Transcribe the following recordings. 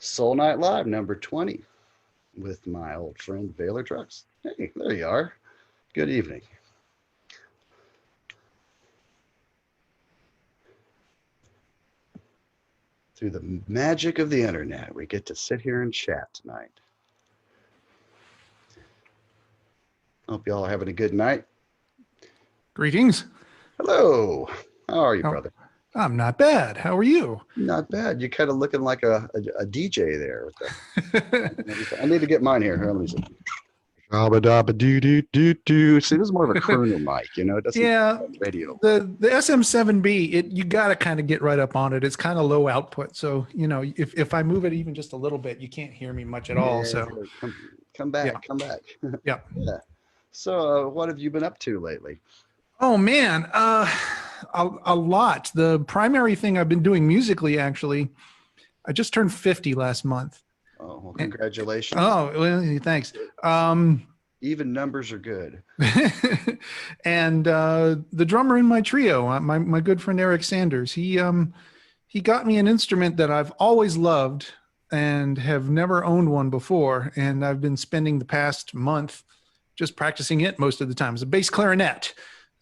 SOAL Night Live, number 20, with my old friend Vaylor Trucks. Hey, there you are. Good evening. Through the magic of the internet, we get to sit here and chat tonight. Hope y'all are having a good night. Greetings. Hello. How are you, brother? I'm not bad. How are you? Not bad. You're kind of looking like a DJ there. I need to get mine here. Let me see. See, this is more of a crooner mic, you know. It doesn't radio. The SM7B, you got to kind of get right up on it. It's kind of low output, so you know if I move it even just a little bit, you can't hear me much at all. So come back, come back. Yeah. So, what have you been up to lately? Oh man, a lot. The primary thing I've been doing musically, actually, I just turned 50 last month. Oh, well, congratulations. Well, thanks. Even numbers are good. And the drummer in my trio, my good friend Eric Sanders, he got me an instrument that I've always loved and have never owned one before, and I've been spending the past month just practicing it most of the time. It's a bass clarinet.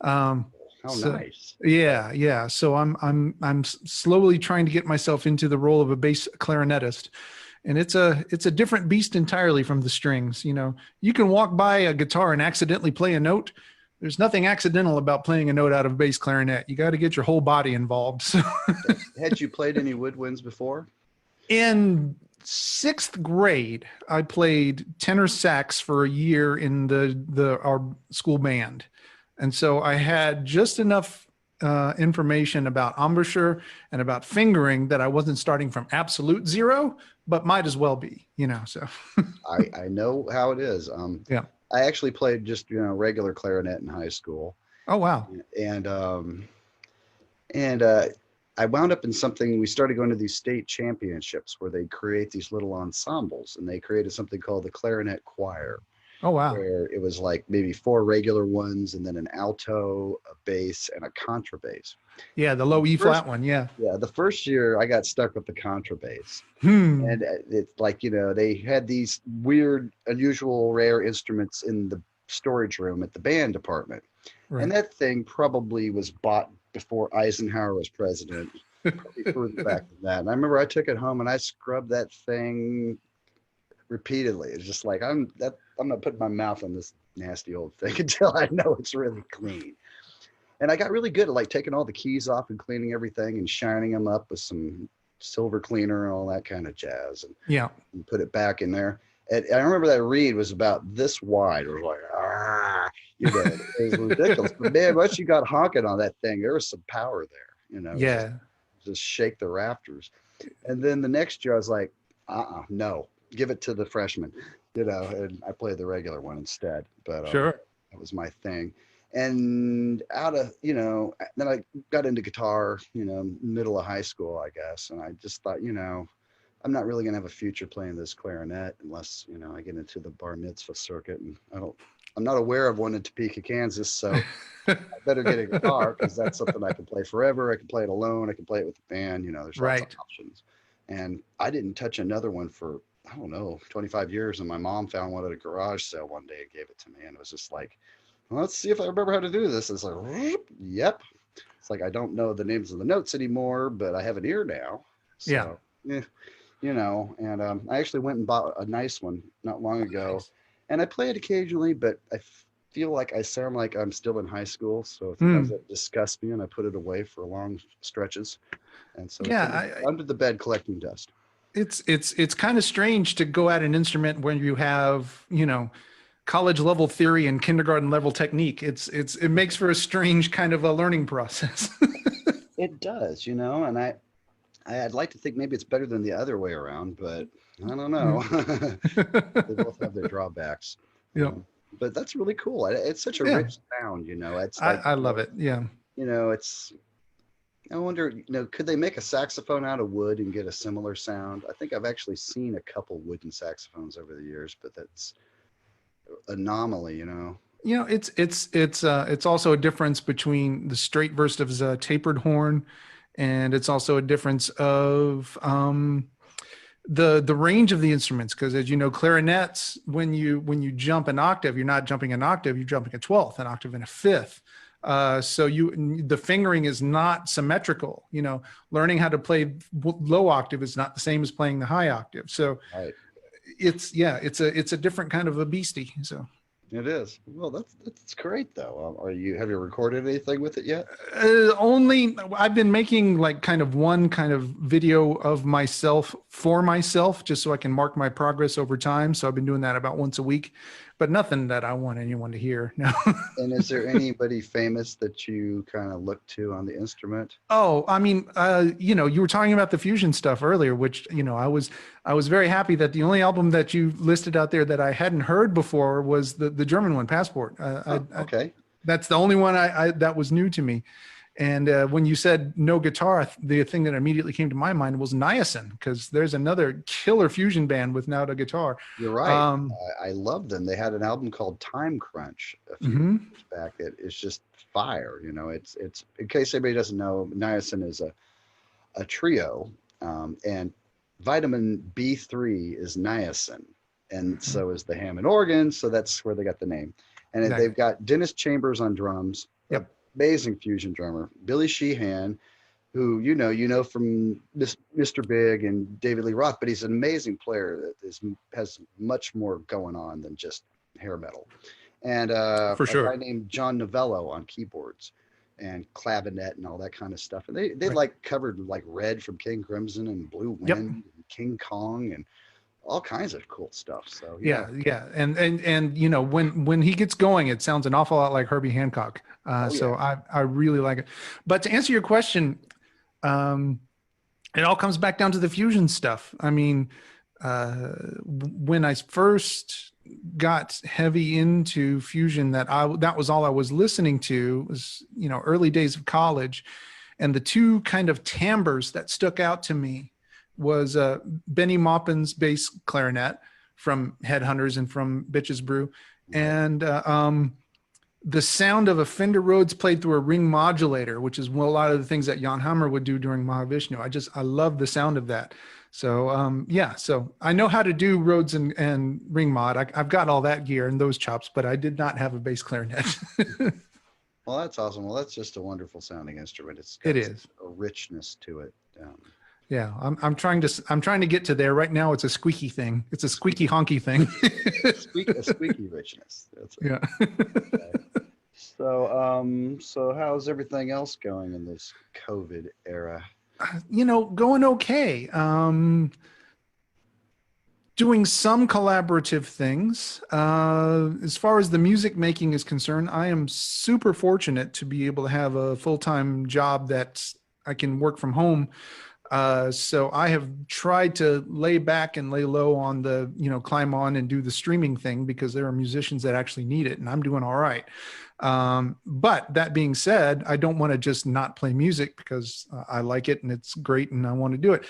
Nice. Yeah. So I'm slowly trying to get myself into the role of a bass clarinetist. And it's a different beast entirely from the strings. You know, you can walk by a guitar and accidentally play a note. There's nothing accidental about playing a note out of bass clarinet. You got to get your whole body involved. So had you played any woodwinds before? In 6th grade, I played tenor sax for a year in our school band. And so I had just enough information about embouchure and about fingering that I wasn't starting from absolute zero, but might as well be, you know, so. I know how it is. Yeah. I actually played just, regular clarinet in high school. Oh, wow. And I wound up in something, we started going to these state championships where they create these little ensembles, and they created something called the clarinet choir. Oh, wow. Where it was like maybe 4 regular ones and then an alto, a bass, and a contrabass. Yeah, the low E flat one, yeah. Yeah, the first year I got stuck with the contrabass. And it's like, they had these weird, unusual, rare instruments in the storage room at the band department. Right. And that thing probably was bought before Eisenhower was president, probably further back than that. And I remember I took it home and I scrubbed that thing repeatedly. It's just like, I'm not putting my mouth on this nasty old thing until I know it's really clean. And I got really good at like taking all the keys off and cleaning everything and shining them up with some silver cleaner and all that kind of jazz. And put it back in there. And I remember that reed was about this wide. It was like, it was ridiculous. But man, once you got honking on that thing, there was some power there, Yeah. Just shake the rafters. And then the next year I was like, no. Give it to the freshmen, and I played the regular one instead. But sure, that was my thing. And then I got into guitar, middle of high school, I guess. And I just thought, I'm not really gonna have a future playing this clarinet unless, I get into the bar mitzvah circuit. And I'm not aware of one in Topeka, Kansas, so I better get a guitar because that's something I can play forever. I can play it alone. I can play it with the band. There's lots of options. And I didn't touch another one for, I don't know, 25 years. And my mom found one at a garage sale one day and gave it to me. And it was just like, well, let's see if I remember how to do this. It's like, yep. It's like, I don't know the names of the notes anymore, but I have an ear now. So, and I actually went and bought a nice one not long ago. Nice. And I play it occasionally, but I feel like I sound like I'm still in high school. So it disgusts me and I put it away for long stretches. And so it's under the bed collecting dust. It's kind of strange to go at an instrument when you have, college level theory and kindergarten level technique. It makes for a strange kind of a learning process. It does, and I'd like to think maybe it's better than the other way around, but I don't know. They both have their drawbacks. Yeah. But that's really cool. It's such a rich sound, It's like, I love it. Yeah. I wonder, could they make a saxophone out of wood and get a similar sound? I think I've actually seen a couple wooden saxophones over the years, but that's anomaly, It's also a difference between the straight versus a tapered horn, and it's also a difference of the range of the instruments, because as you know, clarinets, when you jump an octave, you're not jumping an octave, you're jumping a 12th, an octave and a fifth. So the fingering is not symmetrical. You know, learning how to play low octave is not the same as playing the high octave. So Right. it's a different kind of a beastie. So It is. Well, that's great though. Have you recorded anything with it yet? only I've been making like kind of one kind of video of myself for myself, just so I can mark my progress over time. So I've been doing that about once a week, but nothing that I want anyone to hear. No. And is there anybody famous that you kind of look to on the instrument? Oh, I mean, you know, you were talking about the fusion stuff earlier, which, you know, I was very happy that the only album that you listed out there that I hadn't heard before was the German one, Passport. Okay. That's the only one that was new to me. And when you said no guitar, the thing that immediately came to my mind was Niacin, because there's another killer fusion band without a guitar. You're right. I love them. They had an album called Time Crunch a few years back. It's just fire. You know, it's in case anybody doesn't know, niacin is a trio, and vitamin B3 is niacin, and so is the Hammond organ. So that's where they got the name. And Exactly. they've got Dennis Chambers on drums. Yep. Amazing fusion drummer. Billy Sheehan, who you know from Mr. Big and David Lee Roth, but he's an amazing player that has much more going on than just hair metal. And For sure. a guy named John Novello on keyboards and clavinet and all that kind of stuff. And they Right. like covered like Red from King Crimson and Blue Wind Yep. and King Kong and all kinds of cool stuff. So Yeah. And you know, when he gets going, it sounds an awful lot like Herbie Hancock. So I really like it. But to answer your question, it all comes back down to the fusion stuff. I mean, when I first got heavy into fusion, that was all I was listening to, was, you know, early days of college. And the two kind of timbres that stuck out to me was Benny Maupin's bass clarinet from Headhunters and from Bitches Brew, and the sound of a Fender Rhodes played through a ring modulator, which is a lot of the things that Jan Hammer would do during Mahavishnu. I love the sound of that. So so I know how to do Rhodes and ring mod. I've got all that gear and those chops, but I did not have a bass clarinet. Well, that's awesome. Well, that's just a wonderful sounding instrument. It is a richness to it. Yeah, I'm trying to get to there right now. It's a squeaky thing. It's a squeaky honky thing. A squeaky richness. That's it. Yeah. Okay. So how's everything else going in this COVID era? You know, going okay. Doing some collaborative things. As far as the music making is concerned, I am super fortunate to be able to have a full-time job that I can work from home. So I have tried to lay back and lay low on the, you know, climb on and do the streaming thing, because there are musicians that actually need it, and I'm doing all right. But that being said, I don't want to just not play music, because I like it and it's great and I want to do it.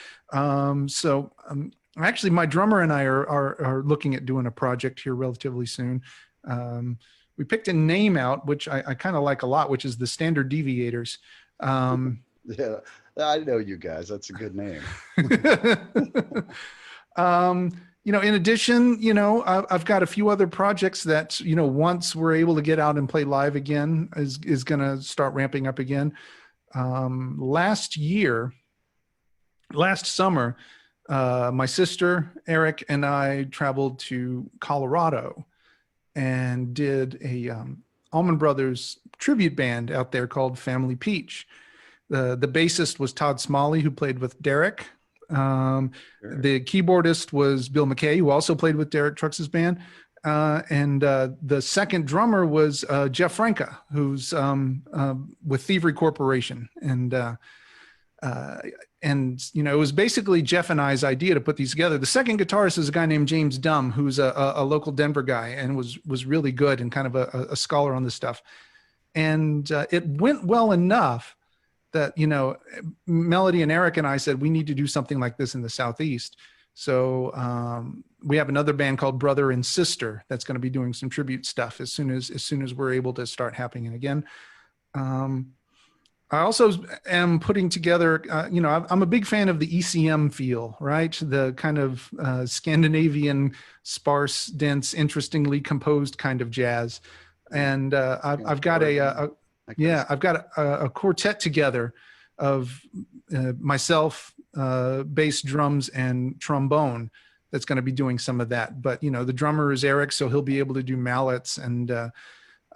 Actually, my drummer and I are looking at doing a project here relatively soon. We picked a name out, which I kind of like a lot, which is the Standard Deviators. Yeah, I know you guys. That's a good name. You know, in addition, you know, I've got a few other projects that, you know, once we're able to get out and play live again, is going to start ramping up again. Last summer, my sister, Eric, and I traveled to Colorado and did a Allman Brothers tribute band out there called Family Peach. The bassist was Todd Smalley, who played with Derek. Sure. The keyboardist was Bill McKay, who also played with Derek Trucks' band. And the second drummer was Jeff Franca, who's with Thievery Corporation. And you know, it was basically Jeff and I's idea to put these together. The second guitarist is a guy named James Dumm, who's a local Denver guy and was really good and kind of a scholar on this stuff. And it went well enough that, you know, Melody and Eric and I said, we need to do something like this in the Southeast. So we have another band called Brother and Sister that's going to be doing some tribute stuff as soon as we're able to start happening again. I also am putting together, I'm a big fan of the ECM feel, right? The kind of Scandinavian, sparse, dense, interestingly composed kind of jazz. And I've got I've got a quartet together of myself, bass, drums, and trombone that's going to be doing some of that. But, the drummer is Eric, so he'll be able to do mallets and,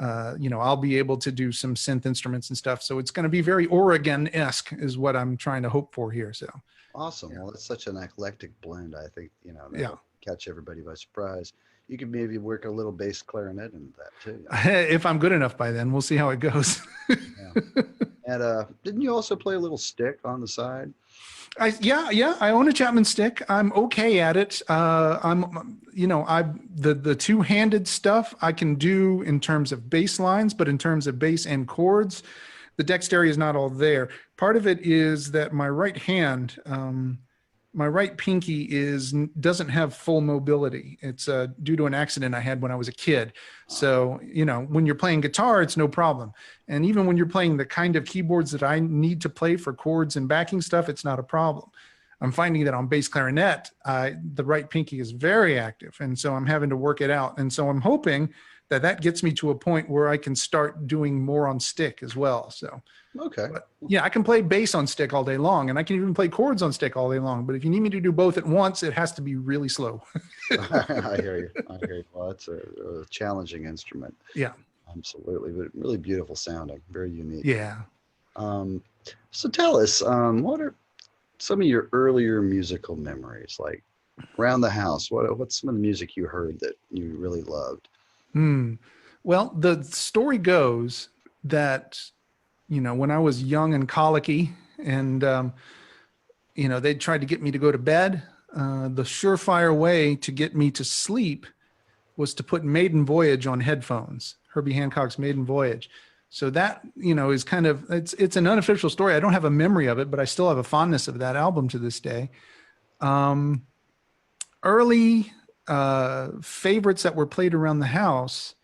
I'll be able to do some synth instruments and stuff. So it's going to be very Oregon-esque is what I'm trying to hope for here. So Awesome. yeah. Well, it's such an eclectic blend. I think, Yeah. that'll catch everybody by surprise. You could maybe work a little bass clarinet into that too. If I'm good enough by then, we'll see how it goes. Yeah. And didn't you also play a little stick on the side? I own a Chapman stick. I'm okay at it. The two-handed stuff I can do in terms of bass lines, but in terms of bass and chords, the dexterity is not all there. Part of it is that my right hand, my right pinky doesn't have full mobility. It's due to an accident I had when I was a kid. So, when you're playing guitar, it's no problem. And even when you're playing the kind of keyboards that I need to play for chords and backing stuff, it's not a problem. I'm finding that on bass clarinet, the right pinky is very active. And so I'm having to work it out. And so I'm hoping that gets me to a point where I can start doing more on stick as well. So, Okay. but, I can play bass on stick all day long, and I can even play chords on stick all day long. But if you need me to do both at once, it has to be really slow. I hear you. Well, it's a challenging instrument. Yeah. Absolutely. But really beautiful sounding. Very unique. Yeah. So tell us, what are some of your earlier musical memories, like around the house? What's some of the music you heard that you really loved? Well, the story goes that, when I was young and colicky and, they tried to get me to go to bed, the surefire way to get me to sleep was to put Maiden Voyage on headphones, Herbie Hancock's Maiden Voyage. So that, is kind of, it's an unofficial story. I don't have a memory of it, but I still have a fondness of that album to this day. Early favorites that were played around the house.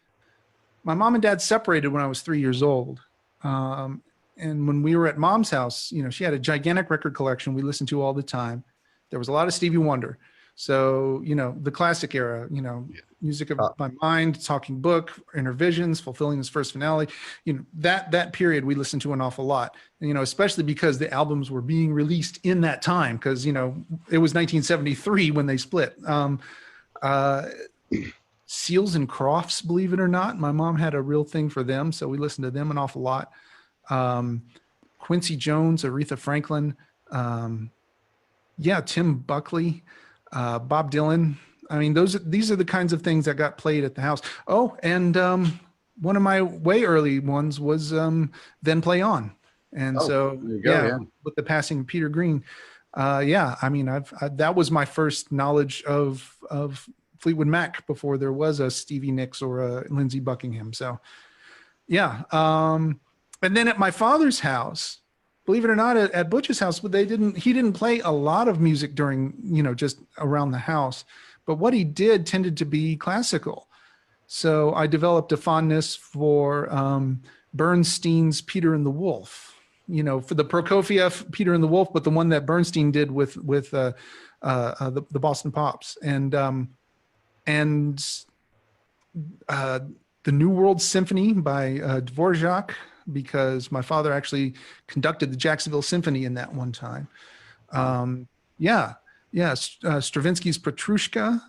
My mom and dad separated when I was 3 years old. And when we were at mom's house, she had a gigantic record collection we listened to all the time. There was a lot of Stevie Wonder. So, the classic era, Music of My Mind, Talking Book, Intervisions, Fulfilling His First Finale, that period we listened to an awful lot, especially because the albums were being released in that time, because, it was 1973 when they split. Seals and Crofts, believe it or not. My mom had a real thing for them, so we listened to them an awful lot. Quincy Jones, Aretha Franklin, Tim Buckley, Bob Dylan. I mean, these are the kinds of things that got played at the house. Oh, and one of my way early ones was Then Play On. And with the passing of Peter Green, I mean, that was my first knowledge of Fleetwood Mac before there was a Stevie Nicks or a Lindsey Buckingham. So, and then at my father's house, believe it or not, at Butch's house, but he didn't play a lot of music during, just around the house. But what he did tended to be classical. So I developed a fondness for Bernstein's Peter and the Wolf, for the Prokofiev Peter and the Wolf, but the one that Bernstein did with the Boston Pops. And the New World Symphony by Dvorak, because my father actually conducted the Jacksonville Symphony in that one time. Stravinsky's Petrushka.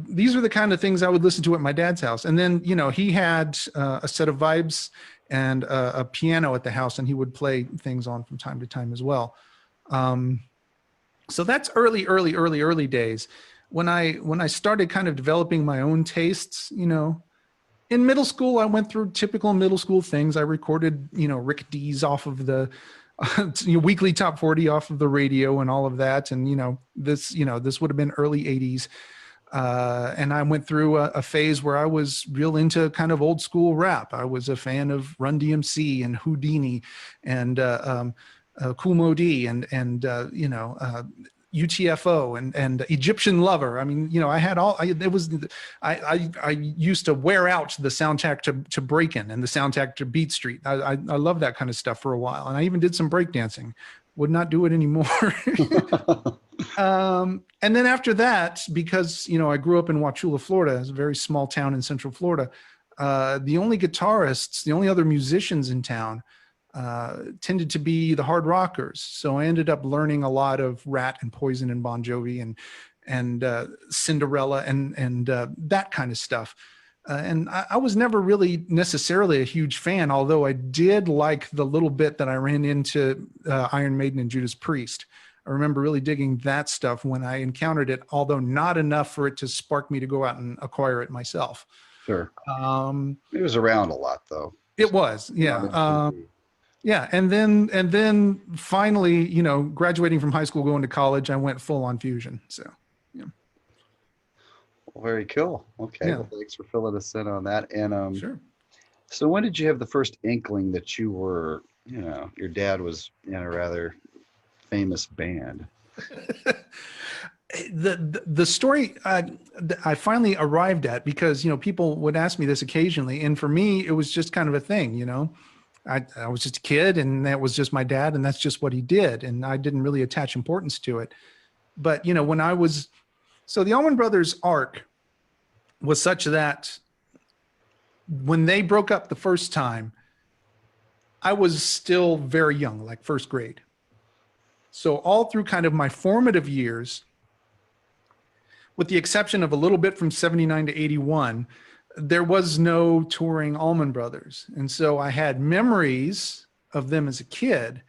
These are the kind of things I would listen to at my dad's house. And then, he had a set of vibes and a piano at the house, and he would play things on from time to time as well. So that's early days. When I started kind of developing my own tastes, in middle school, I went through typical middle school things. I recorded, Rick Dees off of the weekly top 40 off of the radio and all of that. And, this would have been early 80s. And I went through a phase where I was real into kind of old school rap. I was a fan of Run DMC and Houdini and Kool Moe Dee and UTFO and Egyptian Lover. I mean, I had I used to wear out the soundtrack to Breakin' and the soundtrack to Beat Street. I love that kind of stuff for a while. And I even did some breakdancing. Would not do it anymore. And then after that, because, I grew up in Wauchula, Florida, it's a very small town in Central Florida. The only guitarists, the only other musicians in town tended to be the hard rockers. So I ended up learning a lot of Rat and Poison and Bon Jovi and Cinderella and that kind of stuff. And I was never really necessarily a huge fan, although I did like the little bit that I ran into Iron Maiden and Judas Priest. I remember really digging that stuff when I encountered it, although not enough for it to spark me to go out and acquire it myself. Sure. It was around a lot, though. It was, yeah. Yeah, and then finally, graduating from high school, going to college, I went full on fusion. So, yeah. Well, very cool. Okay, Yeah. well, thanks for filling us in on that. And Sure. so when did you have the first inkling that you were, your dad was in a rather famous band? The story I finally arrived at, because people would ask me this occasionally, and for me it was just kind of a thing. I was just a kid, and that was just my dad, and that's just what he did, and I didn't really attach importance to it. But when I was the Allman Brothers arc was such that when they broke up the first time, I was still very young, like first grade. So all through kind of my formative years, with the exception of a little bit from 79 to 81, there was no touring Allman Brothers. And so I had memories of them as a kid.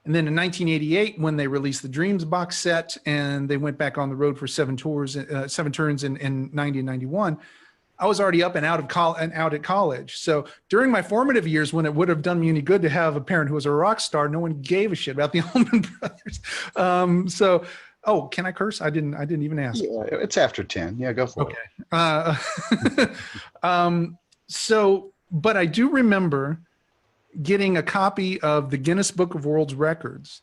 And then in 1988, when they released the Dreams box set and they went back on the road for 7 turns in 90 and 91, I was already up and out at college. So during my formative years, when it would have done me any good to have a parent who was a rock star, no one gave a shit about the Allman Brothers. Oh, can I curse? I didn't even ask. Yeah, it's after 10. Yeah, go for it. But I do remember getting a copy of the Guinness Book of World Records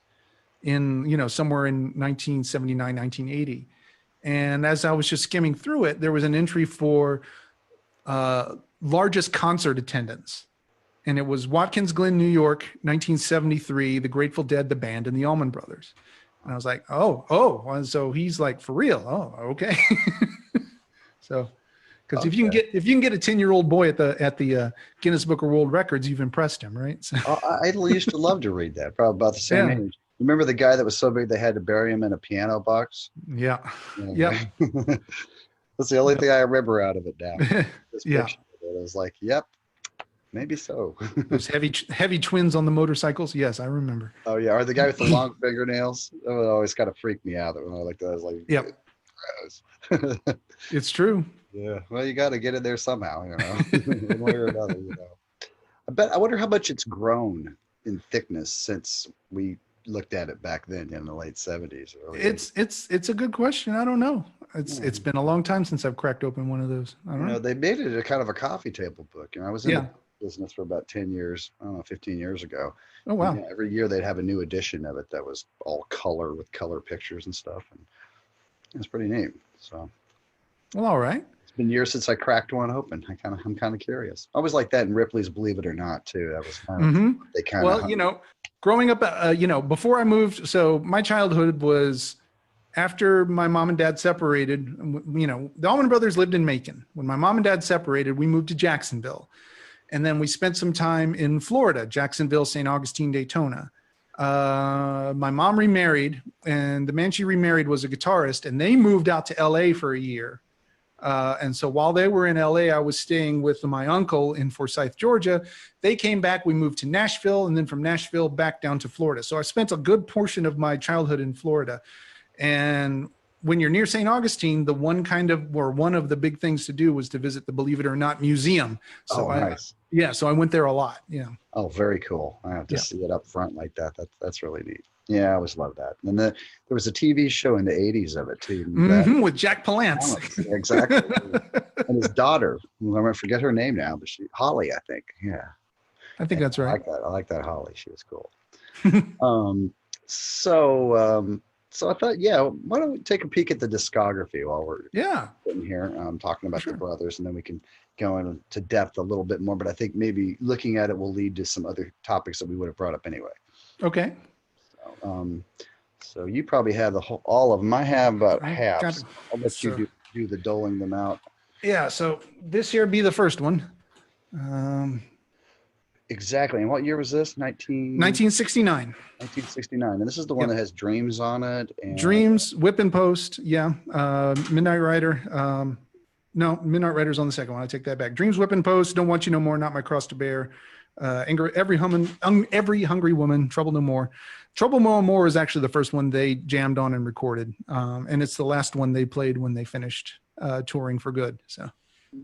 in, somewhere in 1979, 1980. And as I was just skimming through it, there was an entry for largest concert attendance. And it was Watkins Glen, New York, 1973, the Grateful Dead, the band, and the Allman Brothers. And I was like, oh, so he's like, for real? Oh, okay. So, because if you can get a 10-year-old boy at the Guinness Book of World Records, you've impressed him, right? So. I used to love to read that. Probably about the same age. Remember the guy that was so big they had to bury him in a piano box? Yeah. Yeah. That's the only thing I remember out of it now. Yeah. I was like, yep. Maybe so. Those heavy twins on the motorcycles. Yes, I remember. Oh yeah, or the guy with the long fingernails. That always kind of freaked me out. When I looked at it, I was like, yep. It's true. Yeah. Well, you got to get in there somehow, one way or another. I wonder how much it's grown in thickness since we looked at it back then in the late 70s. It's a good question. I don't know. It's been a long time since I've cracked open one of those. I don't know. They made it a kind of a coffee table book. I was in the business for about 10 years, 15 years ago. Oh, wow. And, every year they'd have a new edition of it that was all color with color pictures and stuff. And it's pretty neat. So, well, all right. It's been years since I cracked one open. I'm kind of curious. I was like that in Ripley's Believe It or Not too. That was kind of, they kind of, well, growing up, before I moved, so my childhood was after my mom and dad separated. The Allman Brothers lived in Macon. When my mom and dad separated, we moved to Jacksonville. And then we spent some time in Florida, Jacksonville, St. Augustine, Daytona. My mom remarried, and the man she remarried was a guitarist, and they moved out to LA for a year. And so while they were in LA, I was staying with my uncle in Forsyth, Georgia. They came back, we moved to Nashville, and then from Nashville back down to Florida. So I spent a good portion of my childhood in Florida. And when you're near St. Augustine, one of the big things to do was to visit the Believe It or Not museum. So nice. So I went there a lot. Yeah. Oh, very cool. I have to see it up front like that. That's really neat. Yeah, I always loved that. And there was a TV show in the 80s of it too. With Jack Palance. Exactly. And his daughter, I forget her name now, but Holly, I think. Yeah. I think that's right. I like that Holly. She was cool. So I thought, yeah, why don't we take a peek at the discography while we're Yeah, sitting here talking for about the sure. brothers, and then we can go into depth a little bit more. But I think maybe looking at it will lead to some other topics that we would have brought up anyway. Okay. So you probably have all of them. I have about I half. got So I'll let you so do the doling them out. yeah. So this here be the first one. Exactly. And what year was this? 1969. 1969. And this is the one Yep. that has Dreams on it. And Dreams, Whip and Post. Yeah. Midnight Rider. No, Midnight Rider's on the second one. I take that back. Dreams, Whip and Post. Don't Want You No More. Not My Cross to Bear. Anger, every hungry woman. Trouble No More. Trouble No More is actually the first one they jammed on and recorded, and it's the last one they played when they finished touring for good. So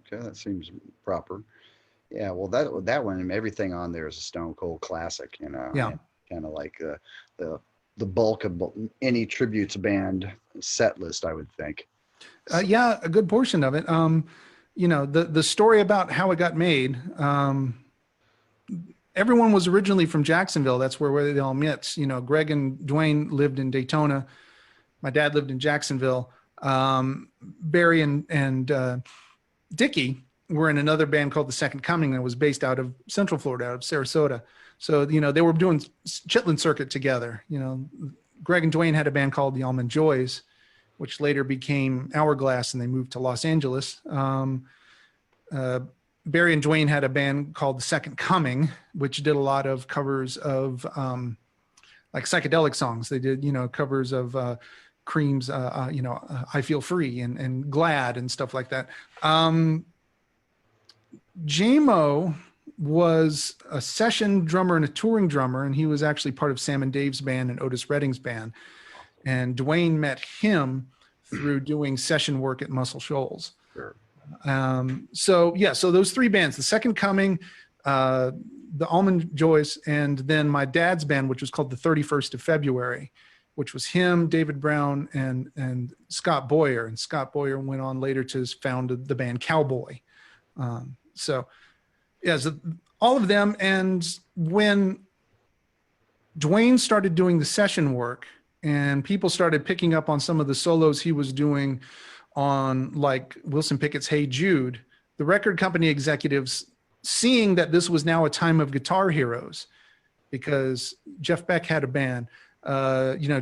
okay, that seems proper. Yeah, well, that one, everything on there is a Stone Cold classic, yeah. kind of like the bulk of any tributes band set list, I would think. Yeah, a good portion of it. The story about how it got made. Everyone was originally from Jacksonville. That's where they all met. Greg and Dwayne lived in Daytona. My dad lived in Jacksonville. Barry and Dickie were in another band called The Second Coming that was based out of Central Florida, out of Sarasota. So, they were doing Chitlin Circuit together. Greg and Dwayne had a band called the Allman Joys, which later became Hourglass, and they moved to Los Angeles. Barry and Dwayne had a band called The Second Coming, which did a lot of covers of like psychedelic songs. They did, covers of Cream's, I Feel Free and Glad and stuff like that. J-Mo was a session drummer and a touring drummer, and he was actually part of Sam and Dave's band and Otis Redding's band. And Dwayne met him through doing session work at Muscle Shoals. Sure. So those three bands, The Second Coming, the Allman Joys, and then my dad's band, which was called The 31st of February, which was him, David Brown, and Scott Boyer. And Scott Boyer went on later to found the band Cowboy. So all of them. And when Dwayne started doing the session work and people started picking up on some of the solos he was doing on like Wilson Pickett's Hey Jude, the record company executives, seeing that this was now a time of guitar heroes, because Jeff Beck had a band,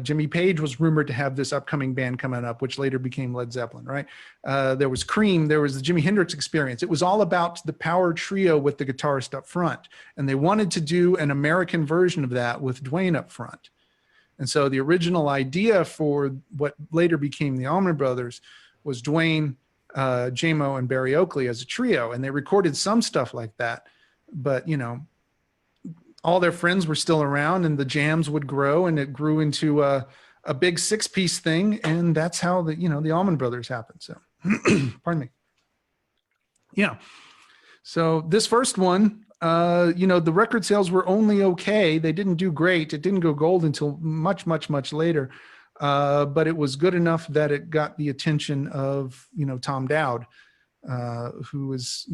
Jimmy Page was rumored to have this upcoming band coming up, which later became Led Zeppelin, right? There was Cream, there was the Jimi Hendrix Experience. It was all about the power trio with the guitarist up front. And they wanted to do an American version of that with Dwayne up front. And so the original idea for what later became the Allman Brothers was Dwayne, J-Mo, and Barry Oakley as a trio. And they recorded some stuff like that. But, all their friends were still around, and the jams would grow, and it grew into a big 6-piece thing. And that's how the Allman Brothers happened. So, pardon me. Yeah. So this first one, the record sales were only okay. They didn't do great. It didn't go gold until much, much, much later. But it was good enough that it got the attention of, Tom Dowd, who was,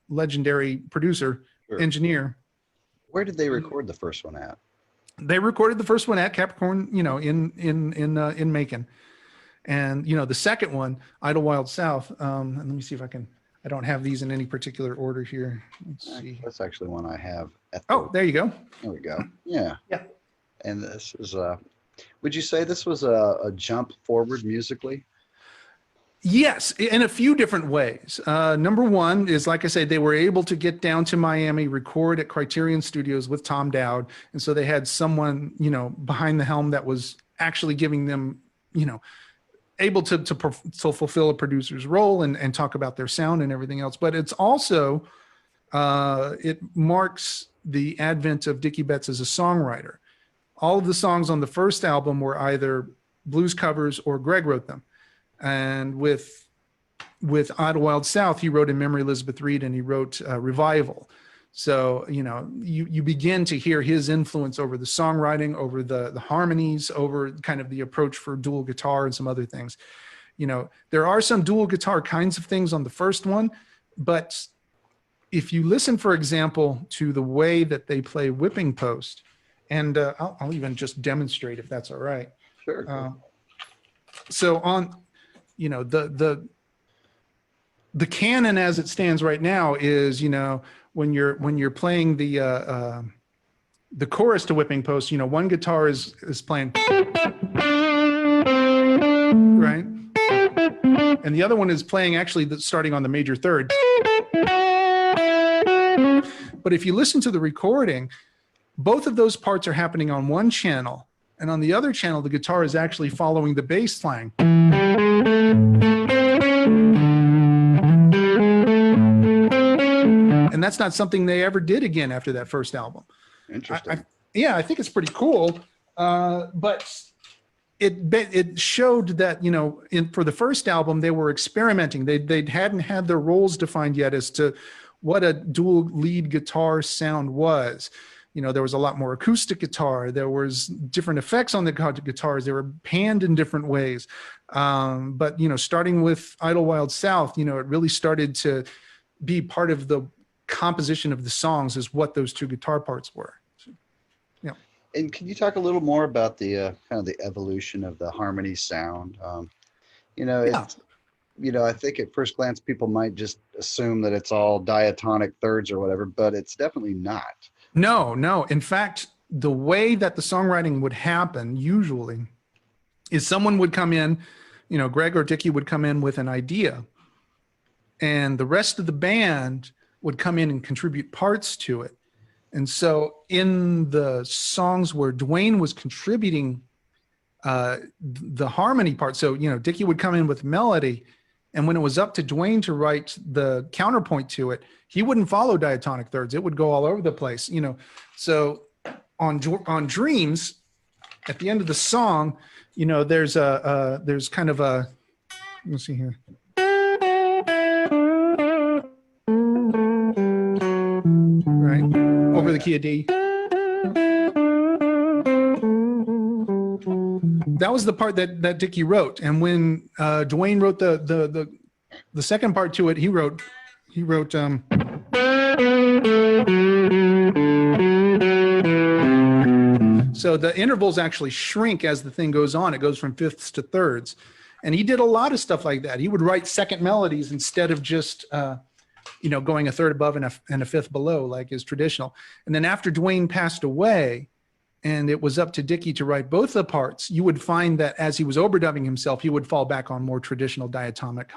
legendary producer, Sure. engineer. Where did they record the first one at? They recorded the first one at Capricorn, in Macon. And, the second one, Idlewild South. And let me see if I don't have these in any particular order here. Let's see. That's actually one I have. There you go. There we go. Yeah. Yeah. And this is would you say this was a jump forward musically? Yes, in a few different ways. Number one is, like I say, they were able to get down to Miami, record at Criterion Studios with Tom Dowd. And so they had someone, behind the helm that was actually giving them, able to fulfill a producer's role and talk about their sound and everything else. But it's also, it marks the advent of Dickie Betts as a songwriter. All of the songs on the first album were either blues covers or Greg wrote them. And with Idlewild South, he wrote In Memory of Elizabeth Reed, and he wrote Revival. So, you begin to hear his influence over the songwriting, over the harmonies, over kind of the approach for dual guitar and some other things. There are some dual guitar kinds of things on the first one, but if you listen, for example, to the way that they play Whipping Post, and I'll even just demonstrate if that's all right. Sure. So on, the canon as it stands right now is, when you're playing the chorus to Whipping Post, one guitar is playing, right? And the other one is playing actually starting on the major third. But if you listen to the recording, both of those parts are happening on one channel. And on the other channel, the guitar is actually following the bass line. And that's not something they ever did again after that first album. Interesting. I think it's pretty cool. But it showed that, for the first album, they were experimenting. They hadn't had their roles defined yet as to what a dual lead guitar sound was. There was a lot more acoustic guitar. There was different effects on the guitars. They were panned in different ways. But, starting with Idlewild South, it really started to be part of the composition of the songs is what those two guitar parts were. So, yeah. And can you talk a little more about the kind of the evolution of the harmony sound? I think at first glance, people might just assume that it's all diatonic thirds or whatever, but it's definitely not. No. In fact, the way that the songwriting would happen usually is someone would come in, Greg or Dickie would come in with an idea, and the rest of the band would come in and contribute parts to it. And so in the songs where Dwayne was contributing the harmony part, so, Dickie would come in with melody, and when it was up to Dwayne to write the counterpoint to it, he wouldn't follow diatonic thirds. It would go all over the place, So on Dreams, at the end of the song, there's kind of a, let's see here. Right, over the key of D. That was the part that Dickie wrote, and when Dwayne wrote the second part to it, he wrote. So the intervals actually shrink as the thing goes on. It goes from fifths to thirds, and he did a lot of stuff like that. He would write second melodies instead of just going a third above and a fifth below like is traditional. And then after Dwayne passed away, and it was up to Dickie to write both the parts, you would find that as he was overdubbing himself, he would fall back on more traditional diatonic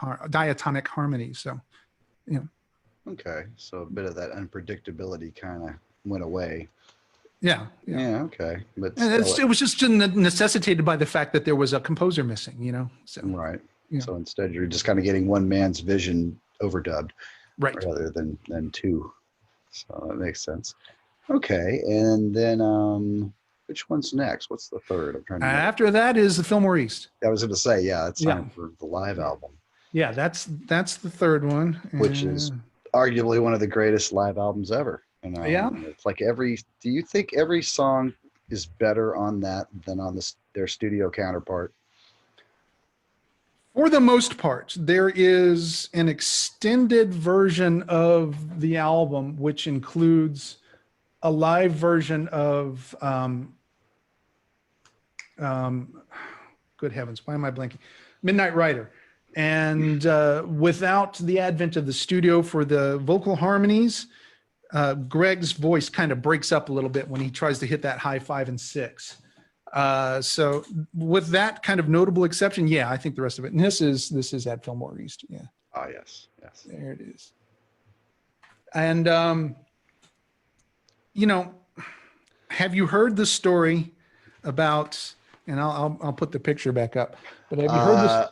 harmonies. So, Okay, so a bit of that unpredictability kind of went away. Yeah. Okay, but it was just necessitated by the fact that there was a composer missing. So right. Yeah. So instead, you're just kind of getting one man's vision overdubbed, right, rather than two. So that makes sense. Okay, and then which one's next? What's the third? I'm trying to. After that is the Fillmore East. I was going to say, it's time for the live album. Yeah, that's the third one, which is arguably one of the greatest live albums ever. It's like do you think every song is better on that than on their studio counterpart? For the most part, there is an extended version of the album, which includes a live version of, good heavens, why am I blanking? Midnight Rider. And without the advent of the studio for the vocal harmonies, Greg's voice kind of breaks up a little bit when he tries to hit that high 5 and 6. So with that kind of notable exception, I think the rest of it. And this is at Fillmore East. Yeah. Oh, yes. There it is. And have you heard the story about? And I'll put the picture back up. But have you heard this?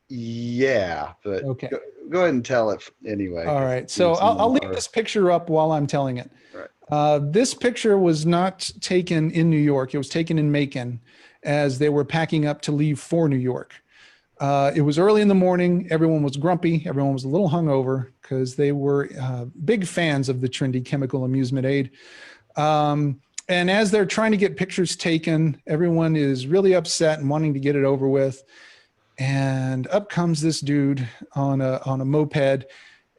Yeah, but okay. Go ahead and tell it anyway. All right. So I'll leave this picture up while I'm telling it. Right. This picture was not taken in New York. It was taken in Macon as they were packing up to leave for New York. It was early in the morning. Everyone was grumpy. Everyone was a little hungover because they were big fans of the trendy chemical amusement aid. And as they're trying to get pictures taken, everyone is really upset and wanting to get it over with. And up comes this dude on a moped,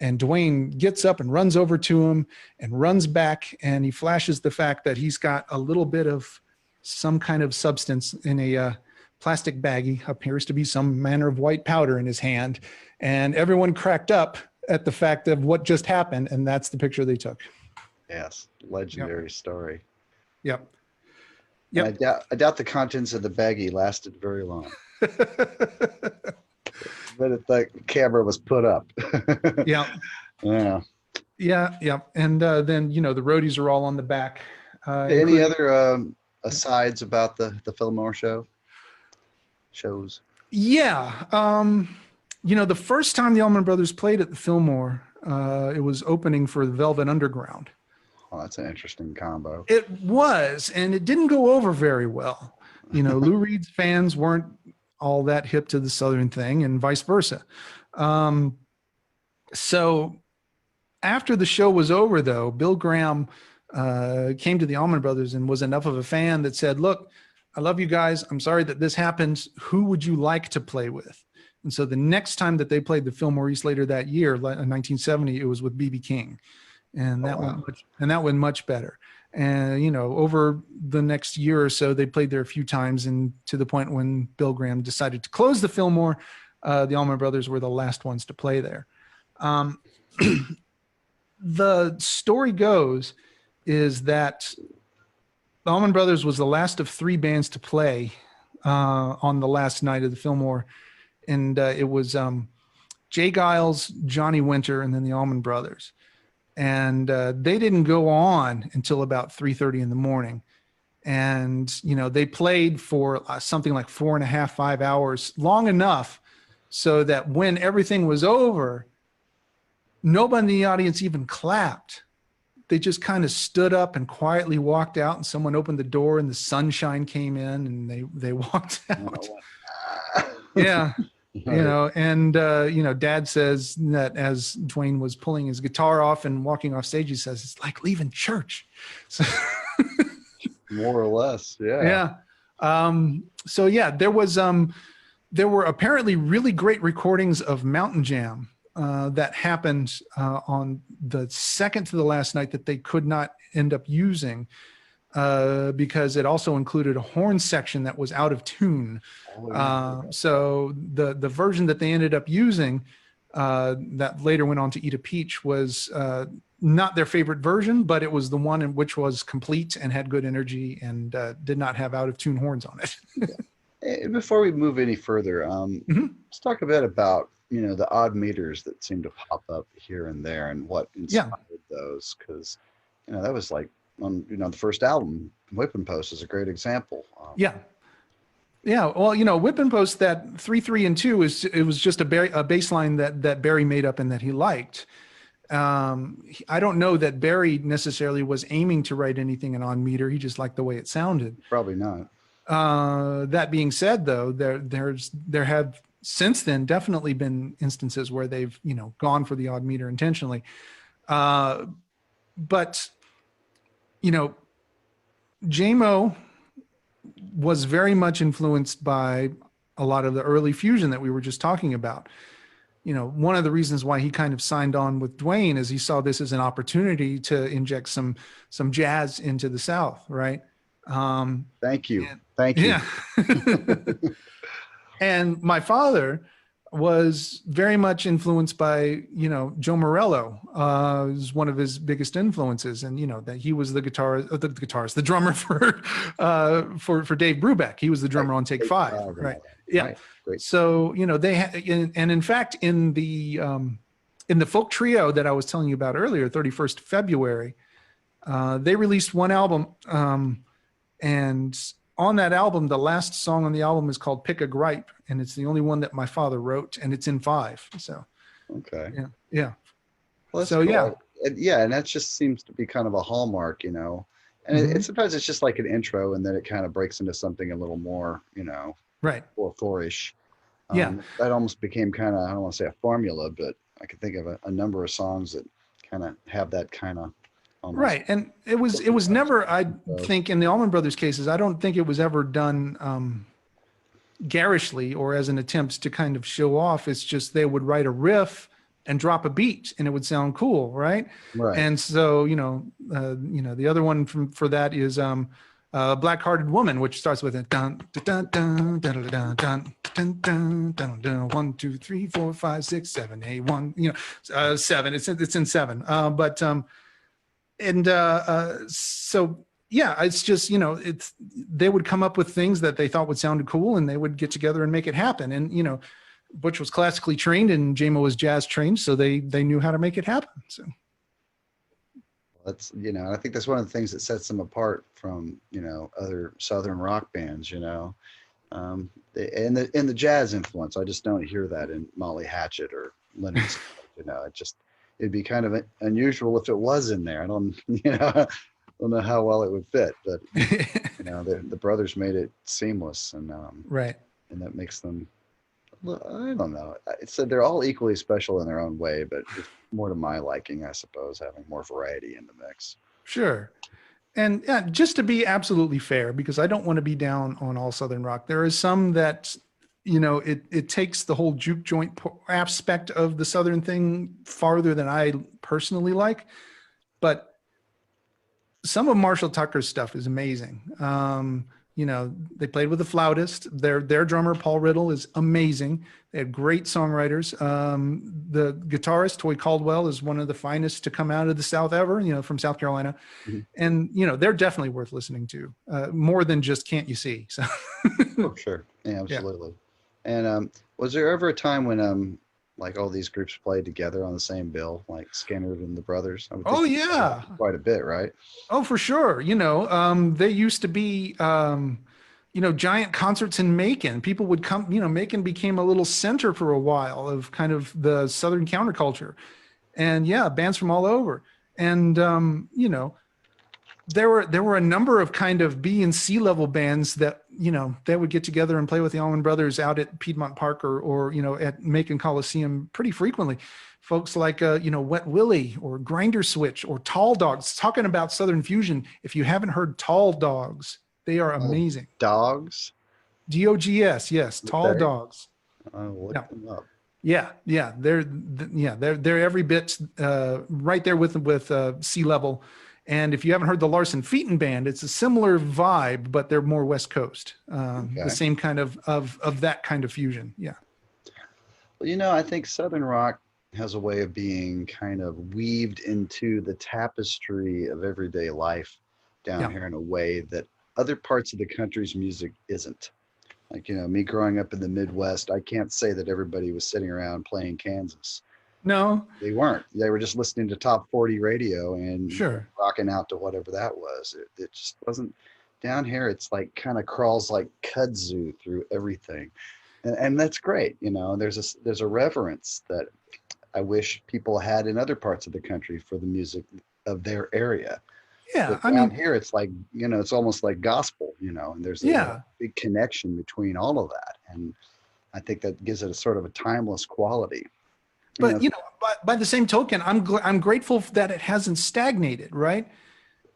and Dwayne gets up and runs over to him and runs back, and he flashes the fact that he's got a little bit of some kind of substance in a plastic baggie, appears to be some manner of white powder in his hand. And everyone cracked up at the fact of what just happened. And that's the picture they took. Yes, legendary story. Yep. And Yep. I doubt the contents of the baggie lasted very long. But the camera was put up. Yeah. Yeah. Yeah. Yeah. And then, you know, the roadies are all on the back. Any other asides about the Fillmore shows? Yeah. You know, the first time the Allman Brothers played at the Fillmore, it was opening for the Velvet Underground. Oh, that's an interesting combo. It was, and it didn't go over very well. You know, Lou Reed's fans weren't all that hip to the Southern thing, and vice versa. So after the show was over, though, Bill Graham came to the Allman Brothers and was enough of a fan that said, look, I love you guys. I'm sorry that this happened. Who would you like to play with? And so the next time that they played the Fillmore East later that year, in 1970, it was with B.B. King. And that went much better. And, you know, over the next year or so, they played there a few times, and to the point when Bill Graham decided to close the Fillmore, the Allman Brothers were the last ones to play there. The story goes is that the Allman Brothers was the last of 3 bands to play on the last night of the Fillmore. And it was Jay Giles, Johnny Winter, and then the Allman Brothers. And they didn't go on until about 3:30 in the morning. And, you know, they played for something like 4.5, 5 hours, long enough so that when everything was over, nobody in the audience even clapped. They just kind of stood up and quietly walked out, and someone opened the door and the sunshine came in and they walked out. Yeah. You know, and, you know, Dad says that as Dwayne was pulling his guitar off and walking off stage, he says, it's like leaving church. So, more or less. Yeah. Yeah. So yeah, there were apparently really great recordings of Mountain Jam that happened on the second to the last night that they could not end up using because it also included a horn section that was out of tune. So the version that they ended up using that later went on to Eat a Peach was not their favorite version, but it was the one in which was complete and had good energy and did not have out of tune horns on it. Before we move any further, let's talk a bit about, you know, the odd meters that seem to pop up here and there and what inspired those. Because, you know, that was like on, you know, the first album, Whipping Post is a great example. Yeah. Well, you know, Whipping Post, that 3, 3, and 2 it was just a bass line that Barry made up and that he liked. I don't know that Barry necessarily was aiming to write anything in on meter. He just liked the way it sounded. Probably not. That being said, though, there have since then definitely been instances where they've, you know, gone for the odd meter intentionally. But, you know, J-Mo was very much influenced by a lot of the early fusion that we were just talking about. You know, one of the reasons why he kind of signed on with Dwayne is he saw this as an opportunity to inject some jazz into the South, right? Thank you. Thank you. Yeah. And my father was very much influenced by, you know, Joe Morello is one of his biggest influences. And, you know, that he was the drummer for Dave Brubeck. He was the drummer on Take 5. Right. Yeah. Right. Great. So, you know, and in fact, in the folk trio that I was telling you about earlier, 31st February, they released one album. And on that album, the last song on the album is called Pick a Gripe, and it's the only one that my father wrote, and it's in 5. So, okay. Yeah. Well, so, cool. Yeah. And that just seems to be kind of a hallmark, you know, and it sometimes it's just like an intro, and then it kind of breaks into something a little more, you know, right. Or four-ish. Yeah. That almost became kind of, I don't want to say a formula, but I could think of a number of songs that kind of have that kind of. Right. And it was never, I think in the Allman Brothers cases, I don't think it was ever done garishly or as an attempt to kind of show off. It's just they would write a riff and drop a beat and it would sound cool. Right. And so, the other one for that is Black Hearted Woman, which starts with a dun dun dun dun dun dun dun dun dun dun dun 1 2 3 4 5 6 7 8 1, you know, 7. It's in 7. So yeah, it's just, you know, they would come up with things that they thought would sound cool, and they would get together and make it happen. And you know, Butch was classically trained and JMO was jazz trained, so they knew how to make it happen. So that's, you know, I think that's one of the things that sets them apart from, you know, other Southern rock bands, you know. And the jazz influence, I just don't hear that in Molly Hatchet or Leonard Skinner, you know. It'd be kind of unusual if it was in there. I don't, you know, I don't know how well it would fit, but you know, the brothers made it seamless, and right. And that makes them, I don't know. It's they're all equally special in their own way, but it's more to my liking, I suppose, having more variety in the mix. Sure. And yeah, just to be absolutely fair, because I don't want to be down on all Southern rock. There is some that, you know, it takes the whole juke joint aspect of the Southern thing farther than I personally like. But some of Marshall Tucker's stuff is amazing. You know, they played with a flautist. Their drummer, Paul Riddle, is amazing. They had great songwriters. The guitarist, Toy Caldwell, is one of the finest to come out of the South ever, you know, from South Carolina. Mm-hmm. And, you know, they're definitely worth listening to, more than just Can't You See? So. Oh, sure. Yeah, absolutely. Yeah. And was there ever a time when like all these groups played together on the same bill, like Skinner and the Brothers? Oh yeah, quite a bit, right? Oh, for sure. You know, they used to be, you know, giant concerts in Macon. People would come. You know, Macon became a little center for a while of kind of the Southern counterculture, and yeah, bands from all over. And you know, there were a number of kind of B and C level bands that, you know, they would get together and play with the Allman Brothers out at Piedmont Park or you know, at Macon Coliseum pretty frequently. Folks like you know, Wet Willie or Grinder Switch or Tall Dogs. Talking about Southern fusion, if you haven't heard Tall Dogs, they are amazing. Dogs? DOGS, yes, Tall Dogs. I'll look them up. Yeah, they're every bit right there with sea level. And if you haven't heard the Larson Featon Band, it's a similar vibe, but they're more West Coast. Okay. The same kind of that kind of fusion. Yeah. Well, you know, I think Southern rock has a way of being kind of weaved into the tapestry of everyday life down here in a way that other parts of the country's music isn't. Like, you know, me growing up in the Midwest, I can't say that everybody was sitting around playing Kansas. No, they weren't. They were just listening to top 40 radio and sure, rocking out to whatever that was. It just wasn't down here. It's like kind of crawls like kudzu through everything. And that's great. You know, there's a reverence that I wish people had in other parts of the country for the music of their area. Yeah. But down here, it's like, you know, it's almost like gospel, you know, and there's a big connection between all of that. And I think that gives it a sort of a timeless quality. But, you know, by the same token, I'm grateful that it hasn't stagnated, right?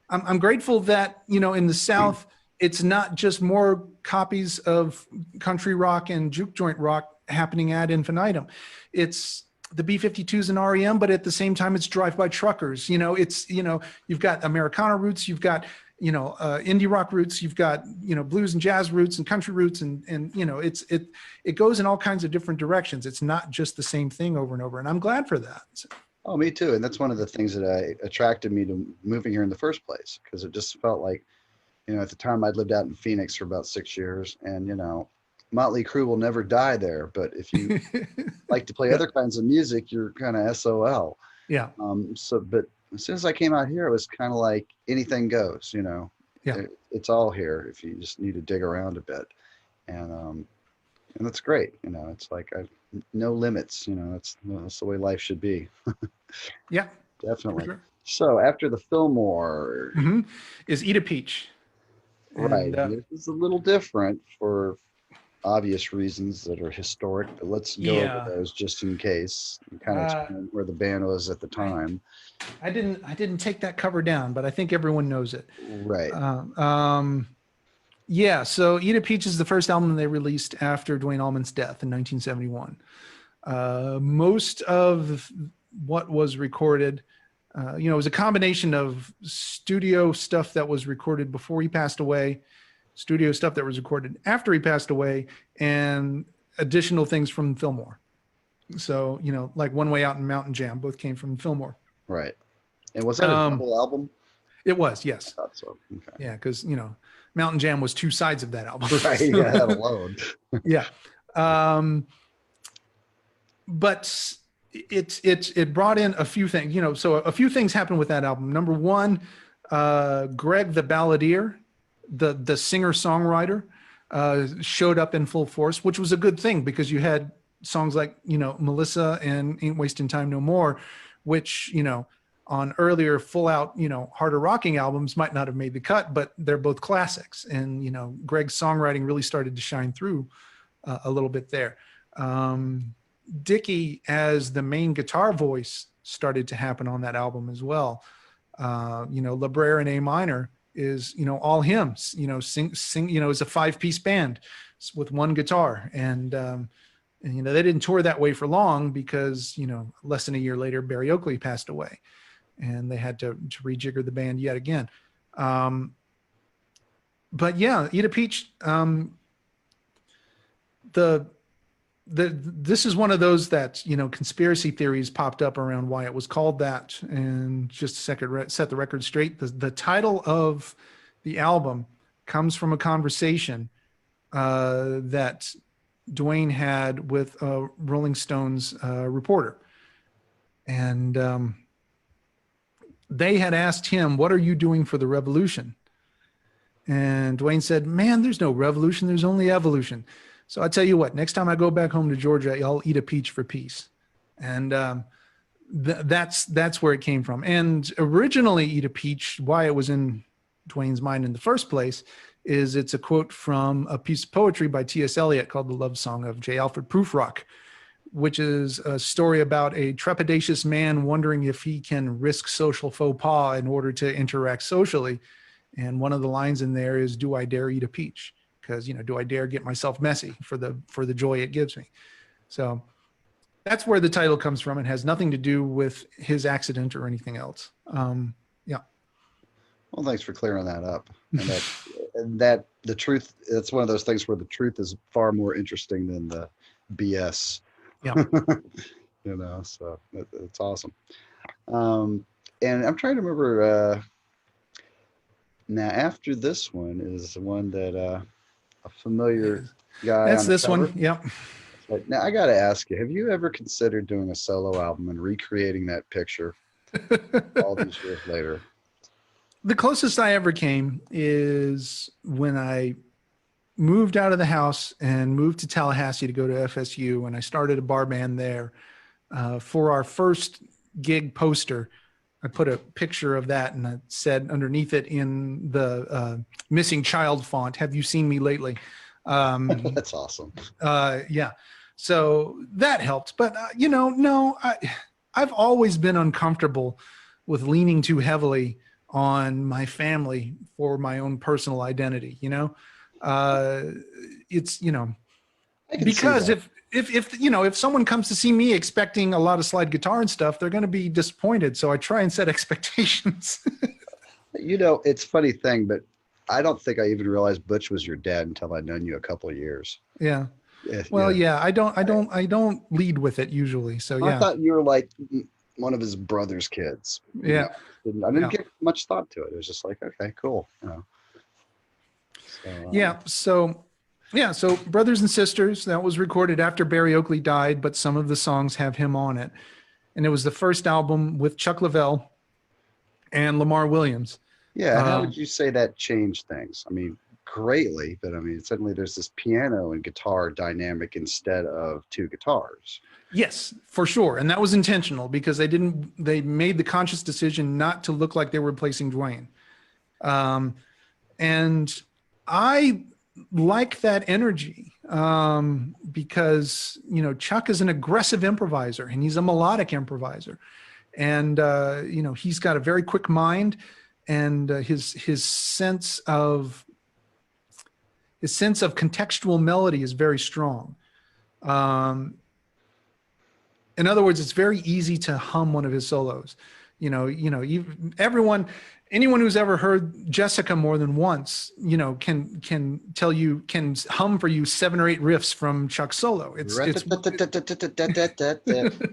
I'm grateful that, you know, in the South, it's not just more copies of country rock and juke joint rock happening ad infinitum. It's the B-52s and REM, but at the same time, it's drive-by truckers. You know, it's, you know, you've got Americana roots, you've got, you know, indie rock roots, you've got, you know, blues and jazz roots and country roots, and you know, it goes in all kinds of different directions. It's not just the same thing over and over, and I'm glad for that. Oh, me too. And that's one of the things that attracted me to moving here in the first place, because it just felt like, you know, at the time I'd lived out in Phoenix for about 6 years, and you know, Motley Crue will never die there, but if you like to play other kinds of music, you're kind of SOL. Yeah. But as soon as I came out here, it was kind of like anything goes, you know. Yeah. It's all here if you just need to dig around a bit, and that's great. You know, it's like no limits. You know, that's the way life should be. Yeah, definitely. Sure. So after the Fillmore, is Eat a Peach. Right. This is a little different for obvious reasons that are historic, but let's go over those just in case and kind of explain where the band was at the time. I didn't take that cover down, but I think everyone knows it. Right. Yeah. So Eat a Peach is the first album they released after Duane Allman's death in 1971. Most of what was recorded It was a combination of studio stuff that was recorded before he passed away, studio stuff that was recorded after he passed away, and additional things from Fillmore. So, like One Way Out and Mountain Jam both came from Fillmore. Right. And was that a double album? It was, yes. I thought so. Okay. Yeah, because, Mountain Jam was two sides of that album. Right, yeah, that alone. Yeah. But it brought in a few things, so a few things happened with that album. Number one, Greg the Balladeer, the singer-songwriter, showed up in full force, which was a good thing because you had songs like, Melissa and Ain't Wasting Time No More, which, on earlier full out, harder rocking albums might not have made the cut, but they're both classics. And, Greg's songwriting really started to shine through a little bit there. Dickie as the main guitar voice started to happen on that album as well. La Brea in A minor is, all hymns, sing, it's a 5-piece band with one guitar. And they didn't tour that way for long because, less than a year later, Barry Oakley passed away and they had to rejigger the band yet again. But yeah, Eat a Peach, this is one of those that, conspiracy theories popped up around why it was called that. And just a second, set the record straight. The title of the album comes from a conversation that Duane had with a Rolling Stones reporter. And they had asked him, "What are you doing for the revolution?" And Duane said, "Man, there's no revolution. There's only evolution. So I tell you what, next time I go back home to Georgia, I'll eat a peach for peace." And that's where it came from. And originally Eat a Peach, why it was in Duane's mind in the first place, is it's a quote from a piece of poetry by T.S. Eliot called The Love Song of J. Alfred Prufrock, which is a story about a trepidatious man wondering if he can risk social faux pas in order to interact socially. And one of the lines in there is, "Do I dare eat a peach? Because, do I dare get myself messy for the joy it gives me?" So that's where the title comes from. It has nothing to do with his accident or anything else. Yeah. Well, thanks for clearing that up. And that the truth, it's one of those things where the truth is far more interesting than the BS. Yeah. So it's awesome. And I'm trying to remember, now after this one is the one that, a familiar guy. That's this one. Yep. But now I got to ask you, have you ever considered doing a solo album and recreating that picture all these years later? The closest I ever came is when I moved out of the house and moved to Tallahassee to go to FSU. And I started a bar band there. For our first gig poster, I put a picture of that and I said underneath it in the missing child font, "Have you seen me lately?" That's awesome. Yeah. So that helped. But, no, I've always been uncomfortable with leaning too heavily on my family for my own personal identity. It's, because if someone comes to see me expecting a lot of slide guitar and stuff, they're going to be disappointed. So I try and set expectations. It's a funny thing, but I don't think I even realized Butch was your dad until I'd known you a couple of years. Yeah. Well, yeah, I don't lead with it usually. So yeah. I thought you were like one of his brother's kids. Yeah. I didn't give much thought to it. It was just like, okay, cool. So Brothers and Sisters, that was recorded after Barry Oakley died, but some of the songs have him on it. And it was the first album with Chuck Leavell and Lamar Williams. Yeah. How would you say that changed things? I mean, greatly, but suddenly there's this piano and guitar dynamic instead of two guitars. Yes, for sure. And that was intentional because they made the conscious decision not to look like they were replacing Duane. And I like that energy because, Chuck is an aggressive improviser and he's a melodic improviser. And, he's got a very quick mind and his sense of contextual melody is very strong. In other words, it's very easy to hum one of his solos. Anyone who's ever heard Jessica more than once, can tell you, can hum for you 7 or 8 riffs from Chuck's solo. It's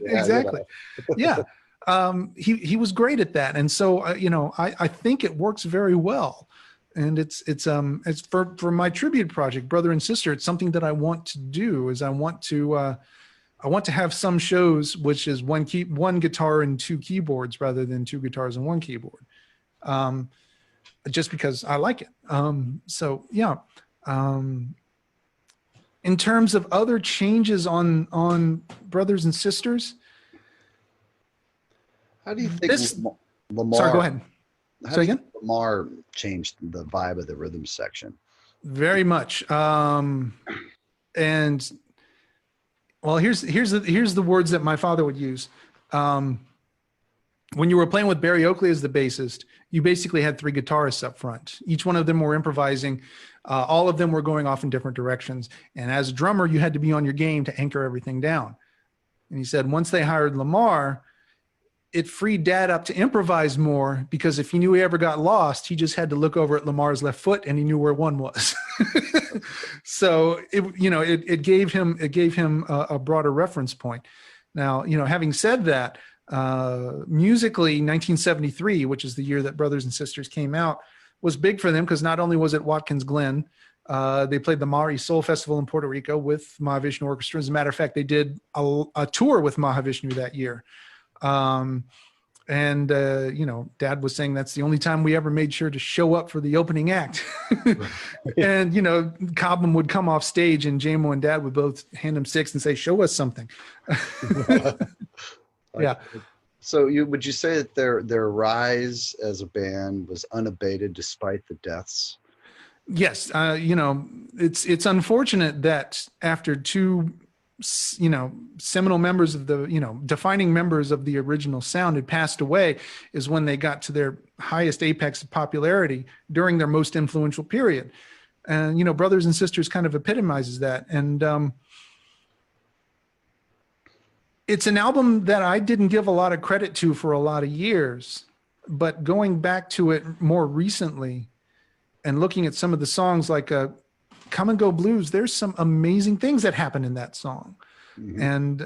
exactly. Yeah. He was great at that. And so, I think it works very well. And it's for my tribute project, Brother and Sister. It's something that I want to do. Is I want to have some shows which is one guitar and 2 keyboards rather than 2 guitars and 1 keyboard, just because I like it. In terms of other changes on Brothers and Sisters, how do you think Lamar? Sorry, go ahead. How do you think Lamar changed the vibe of the rhythm section? Very much. And well, here's the words that my father would use. When you were playing with Barry Oakley as the bassist, you basically had 3 guitarists up front. Each one of them were improvising. All of them were going off in different directions. And as a drummer, you had to be on your game to anchor everything down. And he said, once they hired Lamar, it freed Dad up to improvise more, because if he knew he ever got lost, he just had to look over at Lamar's left foot and he knew where 1 was. So it gave him a broader reference point. Now, having said that, musically, 1973, which is the year that Brothers and Sisters came out, was big for them, because not only was it Watkins Glen, they played the Mari Soul Festival in Puerto Rico with Mahavishnu Orchestra. As a matter of fact, they did a tour with Mahavishnu that year. Dad was saying that's the only time we ever made sure to show up for the opening act. And, Cobham would come off stage and JMO and Dad would both hand him 6 and say, show us something. Yeah. So would you say that their rise as a band was unabated despite the deaths? Yes. It's unfortunate that after 2 seminal members of the, defining members of the original sound had passed away, is when they got to their highest apex of popularity during their most influential period. And, Brothers and Sisters kind of epitomizes that. And it's an album that I didn't give a lot of credit to for a lot of years, but going back to it more recently and looking at some of the songs like Come and Go Blues, there's some amazing things that happen in that song. Mm-hmm. And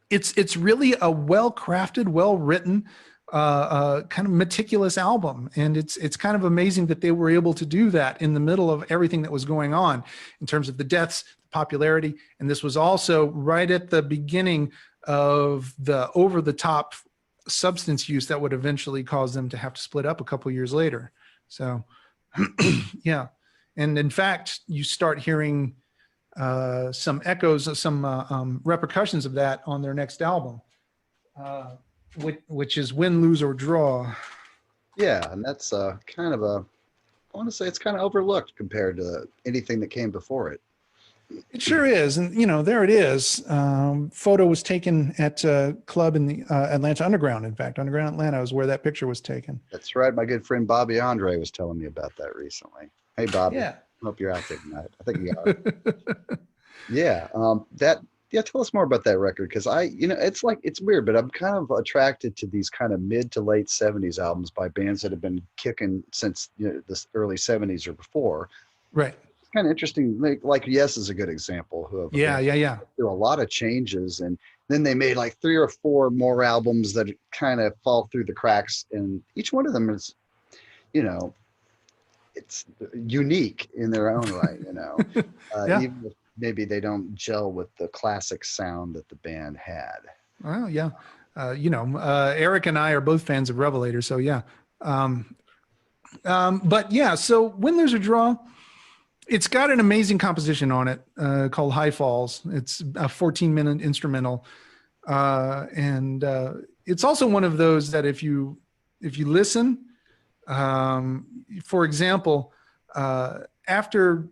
it's really a well-crafted, well-written, kind of meticulous album. And it's kind of amazing that they were able to do that in the middle of everything that was going on in terms of the deaths, popularity. And this was also right at the beginning of the over-the-top substance use that would eventually cause them to have to split up a couple years later. So, yeah. And in fact, you start hearing some echoes, some repercussions of that on their next album, which is Win, Lose, or Draw. Yeah, and that's kind of I want to say it's kind of overlooked compared to anything that came before it. It sure is. And, there it is. Photo was taken at a club in the Atlanta Underground. In fact, Underground Atlanta is where that picture was taken. That's right. My good friend Bobby Andre was telling me about that recently. Hey, Bobby. Yeah. Hope you're out there tonight. I think you are. Yeah. Tell us more about that record. Cause it's weird, but I'm kind of attracted to these kind of mid to late 70s albums by bands that have been kicking since the early 70s or before. Right. It's kind of interesting. Like Yes is a good example. Who have do a lot of changes, and then they made like 3 or 4 more albums that kind of fall through the cracks, and each one of them is, it's unique in their own right, Yeah. Even if maybe they don't gel with the classic sound that the band had. Well, yeah. Eric and I are both fans of Revelator, so yeah. But yeah, so When There's a Draw, it's got an amazing composition on it called High Falls. It's a 14-minute instrumental. And it's also one of those that if you listen, for example, after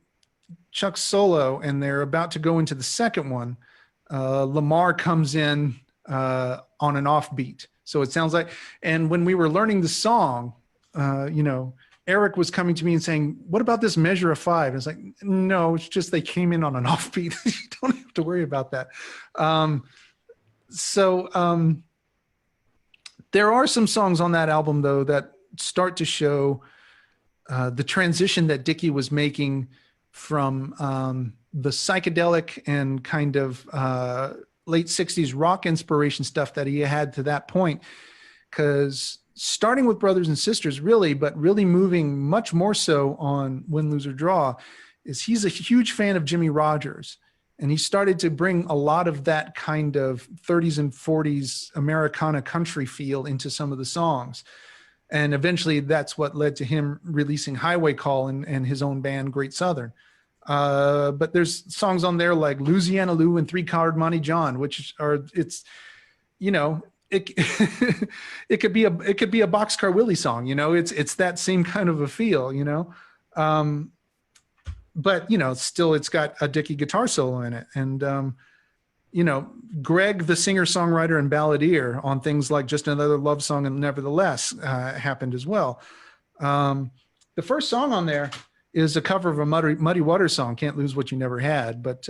Chuck's solo and they're about to go into the second one, Lamar comes in on an offbeat. So it sounds like, and when we were learning the song, Eric was coming to me and saying, what about this measure of 5? And it's like, no, it's just they came in on an offbeat. You don't have to worry about that. There are some songs on that album, though, that start to show the transition that Dickie was making from the psychedelic and kind of late 60s rock inspiration stuff that he had to that point. Because starting with Brothers and Sisters, really, but really moving much more so on Win, Lose, or Draw, is he's a huge fan of Jimmy Rogers. And he started to bring a lot of that kind of 30s and 40s Americana country feel into some of the songs. And eventually that's what led to him releasing Highway Call and his own band, Great Southern. But there's songs on there like Louisiana Lou and Three Card Monty John, which are, it's, you know, it it could be a Boxcar Willie song, you know, it's that same kind of a feel, you know. But you know, still it's got a Dickie guitar solo in it. And you know, Greg, the singer-songwriter and balladeer on things like Just Another Love Song and Nevertheless happened as well. The first song on there is a cover of a Muddy Waters song, Can't Lose What You Never Had, but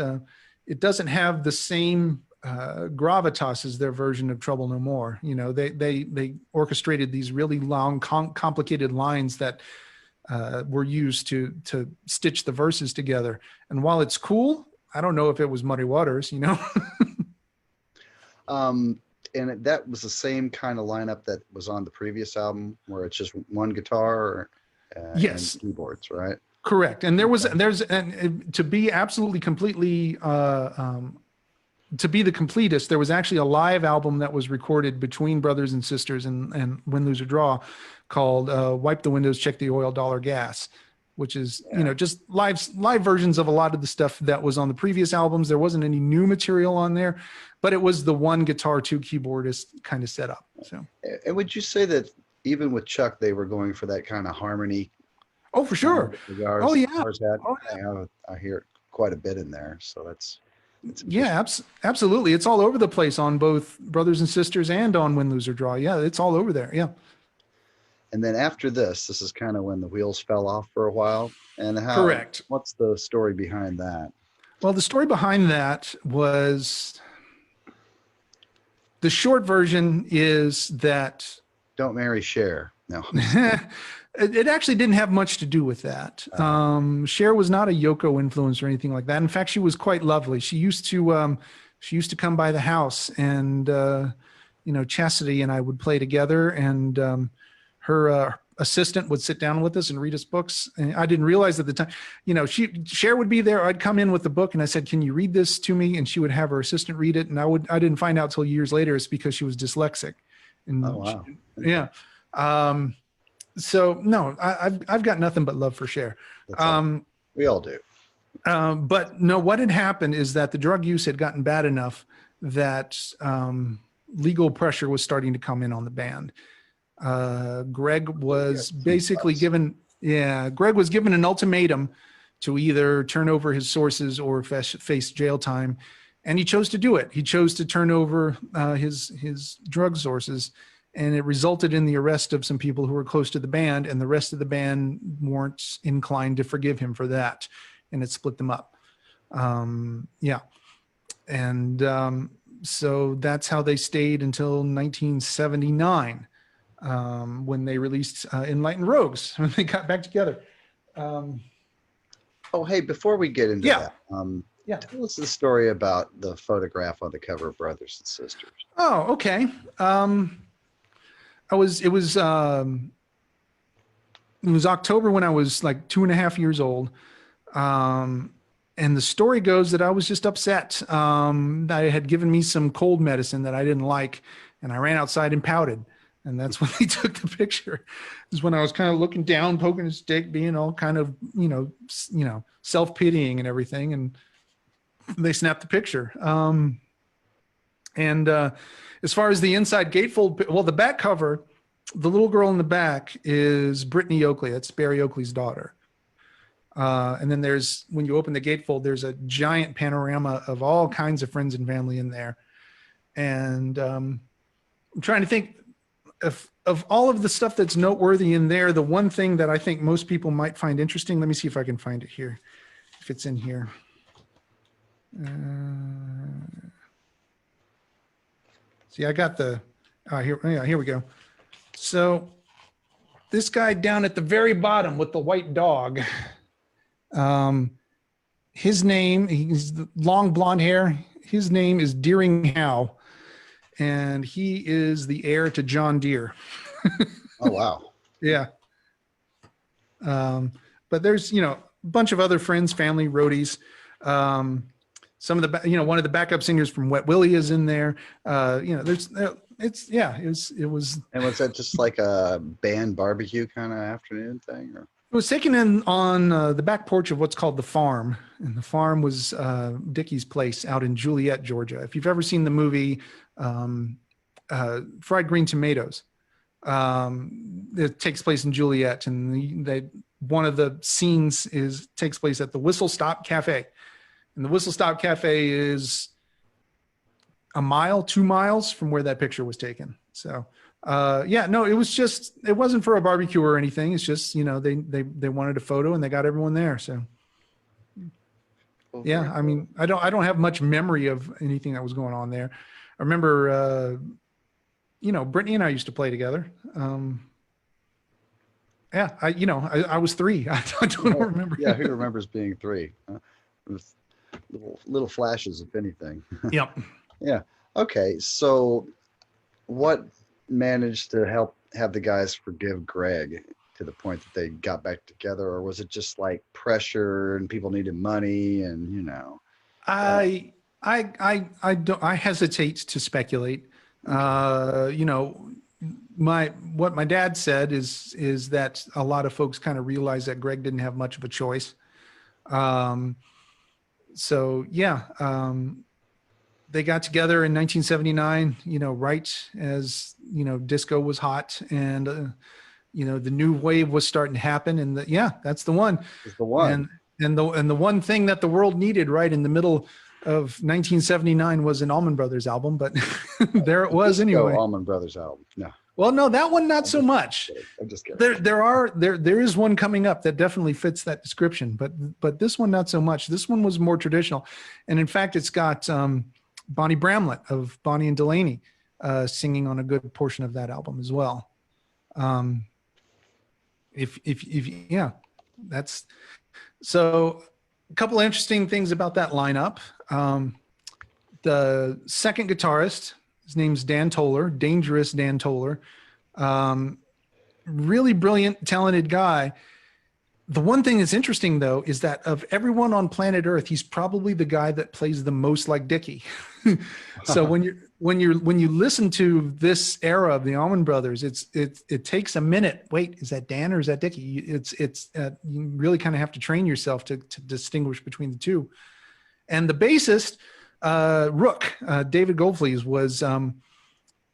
it doesn't have the same gravitas as their version of Trouble No More. You know, they orchestrated these really long, complicated lines that were used to stitch the verses together. And while it's cool, I don't know if it was Muddy Waters, you know. And that was the same kind of lineup that was on the previous album, where it's just one guitar yes, and keyboards, right? Correct. And and to be absolutely completely to be the completest, there was actually a live album that was recorded between Brothers and Sisters and Win, Lose, or Draw called Wipe the Windows, Check the Oil, Dollar Gas, which is, you know, just live versions of a lot of the stuff that was on the previous albums. There wasn't any new material on there, but it was the one guitar, two keyboardist kind of setup. So, and would you say that even with Chuck, they were going for that kind of harmony? Oh, for sure. Oh, yeah. I hear it quite a bit in there. So that's yeah, absolutely. It's all over the place on both Brothers and Sisters and on Win, Lose, or Draw. Yeah, it's all over there. Yeah. And then after this is kind of when the wheels fell off for a while. And Correct. What's the story behind that? Well, the story behind that was, the short version is that Don't Marry Cher. No. It actually didn't have much to do with that. Cher was not a Yoko influence or anything like that. In fact, she was quite lovely. She used to come by the house, and you know, Chastity and I would play together, and her assistant would sit down with us and read us books. And I didn't realize at the time, you know, Cher would be there. I'd come in with the book and I said, "Can you read this to me?" And she would have her assistant read it. And I didn't find out till years later it's because she was dyslexic. And oh, wow. Yeah. So no, I've got nothing but love for Cher. We all do. But no, what had happened is that the drug use had gotten bad enough that legal pressure was starting to come in on the band. Greg was basically given an ultimatum to either turn over his sources or face jail time. And he chose to do it. He chose to turn over his drug sources. And it resulted in the arrest of some people who were close to the band, and the rest of the band weren't inclined to forgive him for that. And it split them up. Yeah. And so that's how they stayed until 1979, when they released Enlightened Rogues, when they got back together. Oh, hey, before we get into that, tell us the story about the photograph on the cover of Brothers and Sisters. Oh, okay. It was October when I was like 2.5 years old. And the story goes that I was just upset. I had given me some cold medicine that I didn't like, and I ran outside and pouted. And that's when they took the picture. Is when I was kind of looking down, poking a stick, being all kind of, you know, self-pitying and everything. And they snapped the picture. As far as the inside gatefold, well, the back cover, the little girl in the back is Brittany Oakley. That's Barry Oakley's daughter. And then when you open the gatefold, there's a giant panorama of all kinds of friends and family in there. And I'm trying to think of all of the stuff that's noteworthy in there. The one thing that I think most people might find interesting, let me see if I can find it here, if it's in here. See, I got the Here we go. So this guy down at the very bottom with the white dog, his name, he's long blonde hair. His name is Deering Howe, and he is the heir to John Deere. Oh, wow. Yeah. But there's, a bunch of other friends, family, roadies. Some of the, one of the backup singers from Wet Willie is in there. It was. And was that just like a band barbecue kind of afternoon thing? Or? It was taken in on the back porch of what's called the farm. And the farm was Dickie's place out in Juliet, Georgia. If you've ever seen the movie Fried Green Tomatoes, it takes place in Juliet. And one of the scenes takes place at the Whistle Stop Cafe. And the Whistle Stop Cafe is 2 miles from where that picture was taken. So it wasn't for a barbecue or anything. It's just, they wanted a photo and they got everyone there. So yeah, I mean, I don't have much memory of anything that was going on there. I remember, Brittany and I used to play together. I was 3. I don't remember. Yeah. Who remembers being 3? It was little flashes, if anything. Yep. Yeah. Okay. So what managed to have the guys forgive Greg to the point that they got back together, or was it just like pressure and people needed money and, I hesitate to speculate. What my dad said is that a lot of folks kind of realized that Greg didn't have much of a choice. They got together in 1979, right as, disco was hot and, the new wave was starting to happen. And that's the one. It's the one. And the one thing that the world needed right in the middle of 1979 was an Allman Brothers album, but there it was anyway. Allman Brothers album. No. Well, no, that one, not so much. I'm just kidding. There is one coming up that definitely fits that description, but this one, not so much. This one was more traditional. And in fact, it's got, Bonnie Bramlett of Bonnie and Delaney singing on a good portion of that album as well. That's so. A couple of interesting things about that lineup. The second guitarist, his name's Dan Toller, Dangerous Dan Toller, really brilliant, talented guy. The one thing that's interesting, though, is that of everyone on planet Earth, he's probably the guy that plays the most like Dickie. So when you listen to this era of the Allman Brothers, it takes a minute. Wait, is that Dan or is that Dickie? You really kind of have to train yourself to distinguish between the two. And the bassist, Rook, David Goldflees, was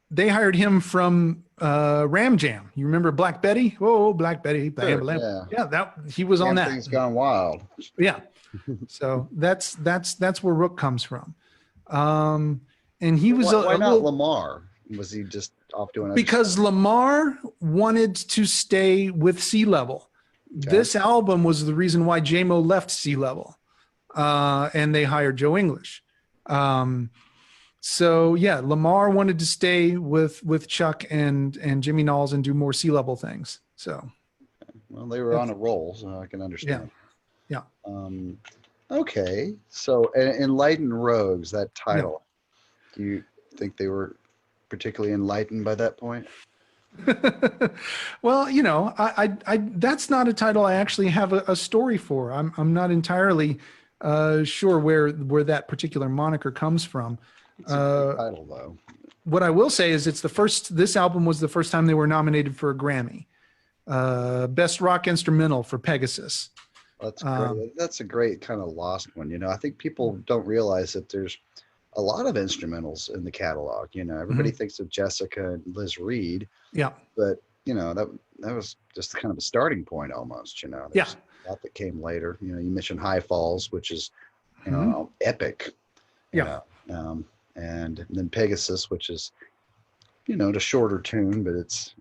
they hired him from Ram Jam. You remember Black Betty? Oh, Black Betty. Sure, yeah, he was on that. Things Gone Wild. Yeah. So that's where Rook comes from. And he was why not Lamar? Was he just off doing because Lamar wanted to stay with Sea Level. Okay. This album was the reason why J-Mo left Sea Level, and they hired Joe English. Lamar wanted to stay with Chuck and Jimmy Knowles and do more Sea Level things. So, well, they were on a roll, so I can understand. Yeah. Okay, so Enlightened Rogues, that title. Do you think they were particularly enlightened by that point? Well, I that's not a title I actually have a story for. I'm not entirely sure where that particular moniker comes from. It's a great title, though. What I will say is this album was the first time they were nominated for a Grammy. Best Rock Instrumental for Pegasus. That's great. That's a great kind of lost one. I think people don't realize that there's a lot of instrumentals in the catalog. Everybody thinks of Jessica and Liz Reed. Yeah. But, that was just kind of a starting point almost, There's a lot that came later. You mentioned High Falls, which is, epic. Yeah. And then Pegasus, which is, a shorter tune, but it's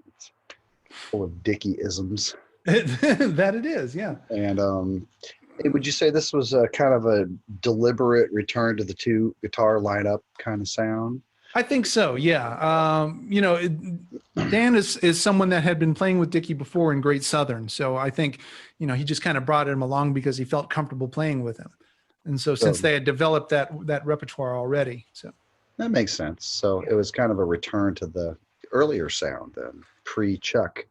full of Dickie-isms. That it is, yeah. And would you say this was a kind of a deliberate return to the 2 guitar lineup kind of sound? I think so. Yeah. Dan is someone that had been playing with Dickie before in Great Southern. So I think, he just kind of brought him along because he felt comfortable playing with him. And so since So they had developed that repertoire already, so. that makes sense. So it was kind of a return to the earlier sound then, pre-Chuck.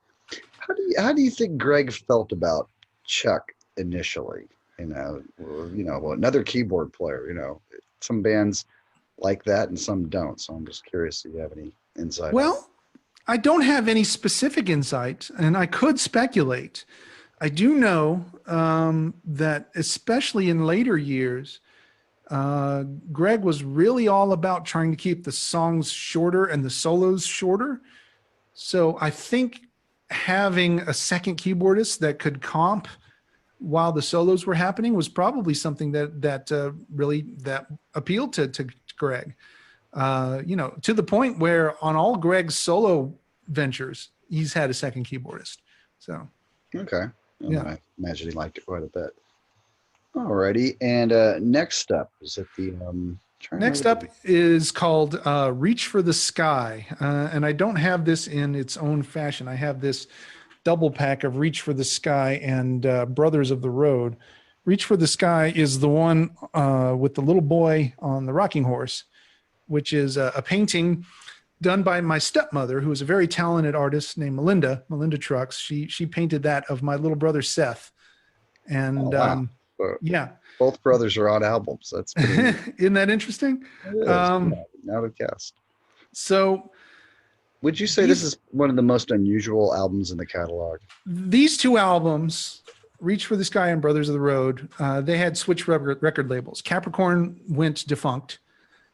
How do you think Greg felt about Chuck initially? Well, another keyboard player. Some bands like that and some don't. So I'm just curious if you have any insight on it. Well, I don't have any specific insight, and I could speculate. I do know that especially in later years, Greg was really all about trying to keep the songs shorter and the solos shorter. So I think having a second keyboardist that could comp while the solos were happening was probably something that really appealed to Greg. To the point where on all Greg's solo ventures, he's had a second keyboardist. So, Okay. Yeah. I imagine he liked it quite a bit. Alrighty. And next up, is it the Next up is called Reach for the Sky. And I don't have this in its own fashion. I have this double pack of Reach for the Sky and Brothers of the Road. Reach for the Sky is the one with the little boy on the rocking horse, which is a painting done by my stepmother, who is a very talented artist named Melinda Trucks. She painted that of my little brother, Seth. And wow. yeah. Both brothers are on albums. That's pretty Isn't that interesting? It is. Yeah, not a guess. So would you say this is one of the most unusual albums in the catalog? These two albums, Reach for the Sky and Brothers of the Road, they had switched record labels. Capricorn went defunct,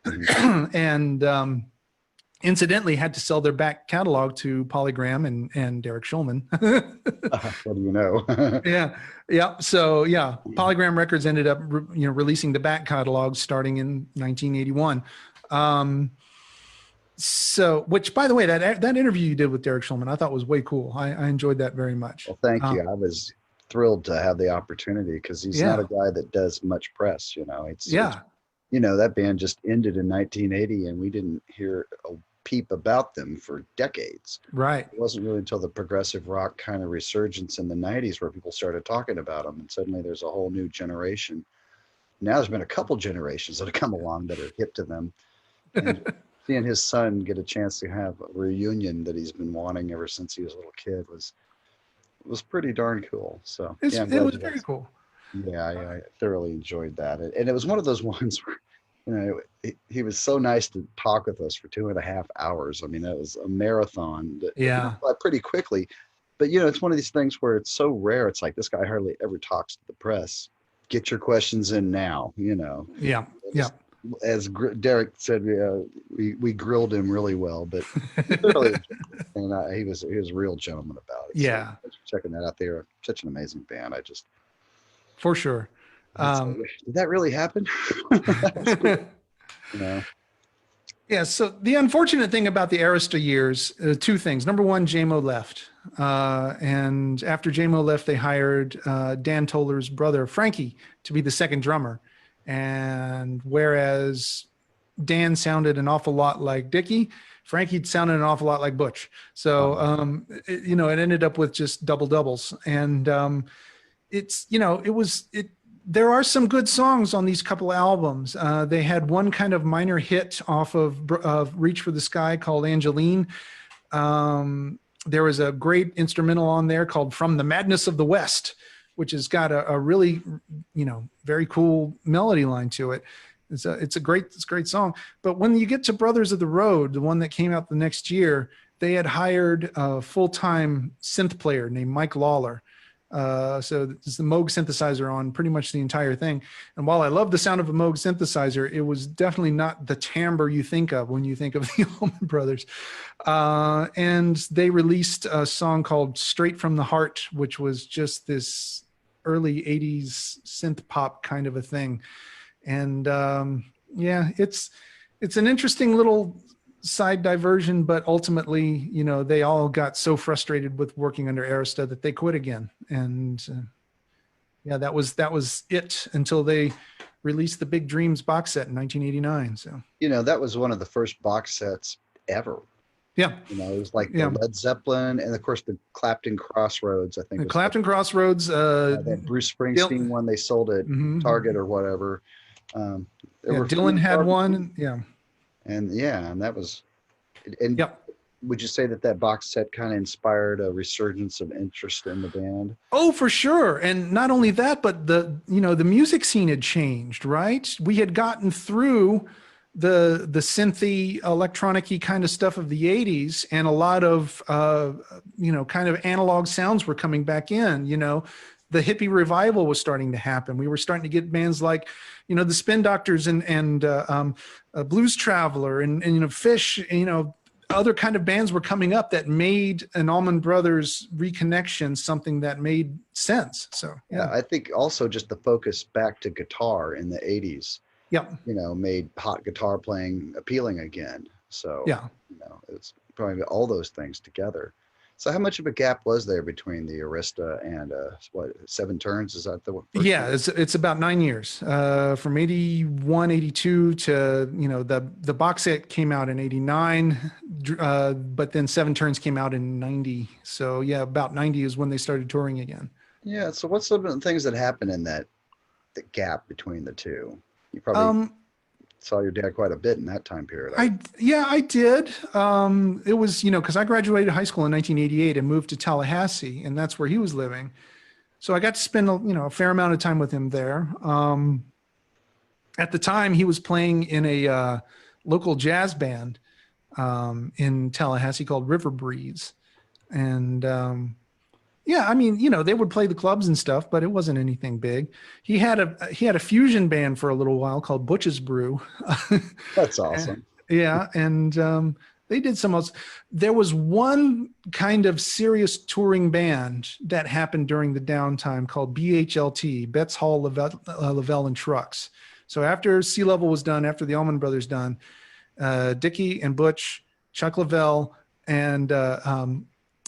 and incidentally had to sell their back catalog to Polygram and Derek Schulman. What do you know? Yeah. So yeah, Polygram Records ended up releasing the back catalog starting in 1981. So, which, by the way, that interview you did with Derek Schulman, I thought was way cool. I enjoyed that very much. Well, thank you. I was thrilled to have the opportunity because he's not a guy that does much press. It's that band just ended in 1980, and we didn't hear a peep about them for decades. Right. It wasn't really until the progressive rock kind of resurgence in the 90s where people started talking about them, and suddenly there's a whole new generation. Now there's been a couple generations that have come along that are hip to them. And seeing his son get a chance to have a reunion that he's been wanting ever since he was a little kid was pretty darn cool. So it was very cool. Yeah, I thoroughly enjoyed that. And it was one of those ones where, he was so nice to talk with us for 2.5 hours. I mean, that was a marathon that went pretty quickly. But, it's one of these things where it's so rare. It's like this guy hardly ever talks to the press. Get your questions in now, Yeah. As Derek said, we grilled him really well, but really, and he was a real gentleman about it. Yeah. So thanks for checking that out. They're such an amazing band. For sure. Did that really happen? Yeah. So the unfortunate thing about the Arista years, two things. Number one, J-Mo left. And after J-Mo left, they hired Dan Toller's brother, Frankie, to be the second drummer. And whereas Dan sounded an awful lot like Dickie, Frankie sounded an awful lot like Butch. So, it ended up with just double doubles. And there are some good songs on these couple albums. They had one kind of minor hit off of Reach for the Sky called Angeline. There was a great instrumental on there called From the Madness of the West, which has got a really, very cool melody line to it. It's a great song. But when you get to Brothers of the Road, the one that came out the next year, they had hired a full-time synth player named Mike Lawler. So it's the Moog synthesizer on pretty much the entire thing. And while I love the sound of a Moog synthesizer, it was definitely not the timbre you think of when you think of the Allman Brothers. And they released a song called Straight from the Heart, which was just this early 80s synth pop kind of a thing. And it's an interesting little side diversion, but ultimately, they all got so frustrated with working under Arista that they quit again. And that was it until they released the Big Dreams box set in 1989. So, That was one of the first box sets ever. yeah. It was like the Led Zeppelin and of course the Clapton Crossroads, I think. The Clapton Crossroads. That Bruce Springsteen one they sold at Target or whatever. Dylan had one. Yeah. And that was, and would you say that box set kind of inspired a resurgence of interest in the band? Oh, for sure. And not only that, but the music scene had changed, right? We had gotten through the synthy electronic-y kind of stuff of the 80s, and a lot of kind of analog sounds were coming back in. The hippie revival was starting to happen. We were starting to get bands like the Spin Doctors and Blues Traveler and Fish, other kind of bands were coming up that made an Allman Brothers reconnection something that made sense. So I think also just the focus back to guitar in the 80s made hot guitar playing appealing again. So, it's probably all those things together. So how much of a gap was there between the Arista and Seven Turns? Is that the first one? It's about 9 years, from 81, 82 to, the box set came out in 89, but then Seven Turns came out in 90. So about 90 is when they started touring again. Yeah. So what's some of the things that happened in the gap between the two? You probably saw your dad quite a bit in that time period. I did. It was, because I graduated high school in 1988 and moved to Tallahassee, and that's where he was living. So I got to spend, a fair amount of time with him there. At the time, he was playing in a local jazz band in Tallahassee called River Breeze. And they would play the clubs and stuff, but it wasn't anything big. He had a fusion band for a little while called Butch's Brew. That's awesome. And they did some else. There was one kind of serious touring band that happened during the downtime called BHLT, Betts Hall, Lavelle and Trucks. So after Sea Level was done, after the Allman Brothers done, Dickie and Butch, Chuck Lavelle, and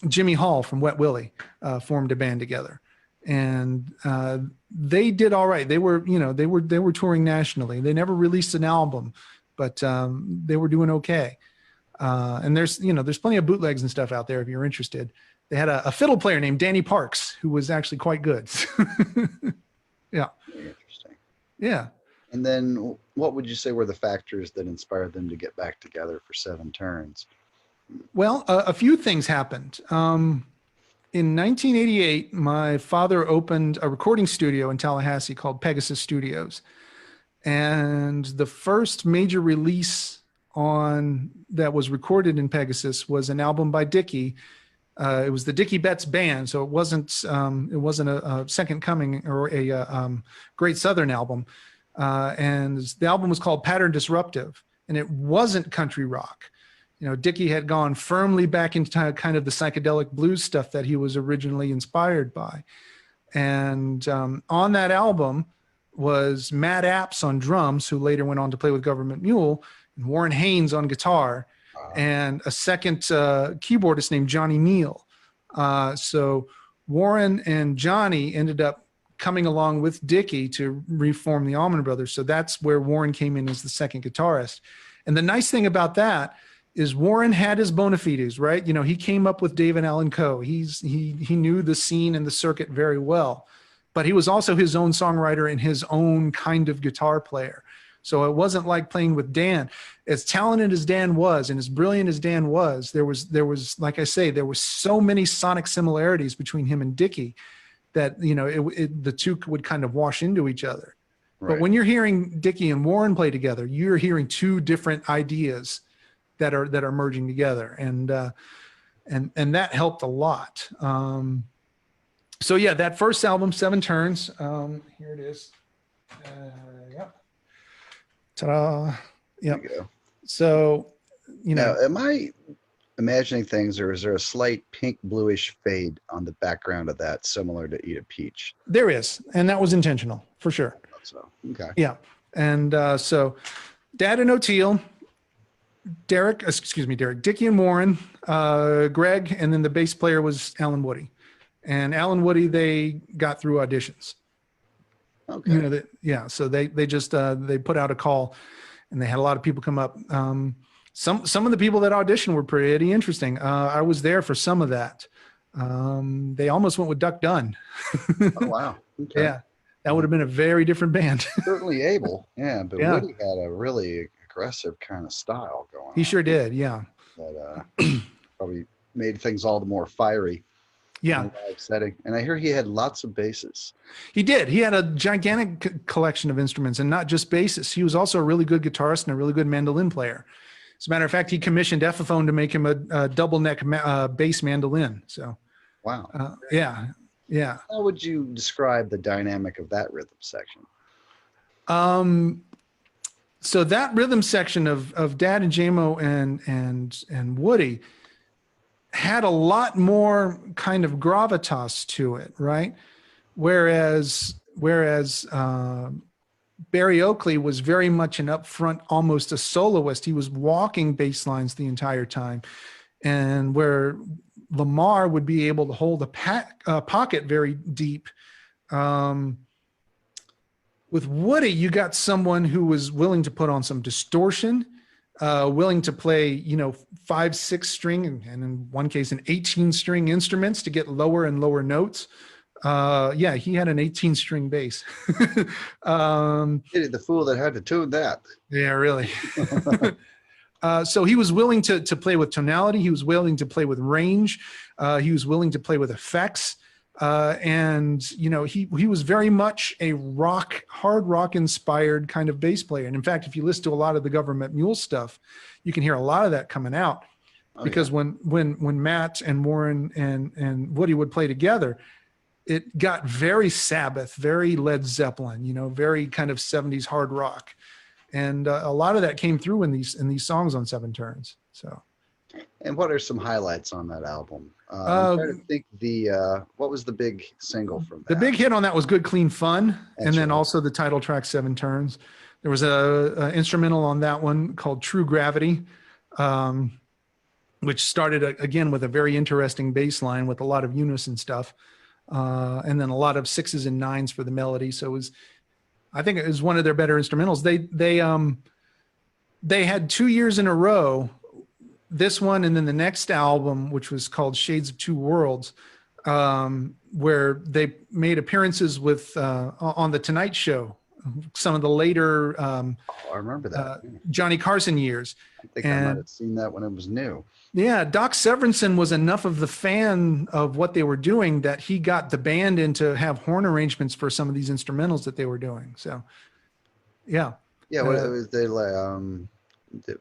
Jimmy Hall from Wet Willie formed a band together, and they did all right. They were touring nationally. They never released an album, but they were doing okay. And there's plenty of bootlegs and stuff out there if you're interested. They had a fiddle player named Danny Parks who was actually quite good. Yeah. Very interesting. Yeah. And then what would you say were the factors that inspired them to get back together for Seven Turns? Well, a few things happened. In 1988, my father opened a recording studio in Tallahassee called Pegasus Studios. And the first major release that was recorded in Pegasus was an album by Dickie. It was the Dickie Betts Band, so it wasn't a Second Coming or a Great Southern album. And the album was called Pattern Disruptive, and it wasn't country rock. Dickie had gone firmly back into kind of the psychedelic blues stuff that he was originally inspired by. And on that album was Matt Apps on drums, who later went on to play with Government Mule, and Warren Haynes on guitar, and a second keyboardist named Johnny Neal. So Warren and Johnny ended up coming along with Dickie to reform the Allman Brothers. So that's where Warren came in as the second guitarist. And the nice thing about that is Warren had his bona fides, right? He came up with Dave and Alan Coe. He knew the scene and the circuit very well, but he was also his own songwriter and his own kind of guitar player. So it wasn't like playing with Dan. As talented as Dan was and as brilliant as Dan was, there was, like I say, there was so many sonic similarities between him and Dickie that, the two would kind of wash into each other. Right. But when you're hearing Dickie and Warren play together, you're hearing two different ideas that are merging together, and that helped a lot. So that first album, Seven Turns, here it is. Yep. Ta-da. Yep. There you go. So, now, am I imagining things, or is there a slight pink bluish fade on the background of that, similar to Eat a Peach? There is, and that was intentional for sure. So okay. Yeah, and so Dad and O'Teal, Dickie and Warren, Greg, and then the bass player was Alan Woody. And Alan Woody, they got through auditions. Okay. So they just they put out a call, and they had a lot of people come up. Some of the people that auditioned were pretty interesting. I was there for some of that. They almost went with Duck Dunn. Oh, wow. Okay. Yeah, that would have been a very different band. Certainly able. Yeah, but Yeah, Woody had a really aggressive kind of style going he on sure did. Yeah, that probably made things all the more fiery in a yeah, live setting. And I hear he had lots of basses. he did. He had a gigantic collection of instruments, and not just basses. He was also a really good guitarist and a really good mandolin player. As a matter of fact, he commissioned Epiphone to make him a double neck bass mandolin. So, Wow. yeah, yeah. How would you describe the dynamic of that rhythm section? So that rhythm section of Dad and JMO and Woody had a lot more kind of gravitas to it, right? Whereas Barry Oakley was very much an upfront, almost a soloist. He was walking bass lines the entire time, and where Lamar would be able to hold a pocket very deep. With Woody, you got someone who was willing to put on some distortion, willing to play, 5, 6 string, and in one case, an 18-string instruments to get lower and lower notes. Yeah, he had an 18-string bass. The fool that had to tune that. Yeah, really. So he was willing to play with tonality. He was willing to play with range. He was willing to play with effects. And he was very much a hard rock inspired kind of bass player. And in fact, if you listen to a lot of the Government Mule stuff, you can hear a lot of that coming out. Because when Matt and Warren and Woody would play together, it got very Sabbath, very Led Zeppelin, very kind of 70s hard rock. And a lot of that came through in these songs on Seven Turns. So. And what are some highlights on that album? I'm trying to think what was the big single from that? The big hit on that was Good Clean Fun. That's and then right. Also the title track, Seven Turns. There was a instrumental on that one called True Gravity, which started again with a very interesting bass line with a lot of unison stuff. And then a lot of 6s and 9s for the melody. So I think it was one of their better instrumentals. They had 2 years in a row, this one and then the next album, which was called Shades of Two Worlds, where they made appearances with on the Tonight Show, some of the later I remember that. Johnny Carson years. I think I might have seen that when it was new. Yeah, Doc Severinsen was enough of the fan of what they were doing that he got the band in to have horn arrangements for some of these instrumentals that they were doing. So, yeah. Yeah, what was they the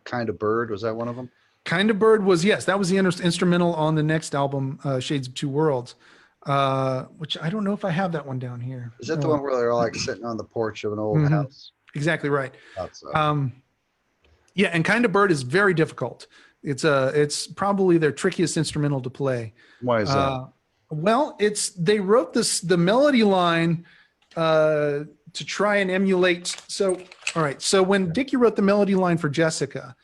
Kind of Bird, was that one of them? Kind of Bird was, yes, that was the instrumental on the next album, Shades of Two Worlds, which I don't know if I have that one down here. Is that the one where they're all like sitting on the porch of an old house? Exactly right. Outside. Yeah, and Kind of Bird is very difficult. It's probably their trickiest instrumental to play. Why is that? Well, they wrote the melody line to try and emulate. So, all right. So when Dickie wrote the melody line for Jessica,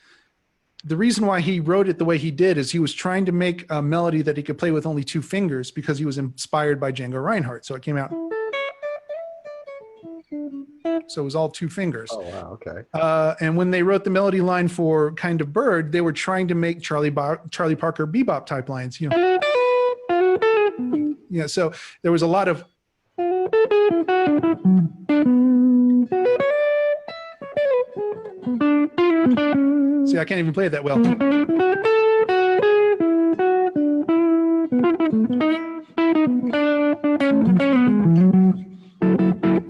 the reason why he wrote it the way he did is he was trying to make a melody that he could play with only 2 fingers because he was inspired by Django Reinhardt. So it came out. So it was all 2 fingers. Oh, wow. Okay. And when they wrote the melody line for Kind of Bird, they were trying to make Charlie Parker bebop type lines, Yeah. So there was a lot of. See, I can't even play it that well.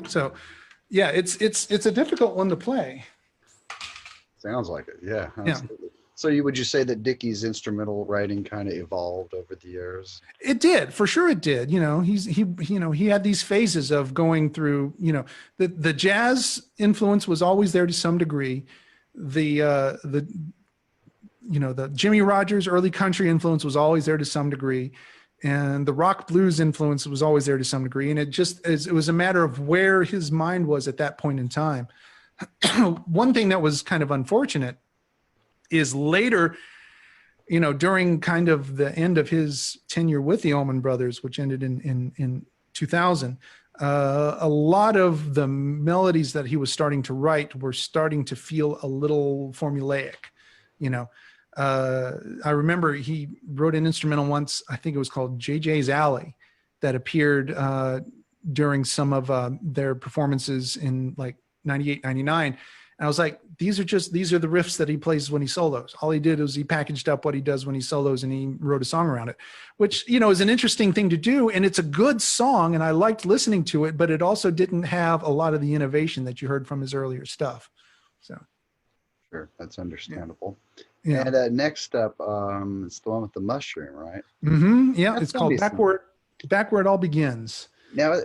So, yeah, it's a difficult one to play. Sounds like it. Yeah. Absolutely. Yeah. So would you say that Dickie's instrumental writing kind of evolved over the years? It did, for sure. It did. He had these phases of going through. The jazz influence was always there to some degree. The Jimmy Rogers early country influence was always there to some degree, and the rock blues influence was always there to some degree. And it was a matter of where his mind was at that point in time. One thing that was kind of unfortunate is later, during kind of the end of his tenure with the Allman Brothers, which ended in 2000, a lot of the melodies that he was starting to write were starting to feel a little formulaic, you know. I remember he wrote an instrumental once, I think it was called JJ's Alley, that appeared during some of their performances in like 98, 99. And I was like, these are the riffs that he plays when he solos. All he did was he packaged up what he does when he solos and he wrote a song around it, which, you know, is an interesting thing to do. And it's a good song and I liked listening to it, but it also didn't have a lot of the innovation that you heard from his earlier stuff. So. Sure, that's understandable. Yeah. And next up, it's the one with the mushroom, right? Mm-hmm. Yeah, That's it's called Back Where It All Begins. Now,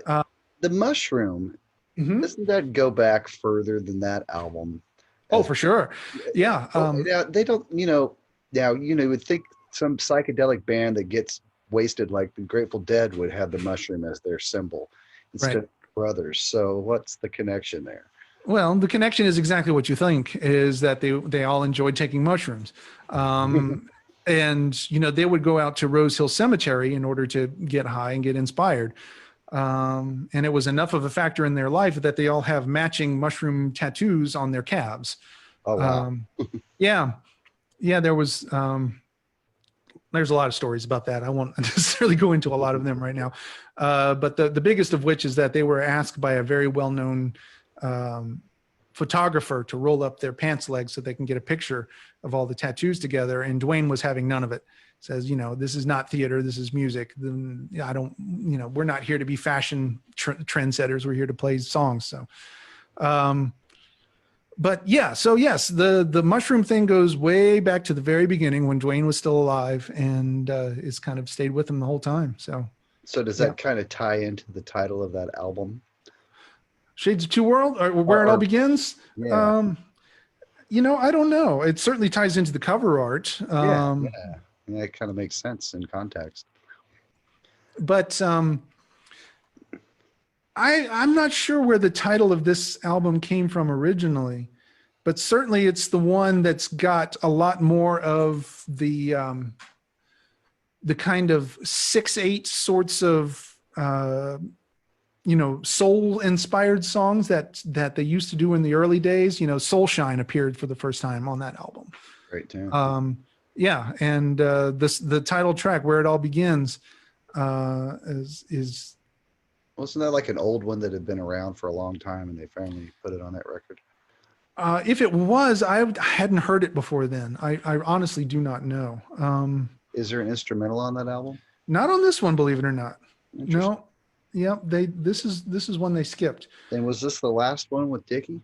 the mushroom, doesn't that go back further than that album? Oh, for sure. Yeah. Now, they don't, you know, you would think some psychedelic band that gets wasted like the Grateful Dead would have the mushroom as their symbol instead of Brothers. So what's the connection there? Well, the connection is exactly what you think, is that they all enjoyed taking mushrooms. And, you know, they would go out to Rose Hill Cemetery in order to get high and get inspired. And it was enough of a factor in their life that they all have matching mushroom tattoos on their calves. Oh, wow. Yeah. There was, there's a lot of stories about that. I won't necessarily go into a lot of them right now. But the biggest of which is that they were asked by a very well-known photographer to roll up their pants legs so they can get a picture of all the tattoos together. And Dwayne was having none of it. Says, you know, this is not theater, this is music. I don't, you know, we're not here to be fashion trendsetters. We're here to play songs. So, but yeah, so yes, the mushroom thing goes way back to the very beginning when Dwayne was still alive, and it's kind of stayed with him the whole time. So does that kind of tie into the title of that album? Shades of Two World, or Where It All Begins? Yeah. You know, I don't know. It certainly ties into the cover art. Yeah, it kind of makes sense in context. But I'm not sure where the title of this album came from originally, but certainly it's the one that's got a lot more of the kind of 6/8 sorts of you know, soul inspired songs that they used to do in the early days. You know, Soul Shine appeared for the first time on that album. Great tune. Yeah, and the title track, Where It All Begins, is wasn't that like an old one that had been around for a long time and they finally put it on that record? If it was, I hadn't heard it before then. I honestly do not know. Is there an instrumental on that album? Not on this one, believe it or not. No. Yep. This is one they skipped. And was this the last one with Dickie?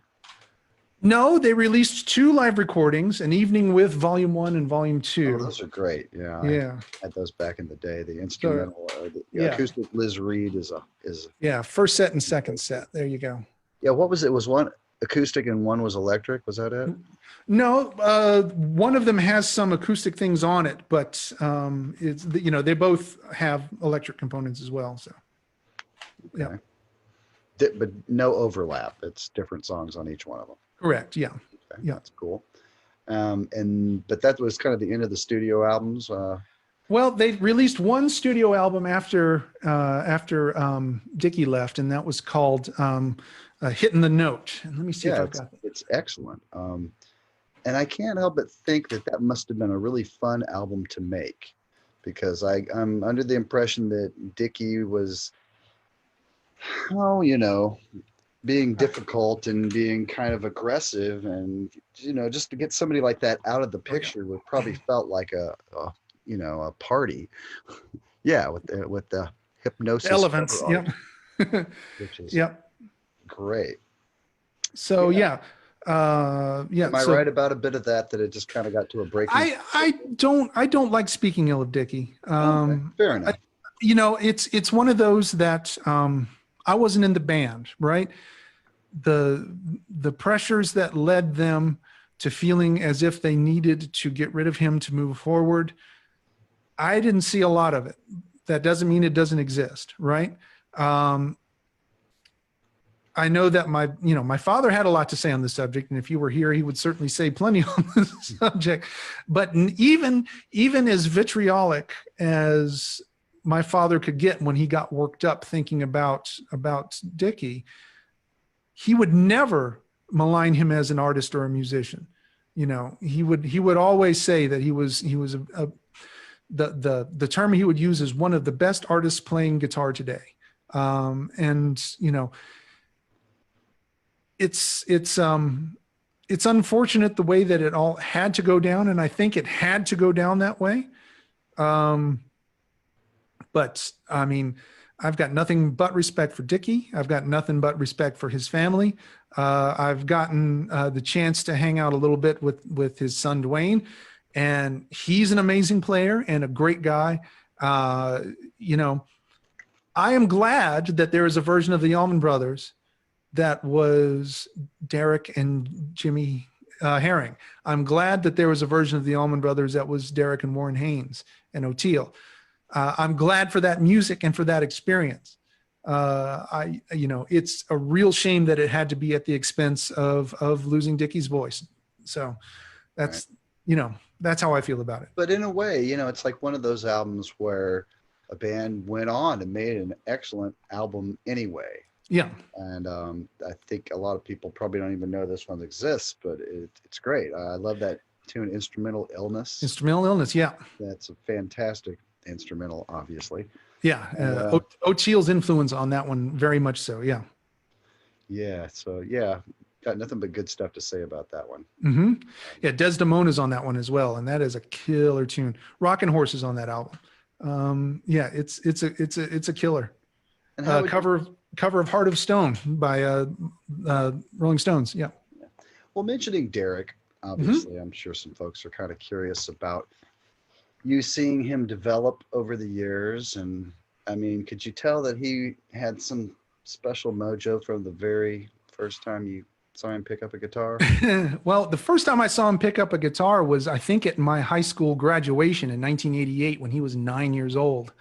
No, they released 2 live recordings, An Evening With Volume 1 and Volume 2. Oh, those are great. Yeah. Yeah. I had those back in the day. The instrumental, the acoustic Liz Reed is yeah, first set and second set. There you go. Yeah, what was it? Was one acoustic and one was electric? Was that it? No, one of them has some acoustic things on it, but it's, you know, they both have electric components as well. So, okay. Yeah. But no overlap. It's different songs on each one of them. Correct. Yeah. Okay, yeah. That's cool. But that was kind of the end of the studio albums. Well, they released one studio album after Dickie left, and that was called Hitting the Note. And let me see if I've got that. It's excellent. And I can't help but think that must have been a really fun album to make, because I'm under the impression that Dickie was, being difficult and being kind of aggressive, and just to get somebody like that out of the picture would probably felt like a party. Yeah, with the hypnosis elements. Yep. Which is great. So yeah. Am I right about a bit of that it just kind of got to a breaking? I don't like speaking ill of Dickie. Okay, fair enough. It's one of those that I wasn't in the band, right? The pressures that led them to feeling as if they needed to get rid of him to move forward, I didn't see a lot of it. That doesn't mean it doesn't exist, right? I know that my father had a lot to say on the subject, and if you were here, he would certainly say plenty on this subject. But even as vitriolic as my father could get when he got worked up thinking about Dickie, he would never malign him as an artist or a musician. You know, he would always say that he was the term he would use is one of the best artists playing guitar today. And you know, it's unfortunate the way that it all had to go down, and I think it had to go down that way. But I mean, I've got nothing but respect for Dickie. I've got nothing but respect for his family. I've gotten the chance to hang out a little bit with his son, Dwayne, and he's an amazing player and a great guy. You know, I am glad that there is a version of the Allman Brothers that was Derek and Jimmy Herring. I'm glad that there was a version of the Allman Brothers that was Derek and Warren Haynes and O'Teal. I'm glad for that music and for that experience. You know, it's a real shame that it had to be at the expense of losing Dickie's voice. So that's, right. You know, that's how I feel about it. But in a way, you know, it's like one of those albums where a band went on and made an excellent album anyway. Yeah. And I think a lot of people probably don't even know this one exists, but it's great. I love that tune, Instrumental Illness. Instrumental Illness, yeah. That's a fantastic instrumental, obviously. Yeah. O'Teal's influence on that one, very much so, yeah. Yeah, so yeah, got nothing but good stuff to say about that one. Mm-hmm. Yeah, Desdemona's on that one as well, and that is a killer tune. Rockin' Horse is on that album. Yeah, it's a killer. And cover of Heart of Stone by Rolling Stones. Yeah. Well, mentioning Derek, obviously, I'm sure some folks are kind of curious about you seeing him develop over the years. And I mean, could you tell that he had some special mojo from the very first time you saw him pick up a guitar? Well, the first time I saw him pick up a guitar was, I think, at my high school graduation in 1988 when he was 9 years old.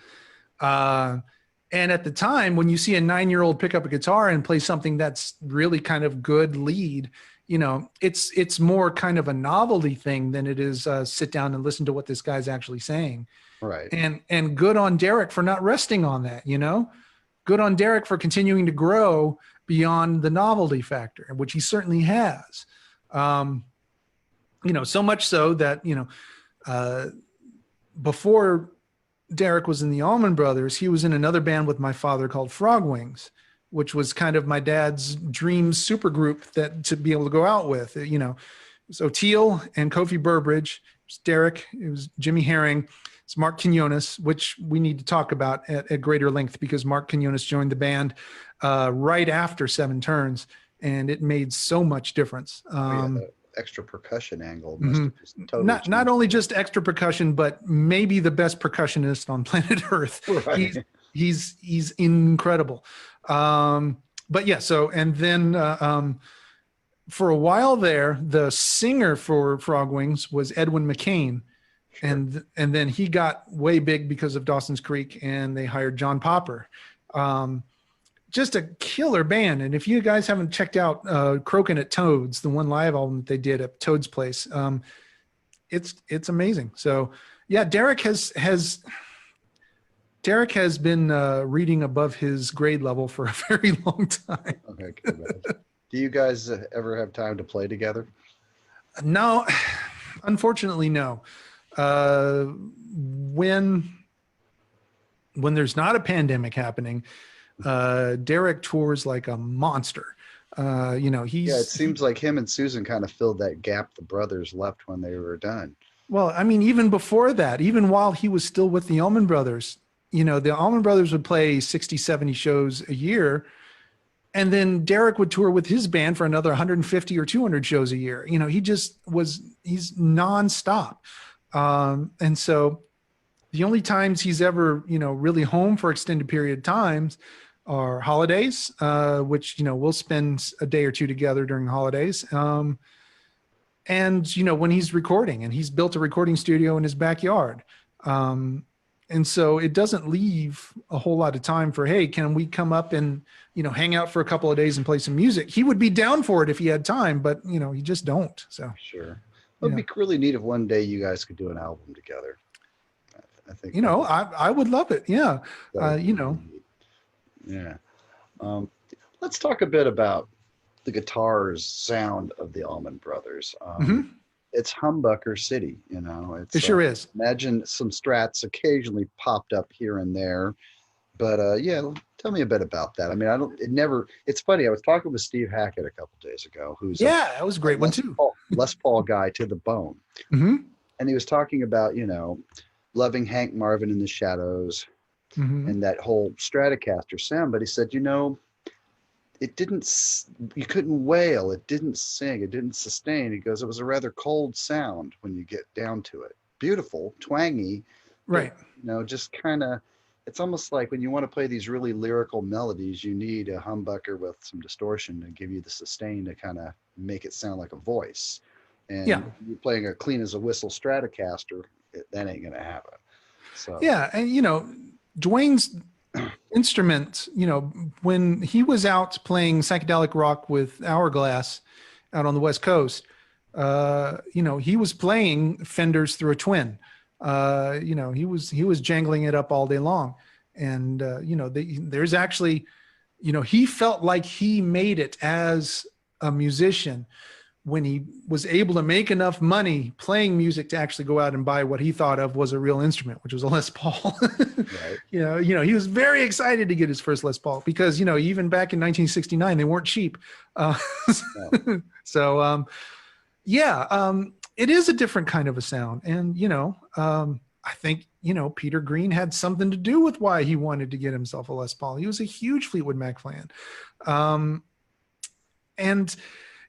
And at the time, when you see a 9-year-old pick up a guitar and play something that's really kind of good lead, you know, it's more kind of a novelty thing than it is sit down and listen to what this guy's actually saying. Right. And good on Derek for not resting on that, you know, good on Derek for continuing to grow beyond the novelty factor, which he certainly has. You know, so much so that, you know, before Derek was in the Allman Brothers, he was in another band with my father called Frog Wings, which was kind of my dad's dream supergroup that to be able to go out with. You know, it was O'Teal and Kofi Burbridge, it was Derek, it was Jimmy Herring, it's Mark Quinones, which we need to talk about at greater length because Mark Quinones joined the band right after Seven Turns, and it made so much difference. Extra percussion angle must have just totally not only just extra percussion, but maybe the best percussionist on planet Earth. Right. He's incredible. But yeah, so and then for a while there, the singer for Frog Wings was Edwin McCain. Sure. And then he got way big because of Dawson's Creek, and they hired John Popper. Just a killer band. And if you guys haven't checked out Croaking at Toads, the one live album that they did at Toad's Place, it's amazing. So yeah, Derek has been reading above his grade level for a very long time. Okay, do you guys ever have time to play together? No, unfortunately, no. When there's not a pandemic happening, Derek tours like a monster. You know, it seems like him and Susan kind of filled that gap the brothers left when they were done. Well, I mean, even before that, even while he was still with the Allman Brothers, you know, the Allman Brothers would play 60, 70 shows a year. And then Derek would tour with his band for another 150 or 200 shows a year. You know, he's nonstop. And so the only times he's ever, you know, really home for extended period of times are holidays, which, you know, we'll spend a day or two together during the holidays. And, you know, when he's recording, and he's built a recording studio in his backyard. And so it doesn't leave a whole lot of time for, hey, can we come up and, you know, hang out for a couple of days and play some music? He would be down for it if he had time, but, you know, he just don't. So sure. It would be really neat if one day you guys could do an album together. I think, You know, I would love it. Yeah. that would You be know, neat. Yeah. Um, let's talk a bit about the guitar's sound of the Allman Brothers. mhm. It's humbucker city, you know. It It's sure is. imagine some strats occasionally popped up here and there, but yeah, tell me a bit about that. I mean, I don't. It never. It's funny. I was talking with Steve Hackett a couple days ago, who's Yeah, that was a a great one too. Les Paul guy to the bone, Hmm. and he was talking about loving Hank Marvin in the Shadows Hmm. and that whole Stratocaster sound, but he said, it didn't, you couldn't wail, it didn't sing, it didn't sustain. He goes, it was a rather cold sound when you get down to it. Beautiful, twangy, but Right. just kind of, it's almost like when you want to play these really lyrical melodies, you need a humbucker with some distortion to give you the sustain to kind of make it sound like a voice. Yeah. And if you're playing a clean as a whistle Stratocaster, that ain't gonna happen. So Yeah. And, you know, Dwayne's instrument, you know, when he was out playing psychedelic rock with Hourglass out on the West Coast, you know, he was playing Fenders through a Twin. You know, he was jangling it up all day long. And, you know, there's actually, you know, he felt like he made it as a musician when he was able to make enough money playing music to actually go out and buy what he thought of was a real instrument, which was a Les Paul. right. You know, he was very excited to get his first Les Paul because, you know, even back in 1969, they weren't cheap. Uh, No. so, yeah, it is a different kind of a sound. And, you know, I think, you know, Peter Green had something to do with why he wanted to get himself a Les Paul. He was a huge Fleetwood Mac fan. And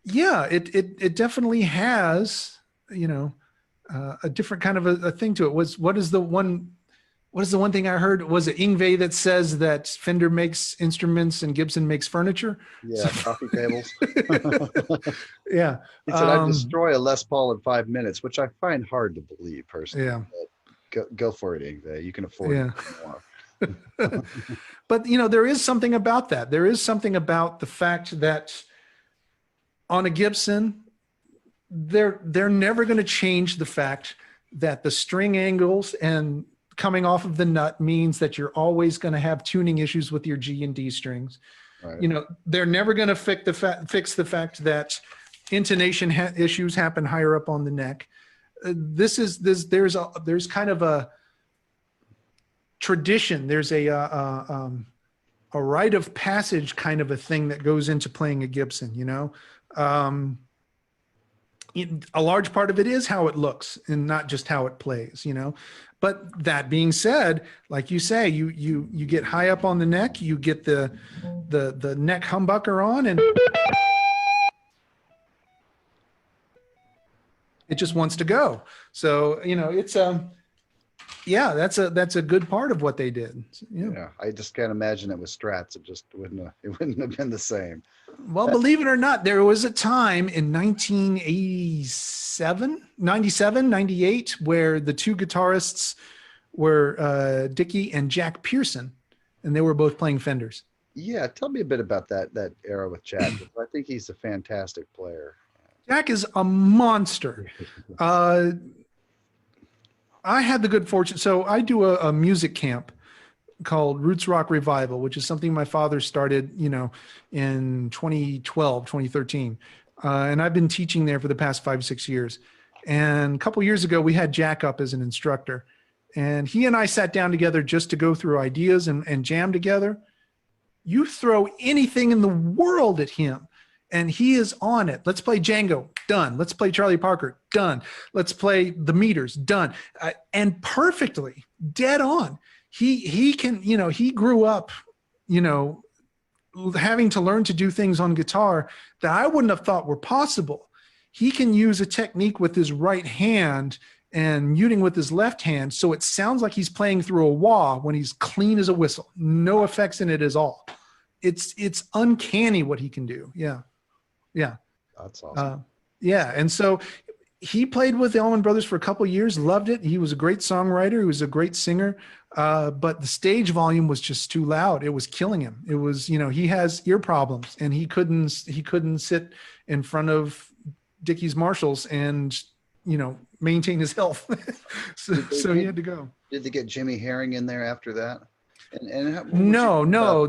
yeah, it definitely has, you know, a different kind of a thing to it. What is the one thing I heard? Was it Yngwie that says that Fender makes instruments and Gibson makes furniture? Yeah, coffee tables. Yeah. He said, "I'd destroy a Les Paul in 5 minutes," which I find hard to believe personally. Yeah. But go for it, Yngwie. You can afford Yeah. it more. But, you know, there is something about that. There is something about the fact that on a Gibson, they're never going to change the fact that the string angles and coming off of the nut means that you're always going to have tuning issues with your G and D strings. Right. You know, they're never going to fix the fact that intonation issues happen higher up on the neck. There's kind of a tradition. There's a rite of passage kind of a thing that goes into playing a Gibson, you know. A large part of it is how it looks and not just how it plays, you know. But that being said, like you say, you get high up on the neck, you get the neck humbucker on, and it just wants to go. So, you know, it's yeah, that's a good part of what they did. Yeah, I just can't imagine it with Strats. It just wouldn't have been the same. Well, believe it or not, there was a time in 1987, 97, 98, where the two guitarists were Dickie and Jack Pearson, and they were both playing Fenders. Yeah, tell me a bit about that era with Jack. I think he's a fantastic player. Jack is a monster. I had the good fortune. So I do a music camp called Roots Rock Revival, which is something my father started, you know, in 2012, 2013. And I've been teaching there for the past 5-6 years. And a couple years ago, we had Jack up as an instructor. And he and I sat down together just to go through ideas and jam together. You throw anything in the world at him, and he is on it. Let's play Django, done. Let's play Charlie Parker, done. Let's play The Meters, done. And perfectly, dead on. He can, you know, he grew up, you know, having to learn to do things on guitar that I wouldn't have thought were possible. He can use a technique with his right hand and muting with his left hand, so it sounds like he's playing through a wah when he's clean as a whistle. No effects in it at all. It's uncanny what he can do. Yeah. Yeah. That's awesome. Yeah. And so he played with the Allman Brothers for a couple of years, loved it. He was a great songwriter. He was a great singer. But the stage volume was just too loud. It was killing him. It was, you know, he has ear problems, and he couldn't sit in front of Dickie's Marshalls and, you know, maintain his health. so he had to go. Did they get Jimmy Herring in there after that? No,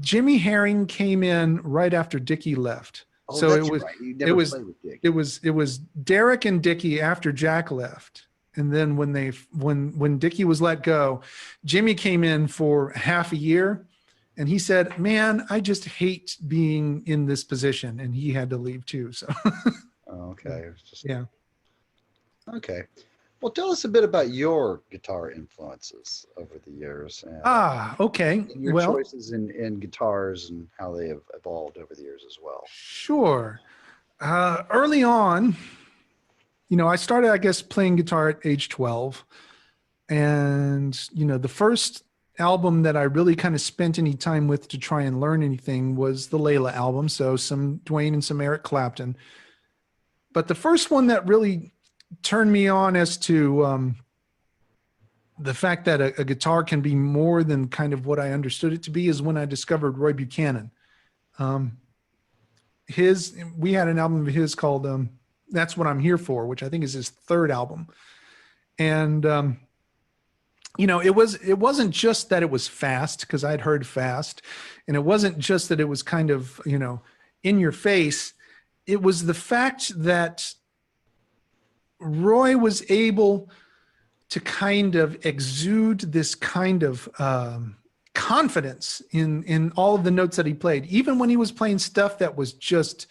Jimmy Herring came in right after Dickie left. Oh, so that's right. You never played with Dick. It was Derek and Dickie after Jack left. And then when Dickie was let go, Jimmy came in for half a year, and he said, "Man, I just hate being in this position," and he had to leave too. So. Oh, okay. It was just, yeah. Okay. Well, tell us a bit about your guitar influences over the years. And, okay. And your choices in guitars and how they have evolved over the years as well. Sure. Early on, I started, I guess, playing guitar at age 12. And, the first album that I really kind of spent any time with to try and learn anything was the Layla album. So some Duane and some Eric Clapton. But the first one that really turned me on as to the fact that a guitar can be more than kind of what I understood it to be is when I discovered Roy Buchanan. We had an album of his called That's What I'm Here For, which I think is his third album. And, it wasn't just that it was fast, because I'd heard fast, and it wasn't just that it was kind of, in your face. It was the fact that Roy was able to kind of exude this kind of confidence in all of the notes that he played, even when he was playing stuff that was just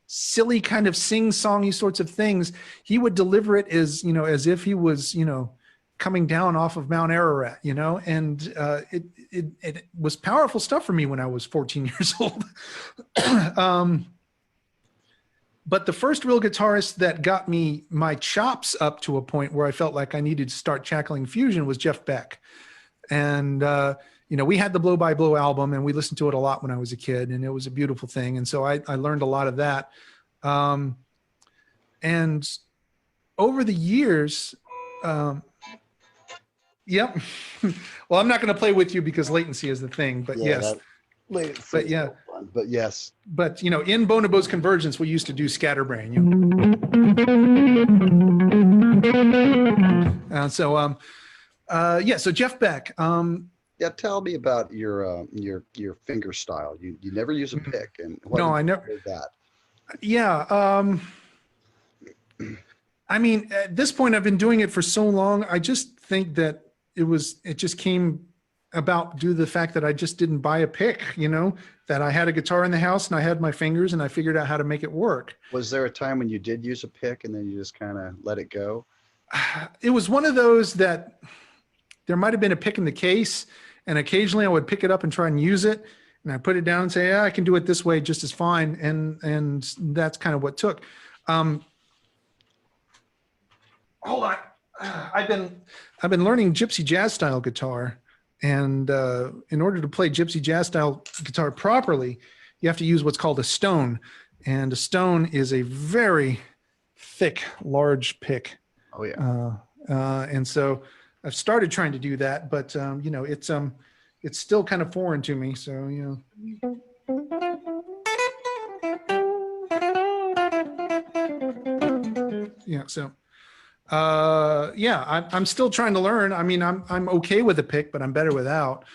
silly kind of sing-songy sorts of things. He would deliver it as if he was coming down off of Mount Ararat, and it was powerful stuff for me when I was 14 years old. But the first real guitarist that got me my chops up to a point where I felt like I needed to start tackling fusion was Jeff Beck. And, we had the Blow by Blow album, and we listened to it a lot when I was a kid, and it was a beautiful thing. And so I learned a lot of that. And over the years, yep. Well, I'm not going to play with you because latency is the thing, but yes. But yeah. But yes. But in Bonobo's Convergence, we used to do Scatterbrain. So Jeff Beck. Tell me about your finger style. You never use a pick, and I never did that. Yeah. I mean, at this point, I've been doing it for so long. I just think that it just came about due to the fact that I just didn't buy a pick, that I had a guitar in the house and I had my fingers and I figured out how to make it work. Was there a time when you did use a pick and then you just kind of let it go? It was one of those that there might've been a pick in the case, and occasionally I would pick it up and try and use it, and I put it down and say, yeah, I can do it this way just as fine. And that's kind of what took. Hold on. I've been learning gypsy jazz style guitar. And in order to play gypsy jazz style guitar properly, you have to use what's called a stone. And a stone is a very thick, large pick. Oh, yeah. And so I've started trying to do that, but, it's still kind of foreign to me. So, yeah. So. I'm still trying to learn. I mean, I'm okay with a pick, but I'm better without.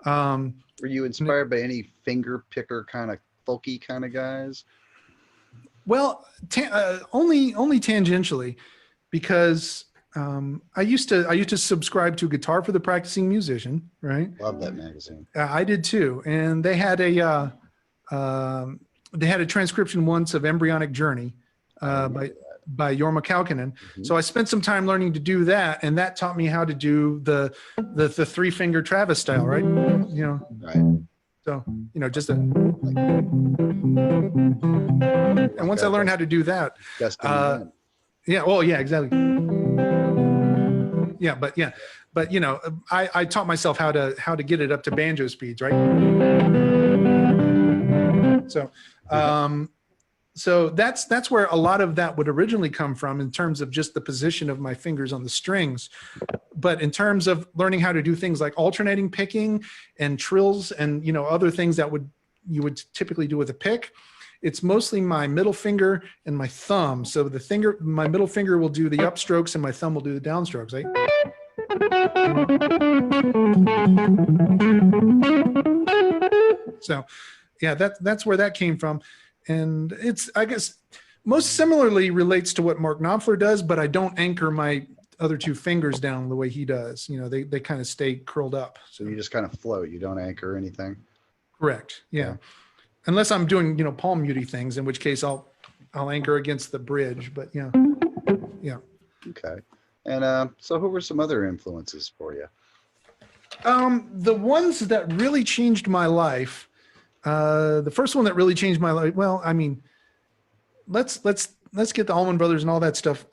Were you inspired by any finger picker kind of folky kind of guys? Well, only tangentially, because I used to subscribe to Guitar for the Practicing Musician, right? Love that magazine. I did too, and they had a transcription once of Embryonic Journey by Jorma Kaukonen. Mm-hmm. So I spent some time learning to do that, and that taught me how to do the 3-finger Travis style, right? Right. So, just and once I learned how to do that, exactly. But I taught myself how to get it up to banjo speeds, right? So, So that's where a lot of that would originally come from in terms of just the position of my fingers on the strings. But in terms of learning how to do things like alternating picking and trills and, other things that you would typically do with a pick, it's mostly my middle finger and my thumb. So my middle finger will do the upstrokes and my thumb will do the downstrokes. Right? So yeah, that's where that came from. And it's, I guess, most similarly relates to what Mark Knopfler does, but I don't anchor my other two fingers down the way he does. You know, they kind of stay curled up. So you just kind of float. You don't anchor anything. Correct. Yeah. Unless I'm doing, palm muty things, in which case I'll anchor against the bridge. But yeah. Yeah. Okay. And so who were some other influences for you? The ones that really changed my life. The first one that really changed my life. Well, I mean, let's get the Allman Brothers and all that stuff.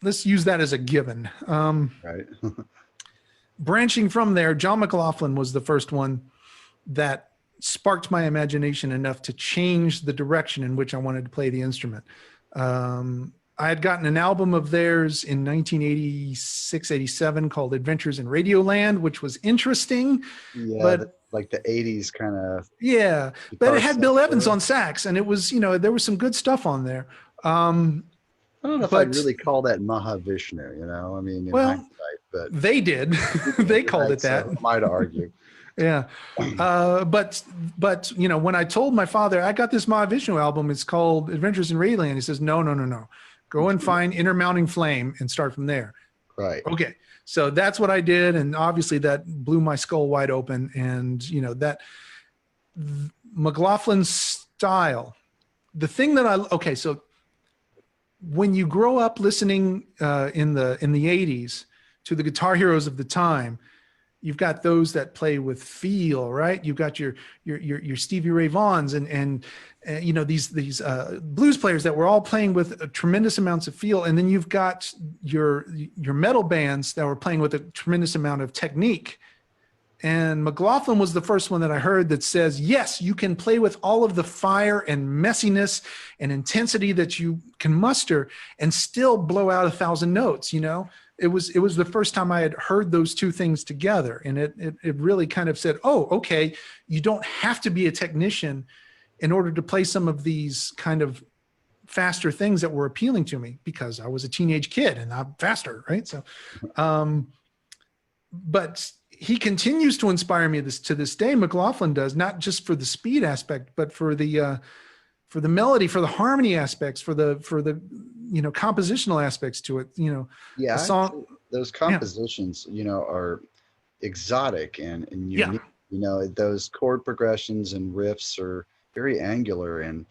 Let's use that as a given. Right. Branching from there, John Mclaughlin was the first one that sparked my imagination enough to change the direction in which I wanted to play the instrument. I had gotten an album of theirs in 1986, 87 called Adventures in Radioland, which was interesting. Yeah, but like the 80s kind of. Yeah, but it had Bill Evans on sax, and it was, there was some good stuff on there. I don't know if I'd really call that Mahavishnu, I mean, in hindsight, but they did. They called it that. So I might argue. Yeah. But when I told my father, I got this Mahavishnu album, it's called Adventures in Radioland. He says, no. Go and find Intermounting Flame and start from there. Right. Okay. So that's what I did. And obviously that blew my skull wide open. And, that McLaughlin's style, the thing that so when you grow up listening in the 80s to the guitar heroes of the time, you've got those that play with feel, right? You've got your Stevie Ray Vaughns and these blues players that were all playing with tremendous amounts of feel, and then you've got your metal bands that were playing with a tremendous amount of technique. And McLaughlin was the first one that I heard that says, yes, you can play with all of the fire and messiness and intensity that you can muster and still blow out 1,000 notes. It was the first time I had heard those two things together. And it really kind of said, oh, okay, you don't have to be a technician in order to play some of these kind of faster things that were appealing to me, because I was a teenage kid and I'm faster, right? So, but he continues to inspire me to this day. McLaughlin does, not just for the speed aspect, but for the melody, for the harmony aspects, for the compositional aspects to it. Yeah, the song, those compositions, are exotic and unique. Those chord progressions and riffs are very angular, and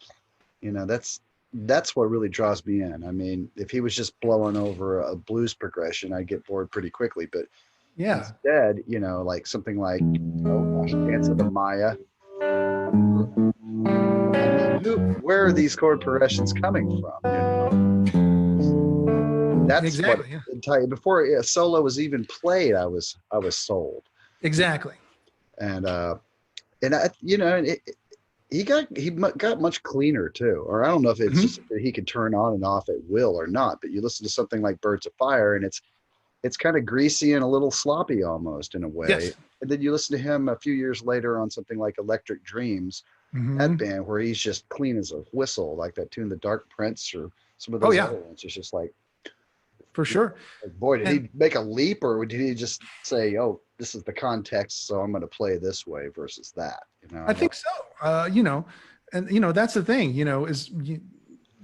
that's what really draws me in. I mean, if he was just blowing over a blues progression, I'd get bored pretty quickly. But instead, like something like Dance of the Maya. Where are these chord progressions coming from? That's exactly before a solo was even played, I was sold. Exactly. And he got much cleaner too. Or I don't know if it's just that he could turn on and off at will or not. But you listen to something like Birds of Fire, and it's kind of greasy and a little sloppy almost in a way. Yes. And then you listen to him a few years later on something like Electric Dreams, that band, where he's just clean as a whistle, like that tune, The Dark Prince, or some of those other ones. It's just like, for sure. Like, boy, did he make a leap, or did he just say, "Oh, this is the context, so I'm going to play this way versus that"? I think so. And that's the thing. Is you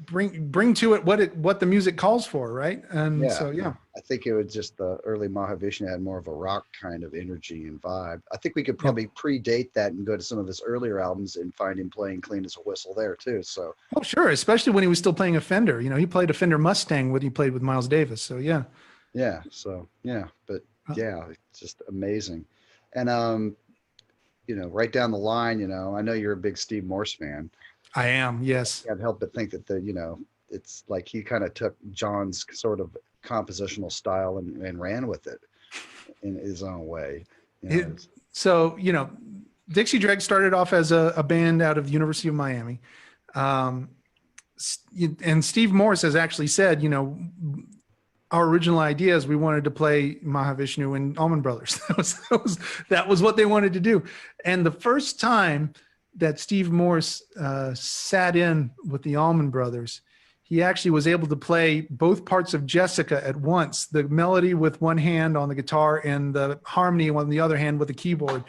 bring to it what the music calls for, right? And I think it was just the early Mahavishnu had more of a rock kind of energy and vibe. I think we could probably predate that and go to some of his earlier albums and find him playing clean as a whistle there too. So sure, especially when he was still playing a Fender. He played a Fender Mustang when he played with Miles Davis. So but it's just amazing. And right down the line, I know you're a big Steve Morse fan. I am, yes. I can't help but think that it's like he kind of took John's sort of compositional style and ran with it in his own way. Dixie Dregs started off as a band out of the University of Miami. And Steve Morse has actually said, our original idea is we wanted to play Mahavishnu and Allman Brothers. That was what they wanted to do. And the first time that Steve Morse sat in with the Allman Brothers, he actually was able to play both parts of Jessica at once, the melody with one hand on the guitar and the harmony on the other hand with the keyboard.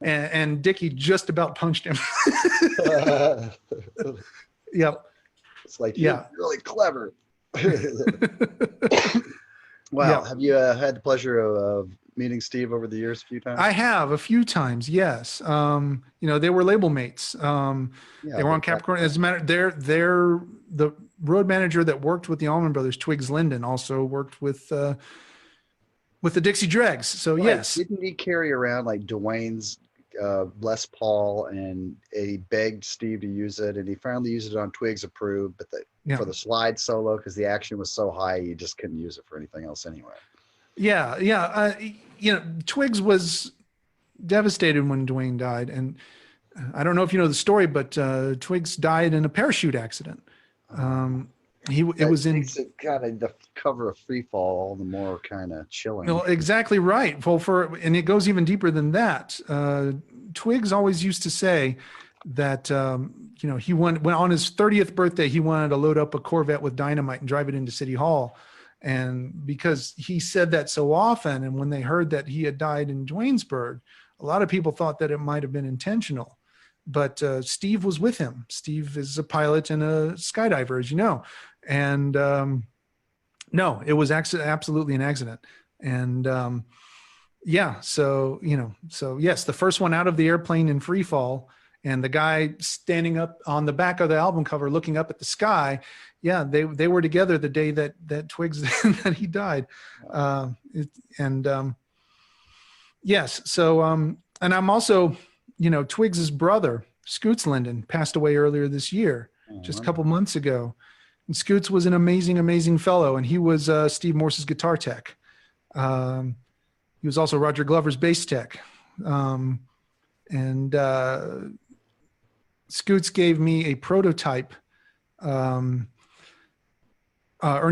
And Dickie just about punched him. Yep. It's like, you're really clever. Wow. Yep. Have you had the pleasure of meeting Steve over the years a few times? I have a few times, yes. They were label mates. They were on Capricorn. As a matter, they're the road manager that worked with the Allman Brothers, Twiggs Linden, also worked with the Dixie Dregs. So right. yes. Didn't he carry around like Dwayne's Les Paul, and he begged Steve to use it, and he finally used it on Twigs Approved, but for the slide solo, because the action was so high, you just couldn't use it for anything else anyway. Yeah. Twigs was devastated when Dwayne died, and I don't know if you know the story, but Twigs died in a parachute accident. It was in kind of the cover of Free Fall, all the more kind of chilling. Well, exactly right. Well, and it goes even deeper than that. Twigs always used to say that he when on his 30th birthday, he wanted to load up a Corvette with dynamite and drive it into City Hall. And because he said that so often, and when they heard that he had died in Dwaynesburg, a lot of people thought that it might have been intentional. But Steve was with him. Steve is a pilot and a skydiver, as you know. And no, it was absolutely an accident. And so yes, the first one out of the airplane in free fall, and the guy standing up on the back of the album cover looking up at the sky. Yeah, they were together the day that Twigs that he died. Yes. So and I'm also, Twigs's brother, Scoots Linden, passed away earlier this year, just a couple months ago. And Scoots was an amazing, amazing fellow, and he was Steve Morse's guitar tech. He was also Roger Glover's bass tech. And Scoots gave me a prototype Ernie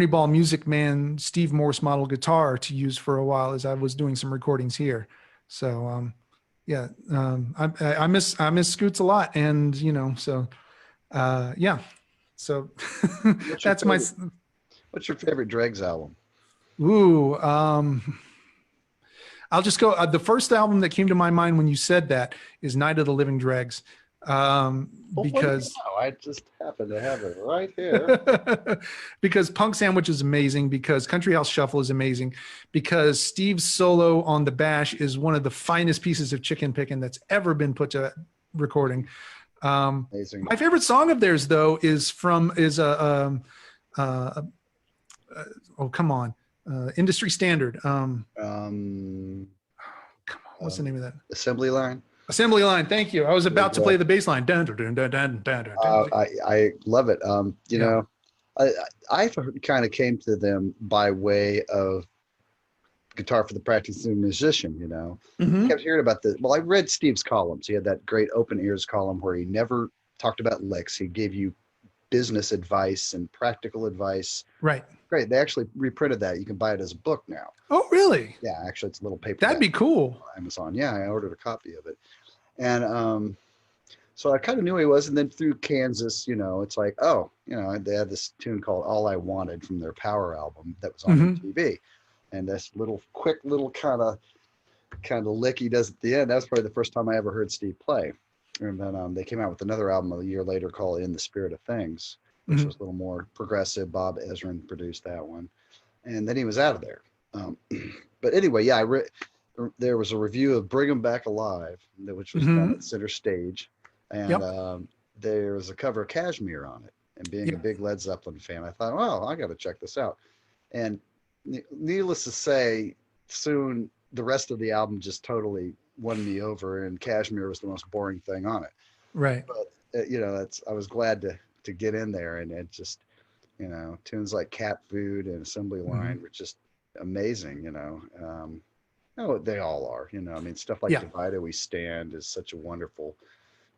Ball Music Man Steve Morse model guitar to use for a while as I was doing some recordings here. So I miss Scoots a lot, and so so that's What's your favorite Dregs album? Ooh, I'll just go. The first album that came to my mind when you said that is Night of the Living Dregs. Because I just happen to have it right here. Because Punk Sandwich is amazing, because Country House Shuffle is amazing, because Steve's solo on the bash is one of the finest pieces of chicken picking that's ever been put to recording. Amazing. My favorite song of theirs, though, is Industry Standard. Come on, what's the name of that? Assembly Line. Assembly Line. Thank you. I was about to play the bass line. Dun, dun, dun, dun, dun, dun, dun. I love it. I kind of came to them by way of Guitar for the Practicing Musician. Mm-hmm. I kept hearing about this. Well, I read Steve's columns. He had that great Open Ears column where he never talked about licks. He gave you business advice and practical advice. Right. Great. They actually reprinted that. You can buy it as a book now. Oh, really? Yeah, actually, it's a little paper. That'd be cool. On Amazon. Yeah, I ordered a copy of it. And so I kind of knew he was. And then through Kansas, it's like, they had this tune called All I Wanted from their Power album that was on TV. And this quick little kind of lick he does at the end. That's probably the first time I ever heard Steve play. And then they came out with another album a year later called In the Spirit of Things, which was a little more progressive. Bob Ezrin produced that one. And then he was out of there. But anyway, yeah, there was a review of Bring 'Em Back Alive, which was done at Center Stage. And there was a cover of Kashmir on it. And being a big Led Zeppelin fan, I thought, oh, I got to check this out. And needless to say, soon the rest of the album just totally won me over, and Kashmir was the most boring thing on it. Right. But I was glad to get in there, and it just, tunes like Cat Food and Assembly Line were just amazing. They all are. Stuff like Divided We Stand is such a wonderful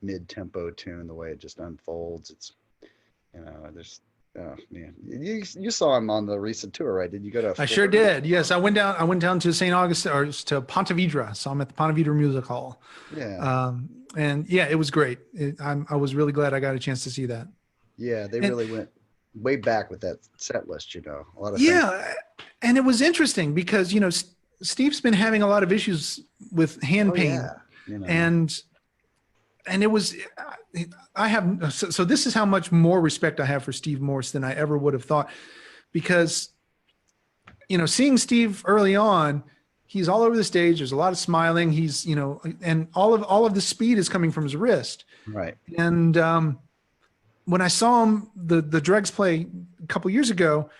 mid-tempo tune. The way it just unfolds, it's, Oh man, you saw him on the recent tour, right? Did you go to I sure Florida? did. Yes, I went down. I went down to St. Augustine or to Ponte Vedra. Saw him at the Ponte Vedra Music Hall, Yeah, and yeah, it was great. I was really glad I got a chance to see that. yeah, they And really went way back with that set list. A lot of things. yeah, and it was interesting because Steve's been having a lot of issues with hand Oh pain, yeah, you know. and it was. I have so this is how much more respect I have for Steve Morse than I ever would have thought, because seeing Steve early on, he's all over the stage. There's a lot of smiling. He's, and all of the speed is coming from his wrist. Right. And when I saw him, the Dregs play a couple years ago,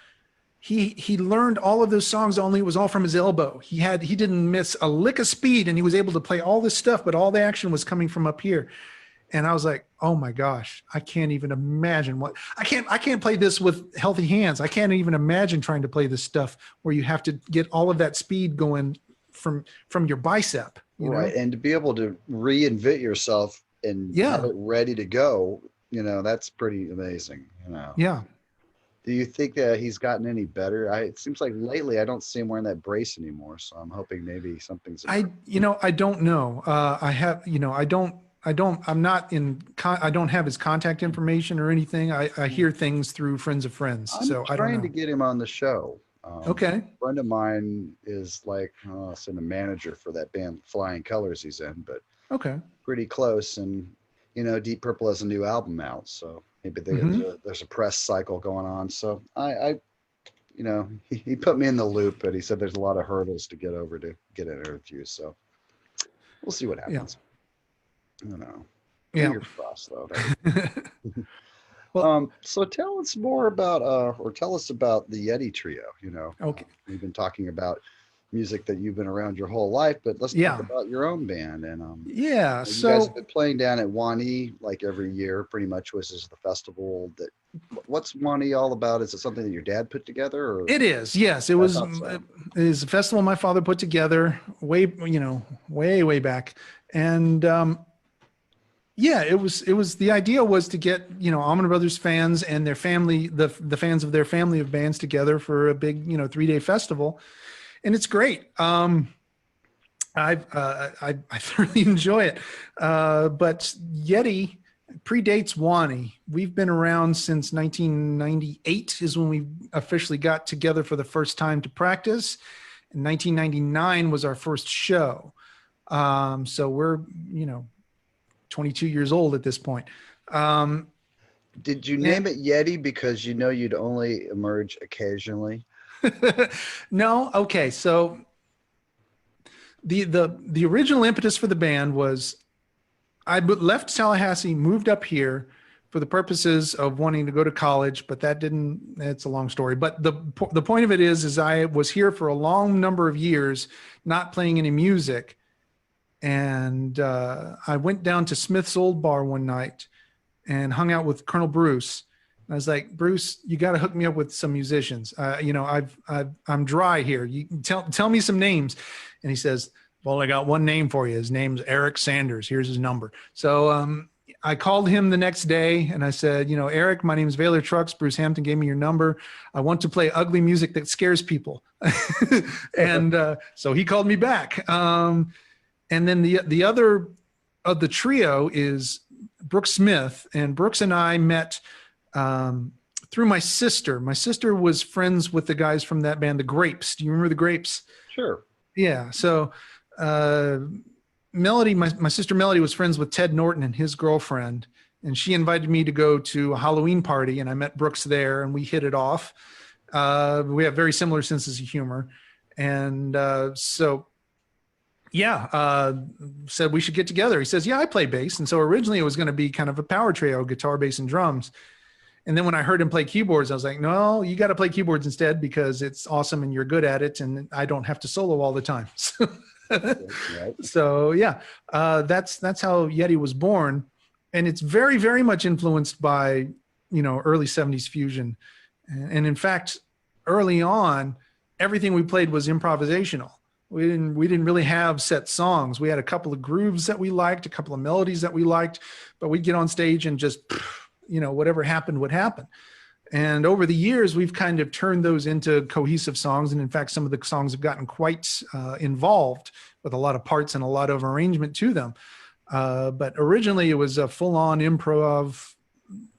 he learned all of those songs. Only it was all from his elbow. He didn't miss a lick of speed, and he was able to play all this stuff, but all the action was coming from up here. And I was like, oh my gosh, I can't even imagine I can't play this with healthy hands. I can't even imagine trying to play this stuff where you have to get all of that speed going from your bicep. Right. And to be able to reinvent yourself and have it ready to go, that's pretty amazing, Yeah. Do you think that he's gotten any better? It seems like lately I don't see him wearing that brace anymore. So I'm hoping maybe something's. I don't know. I don't have his contact information or anything. I hear things through friends of friends. So I don't know. I'm trying to get him on the show. Okay. A friend of mine is like, a manager for that band Flying Colors he's in, but okay, pretty close. And, Deep Purple has a new album out. So maybe there's a press cycle going on. So he put me in the loop, but he said there's a lot of hurdles to get over to get an interview. So we'll see what happens. Yeah. Fingers crossed though. Well, so tell us more about, tell us about the Yeti Trio. Okay. We've been talking about music that you've been around your whole life, but let's talk about your own band. And you guys have been playing down at Wani like every year, pretty much, which is the festival. What's Wani all about? Is it something that your dad put together? Or? It is. Yes, it was. It is a festival my father put together way back, and it was the idea was to get Allman Brothers fans and their family, the fans of their family of bands together for a big 3-day festival, and it's great. I thoroughly enjoy it, but Yeti predates Wani. We've been around since 1998 is when we officially got together for the first time to practice. And 1999 was our first show. So we're 22 years old at this point. Did you name it Yeti because you'd only emerge occasionally? No. Okay. So the original impetus for the band was I left Tallahassee, moved up here for the purposes of wanting to go to college, but it's a long story. But the point of it is I was here for a long number of years, not playing any music. And I went down to Smith's Old Bar one night and hung out with Colonel Bruce. And I was like, Bruce, you got to hook me up with some musicians. I'm dry here. You tell me some names. And he says, well, I got one name for you. His name's Eric Sanders. Here's his number. So I called him the next day and I said, Eric, my name is Vaylor Trucks. Bruce Hampton gave me your number. I want to play ugly music that scares people. And so he called me back. And then the other of the trio is Brooks Smith. And Brooks and I met through my sister. My sister was friends with the guys from that band, The Grapes. Do you remember The Grapes? Sure. Yeah. So Melody, my sister Melody was friends with Ted Norton and his girlfriend. And she invited me to go to a Halloween party. And I met Brooks there and we hit it off. We have very similar senses of humor. And said we should get together. He says, yeah, I play bass. And so originally it was going to be kind of a power trio, guitar, bass, and drums. And then when I heard him play keyboards, I was like, no, you got to play keyboards instead because it's awesome and you're good at it. And I don't have to solo all the time. So yeah, that's how Yeti was born. And it's very, very much influenced by, early 70s fusion. And in fact, early on, everything we played was improvisational. We didn't really have set songs. We had a couple of grooves that we liked, a couple of melodies that we liked, but we'd get on stage and just, whatever happened would happen. And over the years, we've kind of turned those into cohesive songs. And in fact, some of the songs have gotten quite involved with a lot of parts and a lot of arrangement to them. But originally it was a full-on improv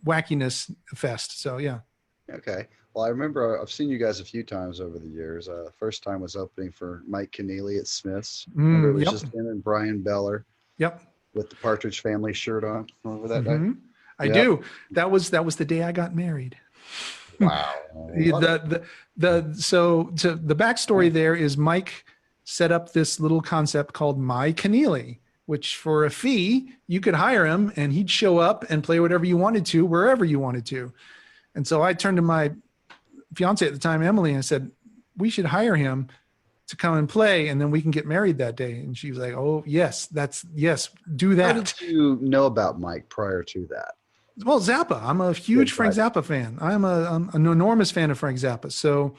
wackiness fest. So yeah. Okay. Well, I remember I've seen you guys a few times over the years. First time was opening for Mike Keneally at Smith's. Remember it was Yep. just him and Brian Beller. Yep. With the Partridge Family shirt on. Remember that night? I do. That was the day I got married. Wow. The backstory there is Mike set up this little concept called My Keneally, which for a fee, you could hire him and he'd show up and play whatever you wanted to, wherever you wanted to. And so I turned to my fiance at the time, Emily, and I said, we should hire him to come and play, and then we can get married that day. And she was like, oh, yes, do that. How did you know about Mike prior to that? Well, Zappa. I'm a huge Frank Zappa fan. I'm an enormous fan of Frank Zappa. So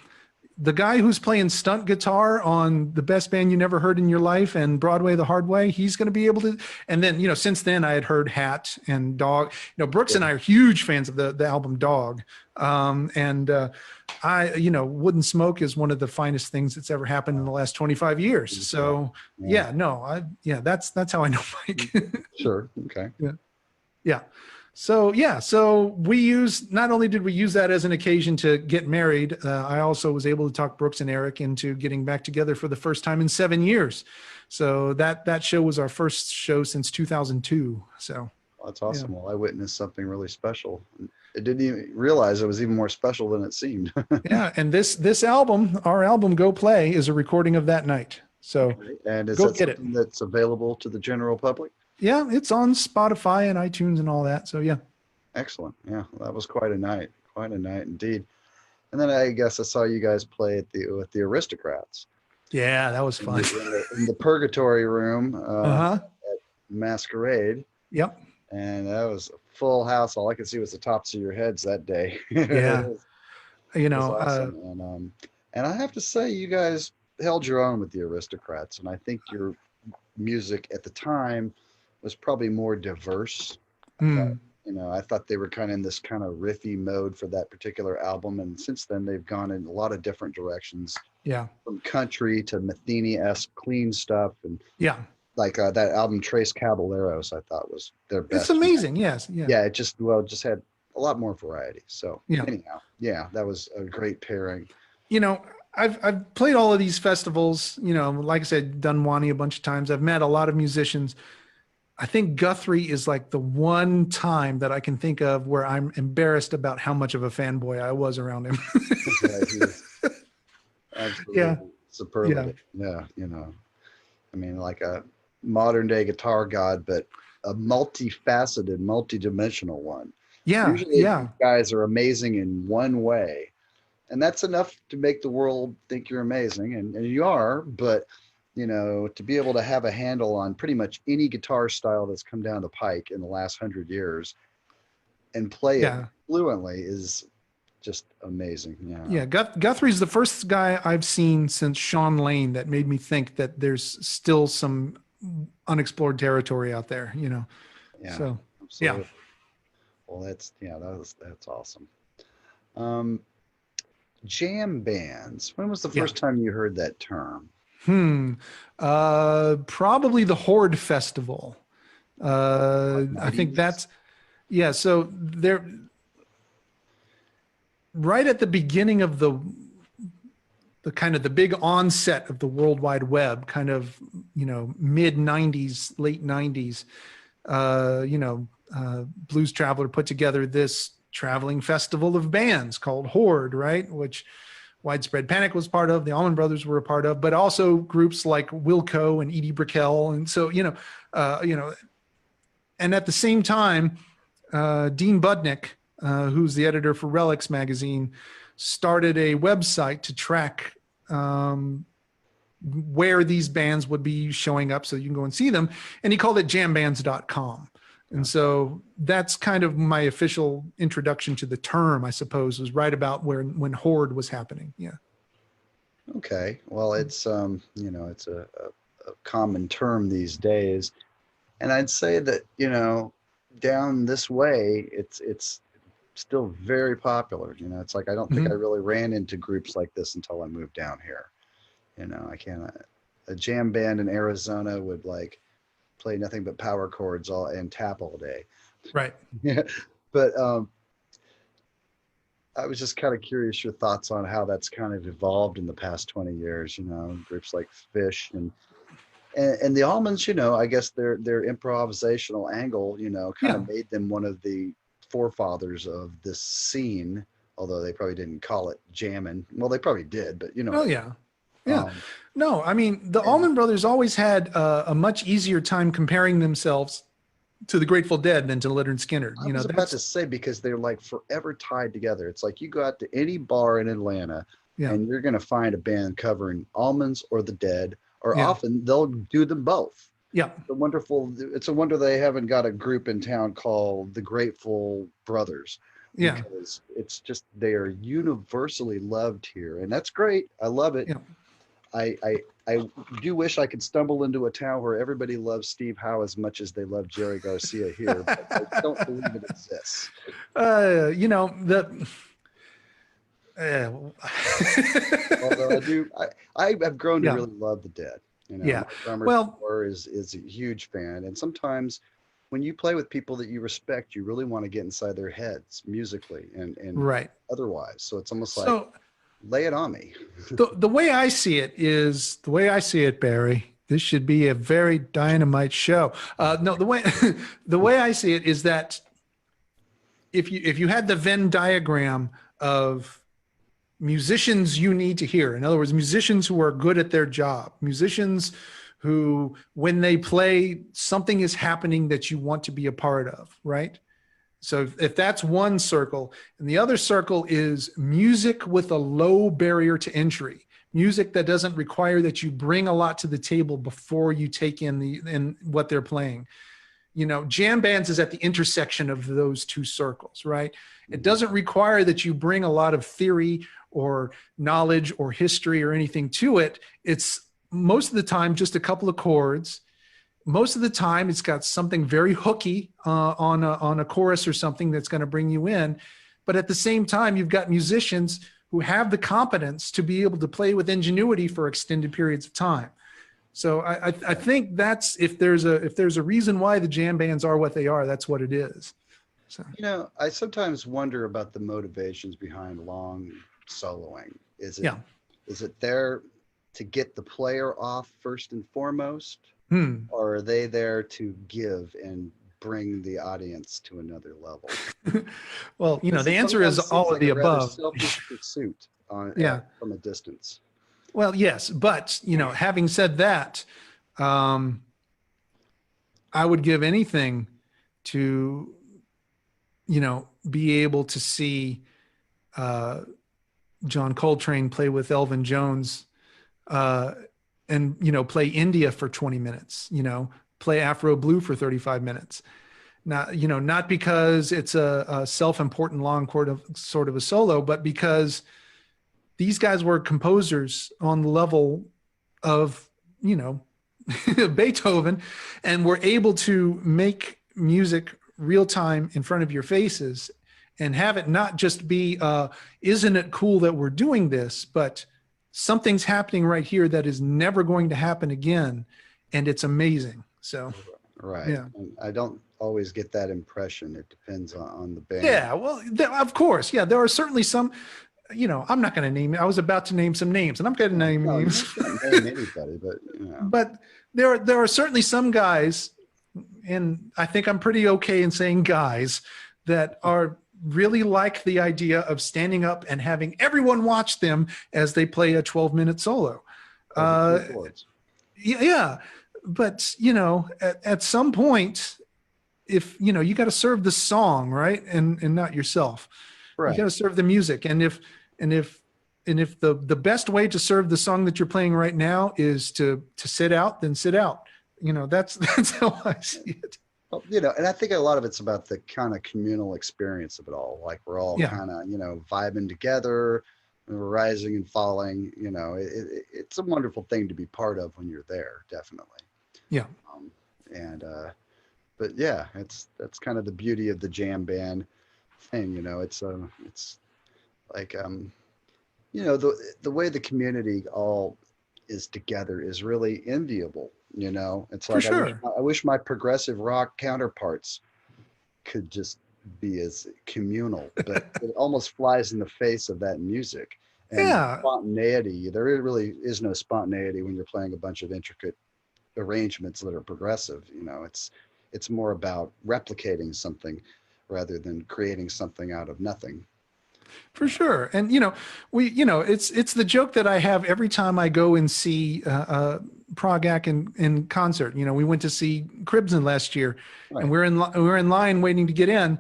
the guy who's playing stunt guitar on The Best Band You Never Heard in Your Life and Broadway the Hard Way, he's going to be able to. And then, since then I had heard Hat and Dog. Brooks and I are huge fans of the album Dog. Wood and Smoke is one of the finest things that's ever happened in the last 25 years. So that's how I know Mike. Sure. Okay. Yeah. So not only did we use that as an occasion to get married, I also was able to talk Brooks and Eric into getting back together for the first time in 7 years. So that show was our first show since 2002. So that's awesome. Yeah. Well, I witnessed something really special. I didn't even realize it was even more special than it seemed. Yeah. And this album, our album Go Play, is a recording of that night. So and is that something that's available to the general public? Yeah, it's on Spotify and iTunes and all that. So yeah. Excellent. Yeah, that was quite a night indeed. And then I guess I saw you guys play with the Aristocrats. Yeah, that was fun. In the Purgatory Room at Masquerade. Yep. And that was a full house. All I could see was the tops of your heads that day. Yeah. Awesome. And I have to say, you guys held your own with the Aristocrats, and I think your music at the time was probably more diverse. I thought they were kind of in this kind of riffy mode for that particular album, and since then they've gone in a lot of different directions. Yeah, from country to Metheny-esque clean stuff, and like that album Tres Caballeros, I thought was their best. It's amazing. Yes. Yeah. Yeah. It just had a lot more variety. So anyhow, that was a great pairing. I've played all of these festivals, like I said, done Wani a bunch of times. I've met a lot of musicians. I think Guthrie is like the one time that I can think of where I'm embarrassed about how much of a fanboy I was around him. Absolutely superlative. Yeah. I mean, like a modern day guitar god, but a multifaceted, multidimensional one. Yeah. Usually guys are amazing in one way. And that's enough to make the world think you're amazing, and you are, but to be able to have a handle on pretty much any guitar style that's come down the pike in the last 100 years and play it fluently is just amazing. Yeah. Guthrie's the first guy I've seen since Sean Lane that made me think that there's still some unexplored territory out there, Yeah. So, absolutely. Yeah. Well, that's awesome. Jam bands. When was the first time you heard that term? Probably the Horde Festival. I think that's, so they're right at the beginning of the kind of the big onset of the World Wide Web, kind of, mid 90s, late 90s, Blues Traveler put together this traveling festival of bands called Horde, right? Which Widespread Panic was part of, the Allman Brothers were a part of, but also groups like Wilco and Edie Brickell. And so, and at the same time, Dean Budnick, who's the editor for Relics magazine, started a website to track where these bands would be showing up so you can go and see them. And he called it jambands.com. And so that's kind of my official introduction to the term, I suppose, was right about when Horde was happening. Yeah. Okay. Well, it's, it's a common term these days. And I'd say that, down this way, it's still very popular. You know, it's like I don't think I Mhm. really ran into groups like this until I moved down here. You know, I can't. A jam band in Arizona would like play nothing but power chords all and tap all day. Right. Yeah, but I was just kind of curious your thoughts on how that's kind of evolved in the past 20 years. You know, groups like Fish and the Almonds. You know, I guess their improvisational angle, you know, kind Yeah. of made them one of the forefathers of this scene. Although they probably didn't call it jamming. Well, they probably did, but you know what Oh I yeah. mean. Yeah. No, I mean, the And Allman Brothers always had a much easier time comparing themselves to the Grateful Dead than to Leonard Skinner. I You know, was about to that's, say because they're like forever tied together. It's like you go out to any bar in Atlanta yeah. and you're going to find a band covering Almonds or the Dead, or Yeah. often they'll do them both. Yeah. It's a wonder they haven't got a group in town called the Grateful Brothers Yeah. because it's just they are universally loved here. And that's great. I love it. Yeah. I do wish I could stumble into a town where everybody loves Steve Howe as much as they love Jerry Garcia here, but I don't believe it exists. You know, the, uh, Although I have grown to yeah. really love the Dead. You know, Yeah. my drummer Well, Thor is a huge fan, and sometimes when you play with people that you respect, you really want to get inside their heads musically and right. otherwise. So it's almost like So lay it on me. the way I see it is the way I see it, Barry. This should be a very dynamite show. No, the way the way I see it is that if you had the Venn diagram of musicians you need to hear, in other words, musicians who are good at their job, musicians who, when they play, something is happening that you want to be a part of, right? So if that's one circle, and the other circle is music with a low barrier to entry, music that doesn't require that you bring a lot to the table before you take in what they're playing. You know, jam bands is at the intersection of those two circles, right? It doesn't require that you bring a lot of theory or knowledge or history or anything to it. It's most of the time just a couple of chords. Most of the time it's got something very hooky on a chorus or something that's going to bring you in. But at the same time, you've got musicians who have the competence to be able to play with ingenuity for extended periods of time. So I think that's, if there's a reason why the jam bands are what they are, that's what it is. So You know, I sometimes wonder about the motivations behind long soloing. yeah. Is it there to get the player off first and foremost, Hmm. or are they there to give and bring the audience to another level? Well, you know, Because the it answer is sometimes seems all of like the a rather above. selfish pursuit Yeah. from a distance. Well, yes, but you know, having said that, um, I would give anything to, you know, be able to see uh, John Coltrane play with Elvin Jones, uh, and you know, play India for 20 minutes. You know, play Afro Blue for 35 minutes. Not, you know, not because it's a self-important long chord of sort of a solo, but because these guys were composers on the level of, you know, Beethoven, and were able to make music real time in front of your faces and have it not just be, isn't it cool that we're doing this, but something's happening right here that is never going to happen again. And it's amazing. So, Right. yeah. And I don't always get that impression. It depends on the band. Yeah. Well, of course. Yeah. There are certainly some, you know, I'm not going to name, I was about to name some names and I'm going to Yeah, name no, you names. can't name anybody, but you know. But there are certainly some guys, and I think I'm pretty okay in saying guys, that are really like the idea of standing up and having everyone watch them as they play a 12-minute solo. Over Uh, three chords. yeah, but you know, at some point, if you know, you got to serve the song, right, and not yourself. You got Right. to serve the music, and if the best way to serve the song that you're playing right now is to sit out, then sit out. You know, that's how I see it. Well, you know, and I think a lot of it's about the kind of communal experience of it all. Like we're all Yeah, kind of, vibing together, we're rising and falling. It's a wonderful thing to be part of when you're there, definitely. yeah, And but yeah, that's kind of the beauty of the jam band. thing. You know, it's like you know, the way the community all is together is really enviable. You know, it's For like sure. I wish my progressive rock counterparts could just be as communal, but it almost flies in the face of that music and Yeah, spontaneity. There really is no spontaneity when you're playing a bunch of intricate arrangements that are progressive. You know, it's more about replicating something rather than creating something out of nothing. for sure. And it's the joke that I have every time I go and see Progak in concert. We went to see Cribson last year, and Right. we're in line waiting to get in,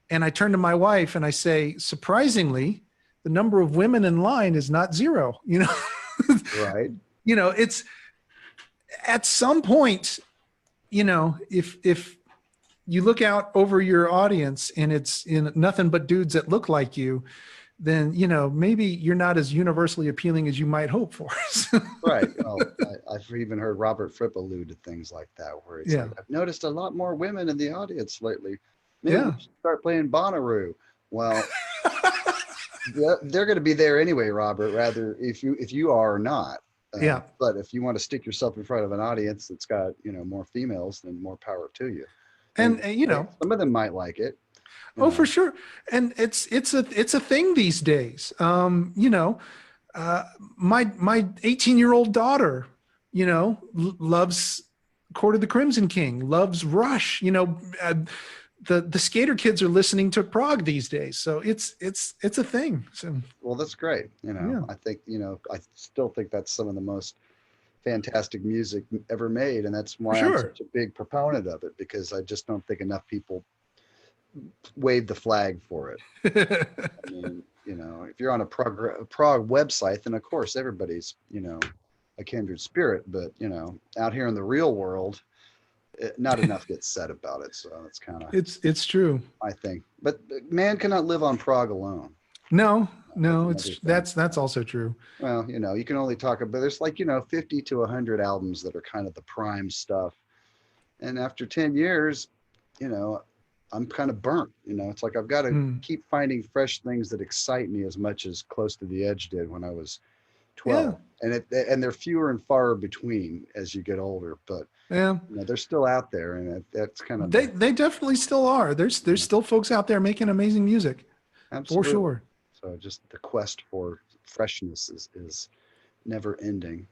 and I turn to my wife and I say, surprisingly, the number of women in line is not zero. Right. It's at some point, if you look out over your audience and it's in nothing but dudes that look like you, then maybe you're not as universally appealing as you might hope for. Right. Well, I've even heard Robert Fripp allude to things like that, where it's Yeah, like, I've noticed a lot more women in the audience lately. Maybe we yeah, should start playing Bonnaroo. Well, they're going to be there anyway, Robert, rather if you are or not. yeah. But if you want to stick yourself in front of an audience that's got, more females, then more power to you. And And some of them might like it, you oh, for know. sure. And it's a thing these days. Uh, my 18-year-old daughter, loves Court of the Crimson King, loves Rush. The skater kids are listening to prog these days, so it's a thing. So Well, that's great. yeah, I think, I still think that's some of the most fantastic music ever made. And that's for why I'm sure. such a big proponent of it, because I just don't think enough people wave the flag for it. I mean, if you're on a prog website, then of course everybody's, a kindred spirit. But, out here in the real world, not enough gets said about it. So that's kind of It's true. my thing. But man cannot live on prog alone. No, That's no, another it's thing. that's also true. Well, you can only talk about, there's like, 50 to 100 albums that are kind of the prime stuff. And after 10 years, you know, I'm kind of burnt. It's like I've got to Mm. keep finding fresh things that excite me as much as Close to the Edge did when I was Yeah, 12. And they're fewer and far between as you get older, but yeah. they're still out there, and that's kind of They definitely still are. There's still folks out there making amazing music, for absolutely. sure. So just the quest for freshness is never ending.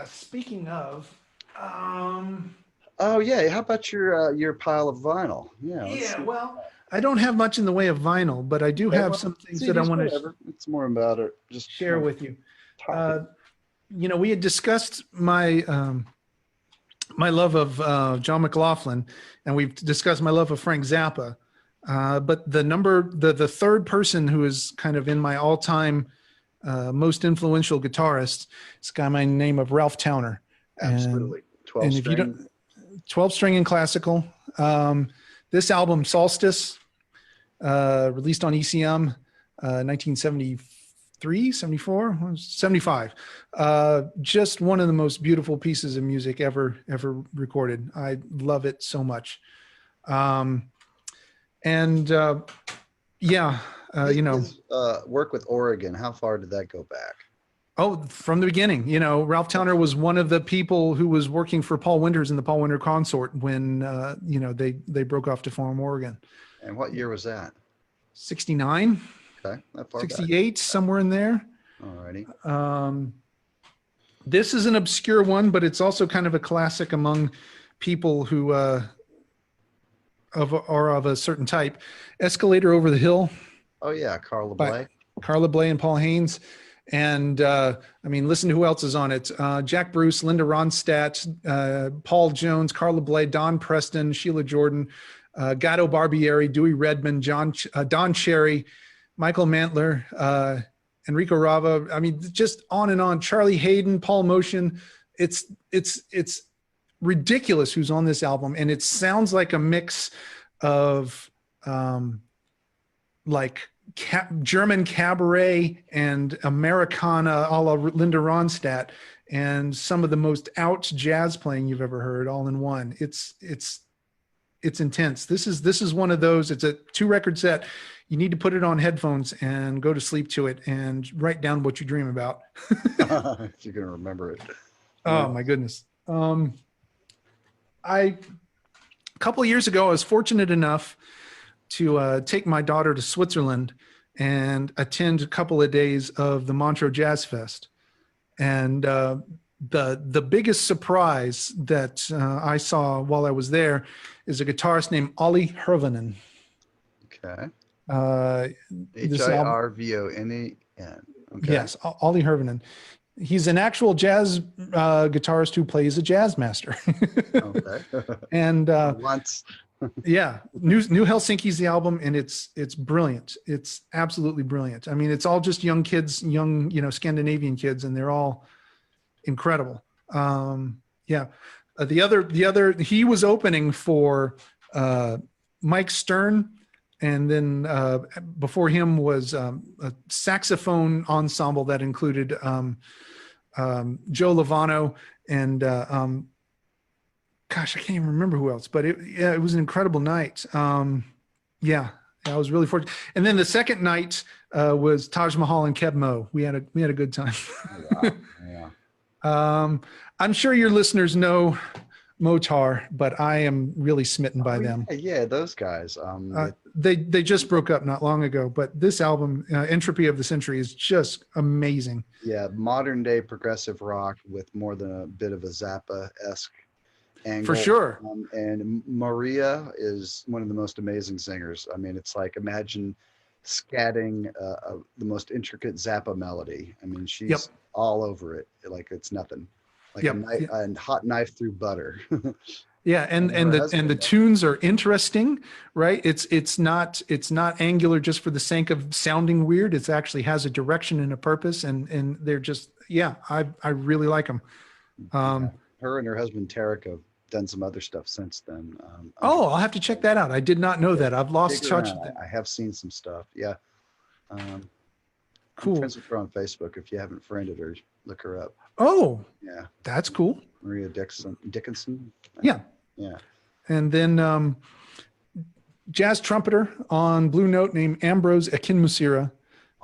Speaking of, um, Oh yeah, how about your pile of vinyl? Yeah, let's yeah, see. well, I don't have much in the way of vinyl, but I do Okay, have well, some things that I CDs, want to whatever. It's more about it. Just share with you. topic. Uh, we had discussed my love of John McLaughlin, and we've discussed my love of Frank Zappa. But the third person who is kind of in my all-time most influential guitarist is a guy by the name of Ralph Towner. And Absolutely. 12 and if you don't, string. 12 string and classical. This album, Solstice, released on ECM, 1973, 74, 75. Just one of the most beautiful pieces of music ever recorded. I love it so much. And yeah, His work with Oregon, how far did that go back? oh, from the beginning, Ralph Towner was one of the people who was working for Paul Winters in the Paul Winter Consort when, they broke off to form Oregon. And what year was that? 69, Okay, that far back. 68, somewhere in there. Alrighty. This is an obscure one, but it's also kind of a classic among people who are of a certain type. Escalator Over the Hill Oh yeah, Carla by Bley. Carla Bley and Paul Haynes. And listen to who else is on it. Jack Bruce, Linda Ronstadt, Paul Jones, Carla Bley, Don Preston, Sheila Jordan, Gatto Barbieri, Dewey Redman, Don Cherry, Michael Mantler, Enrico Rava. Just on and on. Charlie Hayden, Paul Motion. It's ridiculous who's on this album, and it sounds like a mix of like German cabaret and Americana a la Linda Ronstadt, and some of the most out jazz playing you've ever heard all in one. It's it's intense. This is one of those. It's a 2-record set. You need to put it on headphones and go to sleep to it and write down what you dream about. If you can remember it. Oh my goodness. A couple of years ago, I was fortunate enough to take my daughter to Switzerland and attend a couple of days of the Montreux Jazz Fest. And the biggest surprise that I saw while I was there is a guitarist named Olli Hirvonen. Okay. Hirvonen. Okay. Yes, Olli Hirvonen. He's an actual jazz guitarist who plays a jazz master. Okay. And once. yeah, New Helsinki's the album, and it's brilliant. It's absolutely brilliant. I mean, it's all just young kids, Scandinavian kids, and they're all incredible. Yeah. The other, he was opening for Mike Stern, and then before him was a saxophone ensemble that included Joe Lovano and gosh, I can't even remember who else, but it was an incredible night. Yeah, I was really fortunate. And then the second night was Taj Mahal and Keb Mo. We had a good time. Oh, wow. Yeah. I'm sure your listeners know Motar, but I am really smitten by them. Yeah, those guys. They just broke up not long ago, but this album, Entropy of the Century, is just amazing. Yeah, modern day progressive rock with more than a bit of a Zappa-esque angle. For sure. And Maria is one of the most amazing singers. I mean, it's like, imagine scatting the most intricate Zappa melody. I mean, she's all over it like it's nothing. Like a hot knife through butter. Yeah, and the tunes are interesting, right? It's not angular just for the sake of sounding weird. It actually has a direction and a purpose, and they're just I really like them. Her and her husband Tarek have done some other stuff since then. I'll have to check that out. I did not know that. I've lost touch. I have seen some stuff. Yeah. Cool. I'm friends with her on Facebook. If you haven't friended her, look her up. Oh, yeah, that's cool. Maria Dickinson. Yeah. Yeah. And then jazz trumpeter on Blue Note named Ambrose Akinmusira.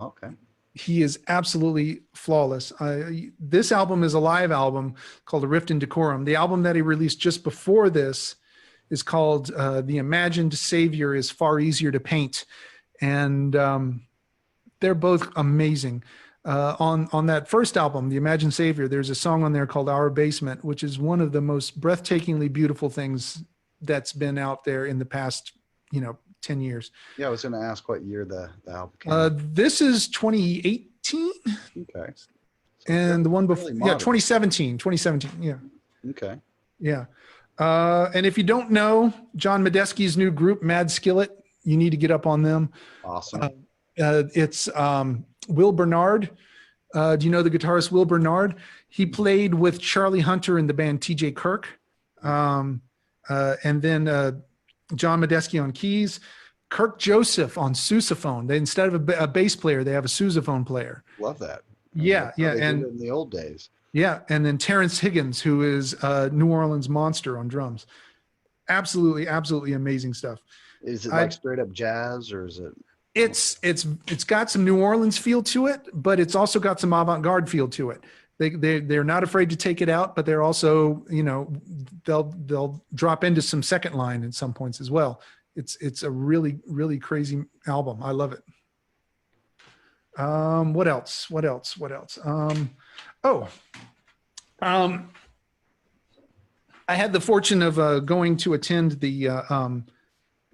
Okay. He is absolutely flawless. This album is a live album called A Rift in Decorum. The album that he released just before this is called The Imagined Savior is Far Easier to Paint. And they're both amazing. On that first album, The Imagined Savior, there's a song on there called Our Basement, which is one of the most breathtakingly beautiful things that's been out there in the past, 10 years. Yeah, I was going to ask what year the album came out. This is 2018. Okay. So and the one before, really 2017. Yeah. Okay. Yeah. And if you don't know John Medeski's new group, Mad Skillet, you need to get up on them. Awesome. It's Will Bernard. Do you know the guitarist Will Bernard? He played with Charlie Hunter in the band TJ Kirk. And then John Medeski on keys, Kirk Joseph on sousaphone. They, instead of a bass player, they have a sousaphone player. Love that. Yeah. And in the old days. Yeah. And then Terrence Higgins, who is New Orleans Monster on drums. Absolutely amazing stuff. Is it like straight up jazz, or is it? It's got some New Orleans feel to it, but it's also got some avant-garde feel to it. They're not afraid to take it out, but they're also, they'll drop into some second line at some points as well. It's a really, really crazy album. I love it. What else? I had the fortune of going to attend the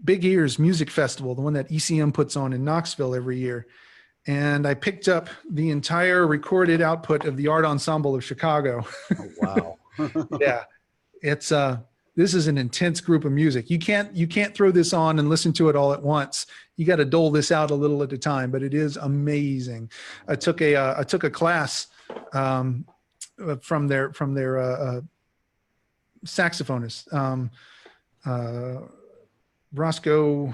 Big Ears Music Festival, the one that ECM puts on in Knoxville every year. And I picked up the entire recorded output of the Art Ensemble of Chicago. Oh, wow. Yeah. This is an intense group of music. You can't throw this on and listen to it all at once. You got to dole this out a little at a time, but it is amazing. I took a class from their saxophonist, Roscoe,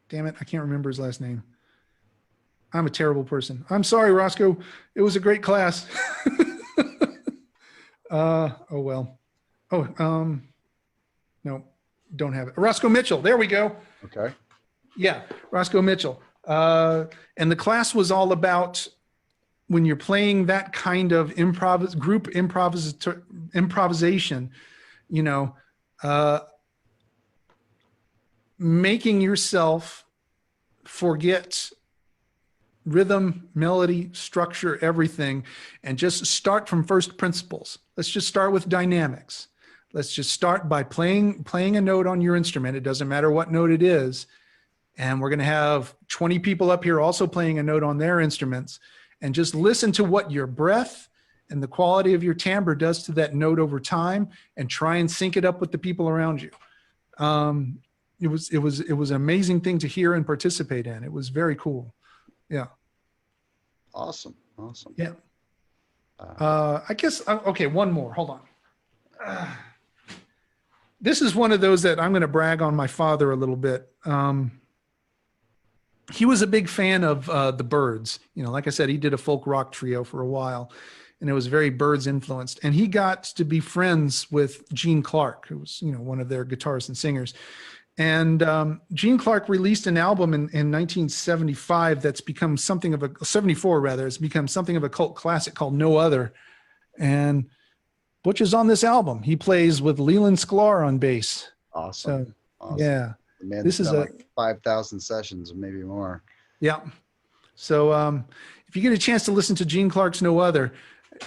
damn it, I can't remember his last name. I'm a terrible person. I'm sorry, Roscoe. It was a great class. Oh well. No. don't have it. Roscoe Mitchell. There we go. Okay. Yeah, Roscoe Mitchell. And the class was all about when you're playing that kind of improvisation, you know, making yourself forget rhythm, melody, structure, everything, and just start from first principles. Let's just start with dynamics. Let's just start by playing a note on your instrument. It doesn't matter what note it is. And we're going to have 20 people up here also playing a note on their instruments, and just listen to what your breath and the quality of your timbre does to that note over time, and try and sync it up with the people around you. It was an amazing thing to hear and participate in. It was very cool. Yeah. Awesome. Yeah. I guess, okay, one more. Hold on. This is one of those that I'm going to brag on my father a little bit. He was a big fan of the Byrds. You know, like I said, he did a folk rock trio for a while, and it was very Byrds influenced. And he got to be friends with Gene Clark, who was, you know, one of their guitarists and singers. And Gene Clark released an album in 1975 that's become something of a 74 rather. It's become something of a cult classic called No Other. And Butch is on this album. He plays with Leland Sklar on bass. Awesome. So, awesome. Yeah. The man This is like 5,000 sessions, maybe more. Yeah. So if you get a chance to listen to Gene Clark's No Other,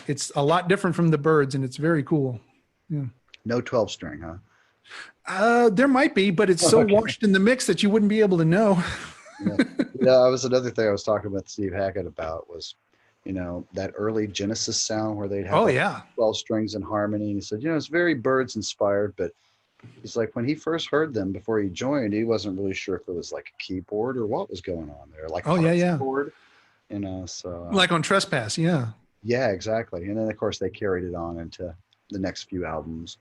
it's a lot different from the Byrds, and it's very cool. Yeah. No 12 string, huh? There might be, but it's so washed in the mix that you wouldn't be able to know. Yeah. That was another thing I was talking with Steve Hackett about was, you know, that early Genesis sound where they'd have 12 strings in harmony. And he said, you know, it's very Byrds inspired, but he's like, when he first heard them before he joined, he wasn't really sure if it was like a keyboard or what was going on there. Like, keyboard, you know, so. Like on Trespass, yeah. Yeah, exactly. And then, of course, they carried it on into the next few albums,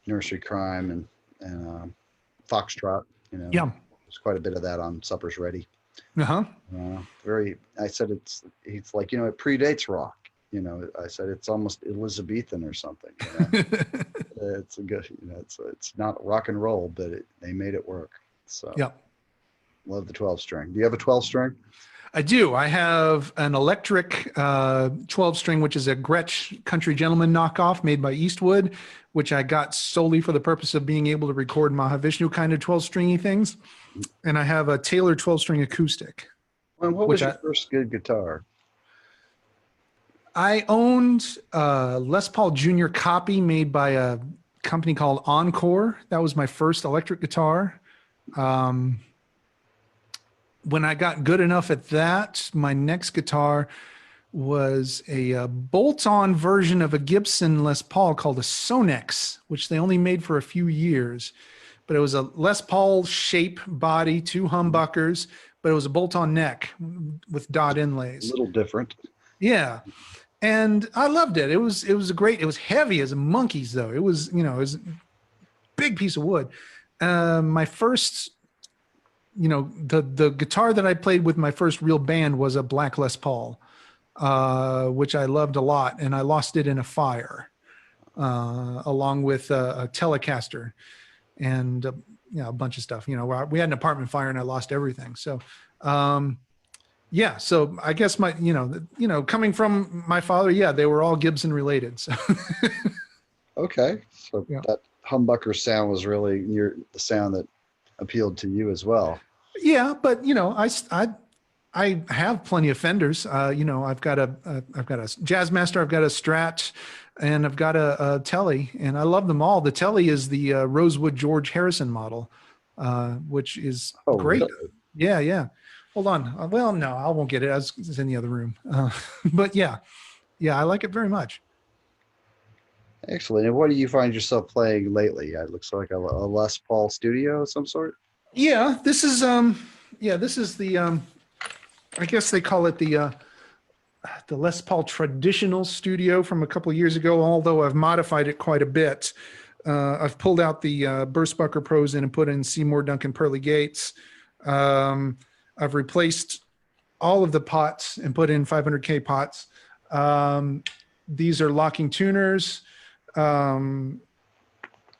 Nursery Crime and Foxtrot, you know. Yeah. There's quite a bit of that on Supper's Ready. Uh-huh. I said, it's like, you know, it predates rock. You know, I said it's almost Elizabethan or something. You know? It's a good, you know, it's not rock and roll, but they made it work. So yeah, love the 12 string. Do you have a 12 string? I do. I have an electric 12 string, which is a Gretsch Country Gentleman knockoff made by Eastwood, which I got solely for the purpose of being able to record Mahavishnu kind of 12 stringy things. And I have a Taylor 12 string acoustic. And what was your first good guitar? I owned a Les Paul Jr. copy made by a company called Encore. That was my first electric guitar. When I got good enough at that, my next guitar was a bolt-on version of a Gibson Les Paul called a Sonex, which they only made for a few years. But it was a Les Paul shape body, 2 humbuckers, but it was a bolt-on neck with dot inlays. A little different. Yeah. And I loved it. It was heavy as monkeys though. It was, you know, it was a big piece of wood. My first, you know, the guitar that I played with my first real band was a black Les Paul, which I loved a lot. And I lost it in a fire, along with a Telecaster and, you know, a bunch of stuff, you know, we had an apartment fire and I lost everything. So, yeah. So I guess you know, coming from my father, yeah, they were all Gibson related. So. Okay. So yeah. That humbucker sound was really the sound that appealed to you as well. Yeah. But you know, I have plenty of Fenders. You know, I've got a Jazzmaster, I've got a Strat, and I've got a Tele, and I love them all. The Tele is the Rosewood George Harrison model, which is great. Really? Yeah. Yeah. Hold on. Well, no, I won't get it. It's in the other room. But yeah, I like it very much. Excellent. And what do you find yourself playing lately? It looks like a Les Paul Studio of some sort. Yeah, this is the I guess they call it the Les Paul Traditional Studio from a couple of years ago. Although I've modified it quite a bit. I've pulled out the Burstbucker Pros in and put in Seymour Duncan Pearly Gates. I've replaced all of the pots and put in 500K pots. These are locking tuners. So,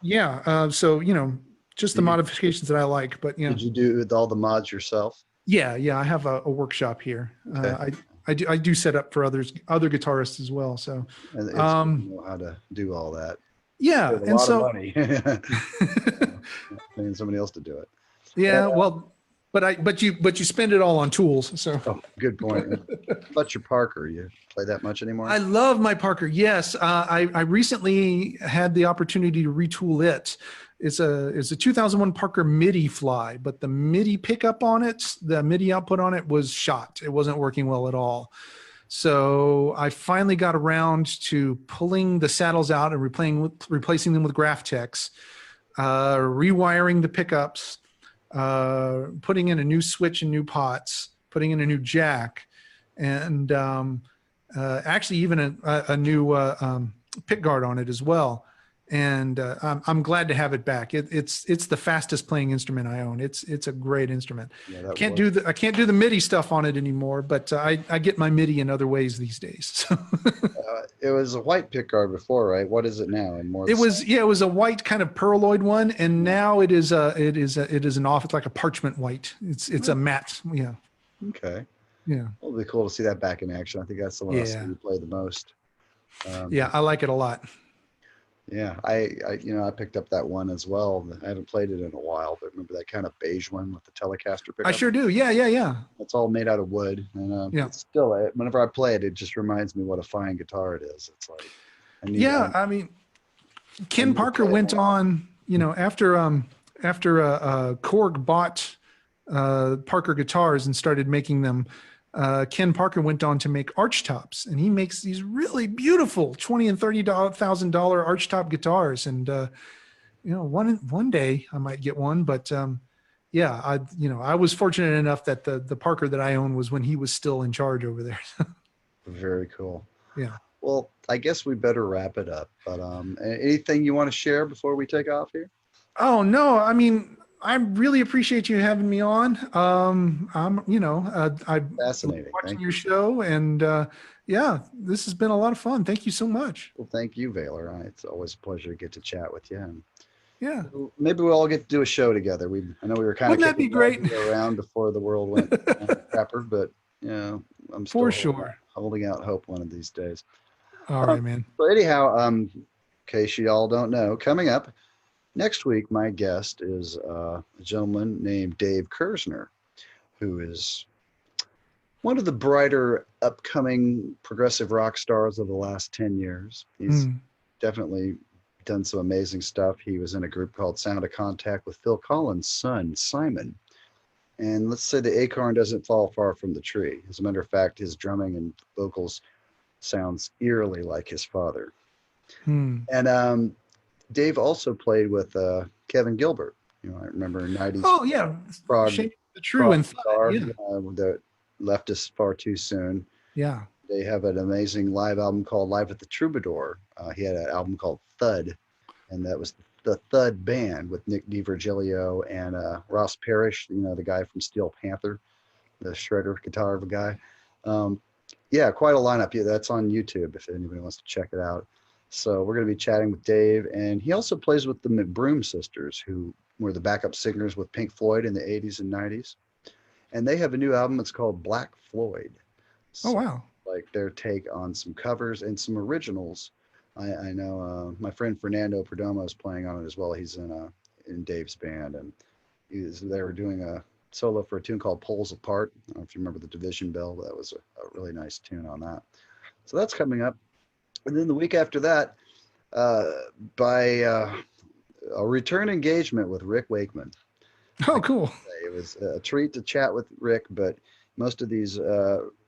you know, just the modifications that I like. But Did you do all the mods yourself? yeah, I have a workshop here. Okay. I do set up for other guitarists as well. So, And it's good to know how to do all that. yeah, Save a and lot of so money. Paying somebody else to do it. yeah, well, but you spend it all on tools. So Good point. But your Parker, you play that much anymore? I love my Parker. Yes, I recently had the opportunity to retool it. It's a 2001 Parker MIDI fly, but the MIDI pickup on it, the MIDI output on it was shot. It wasn't working well at all. So I finally got around to pulling the saddles out and replacing them with Graphtex, rewiring the pickups, putting in a new switch and new pots, putting in a new jack, and actually even a new pick guard on it as well. And I'm glad to have it back. It's the fastest playing instrument I own. It's a great instrument. Yeah, I can't do the MIDI stuff on it anymore, but I get my MIDI in other ways these days. It was a white pickguard before, right? What is it now? And more. It was a white kind of pearloid one, and now it is an off. It's like a parchment white. It's a matte. Yeah. Okay. Yeah. It'll be cool to see that back in action. I think that's the one you play the most. Yeah, I like it a lot. Yeah, I picked up that one as well. I haven't played it in a while, but remember that kind of beige one with the Telecaster pickup? I sure do. Yeah. It's all made out of wood, and it's still, whenever I play it, it just reminds me what a fine guitar it is. It's like, I mean, Ken Parker went on, after Korg bought Parker guitars and started making them. Ken Parker went on to make archtops, and he makes these really beautiful $20,000 and $30,000 archtop guitars. And one day I might get one, but I was fortunate enough that the Parker that I own was when he was still in charge over there. Very cool. Yeah. Well, I guess we better wrap it up. But anything you want to share before we take off here? Oh no, I mean, I really appreciate you having me on. I'm fascinating. Watching your show, and this has been a lot of fun. Thank you so much. Well, thank you, Vaylor. It's always a pleasure to get to chat with you. And yeah, maybe we'll all get to do a show together. I know we were kind of that'd be great around before the world went crapper, but I'm still for sure holding out hope one of these days. All right, man. So anyhow, in case you all don't know, coming up next week, my guest is a gentleman named Dave Kersner, who is one of the brighter upcoming progressive rock stars of the last 10 years. He's definitely done some amazing stuff. He was in a group called Sound of Contact with Phil Collins' son, Simon. And let's say the acorn doesn't fall far from the tree. As a matter of fact, his drumming and vocals sounds eerily like his father. And Dave also played with Kevin Gilbert. I remember in 90s. Oh, yeah. Frog, the True and star, that left us far too soon. Yeah. They have an amazing live album called Live at the Troubadour. He had an album called Thud, and that was the Thud Band with Nick DiVirgilio and Ross Parrish, the guy from Steel Panther, the shredder guitar of a guy. Quite a lineup. Yeah, that's on YouTube if anybody wants to check it out. So we're going to be chatting with Dave, and he also plays with the McBroom sisters, who were the backup singers with Pink Floyd in the 80s and 90s. And they have a new album. It's called Black Floyd. So, oh, wow. Like their take on some covers and some originals. I know my friend Fernando Perdomo is playing on it as well. He's in Dave's band, and they were doing a solo for a tune called Poles Apart. I don't know if you remember the Division Bell. That was a really nice tune on that. So that's coming up. And then the week after that, by a return engagement with Rick Wakeman. Oh, cool. It was a treat to chat with Rick, but most of these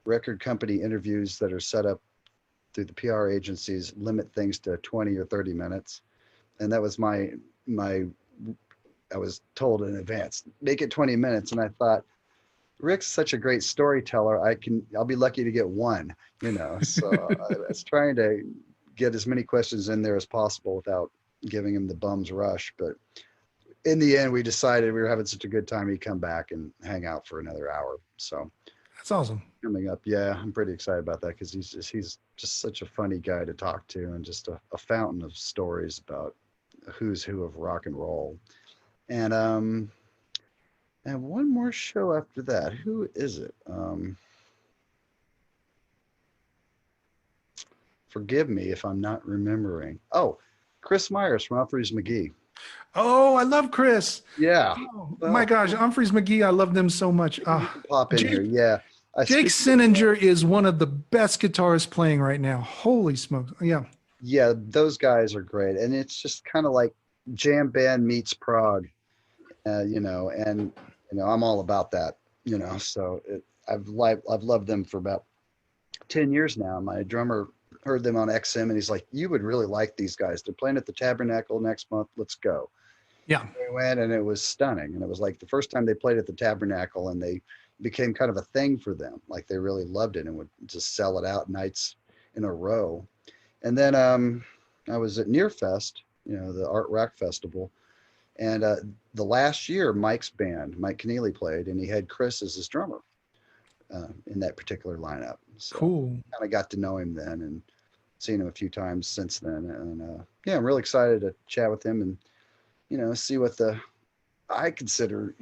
record company interviews that are set up through the PR agencies limit things to 20 or 30 minutes. And that was I was told in advance, make it 20 minutes. And I thought, Rick's such a great storyteller. I'll be lucky to get one, so I was trying to get as many questions in there as possible without giving him the bum's rush. But in the end, we decided we were having such a good time, he'd come back and hang out for another hour. So that's awesome. Coming up. Yeah, I'm pretty excited about that because he's just such a funny guy to talk to, and just a fountain of stories about who's who of rock and roll. And one more show after that. Who is it? Forgive me if I'm not remembering. Oh, Chris Myers from Humphreys McGee. Oh, I love Chris. Yeah. Oh my Well, gosh, Humphreys McGee, I love them so much. you can pop in here. Jake Yeah. I Jake speak. Sininger is one of the best guitarists playing right now. Holy smokes! Yeah, Yeah, those guys are great, and it's just kind of like jam band meets prog, and I'm all about that. So I've loved them for about 10 years now. My drummer heard them on XM, and he's like, "You would really like these guys. They're playing at the Tabernacle next month. Let's go." yeah, We went, and it was stunning. And it was like the first time they played at the Tabernacle, and they became kind of a thing for them. Like they really loved it and would just sell it out nights in a row. And then I was at Nearfest, the Art Rock Festival, and the last year, Mike's band, Mike Keneally played, and he had Chris as his drummer in that particular lineup. So cool. kind of got to know him then, and seen him a few times since then. And yeah, I'm really excited to chat with him and see what I consider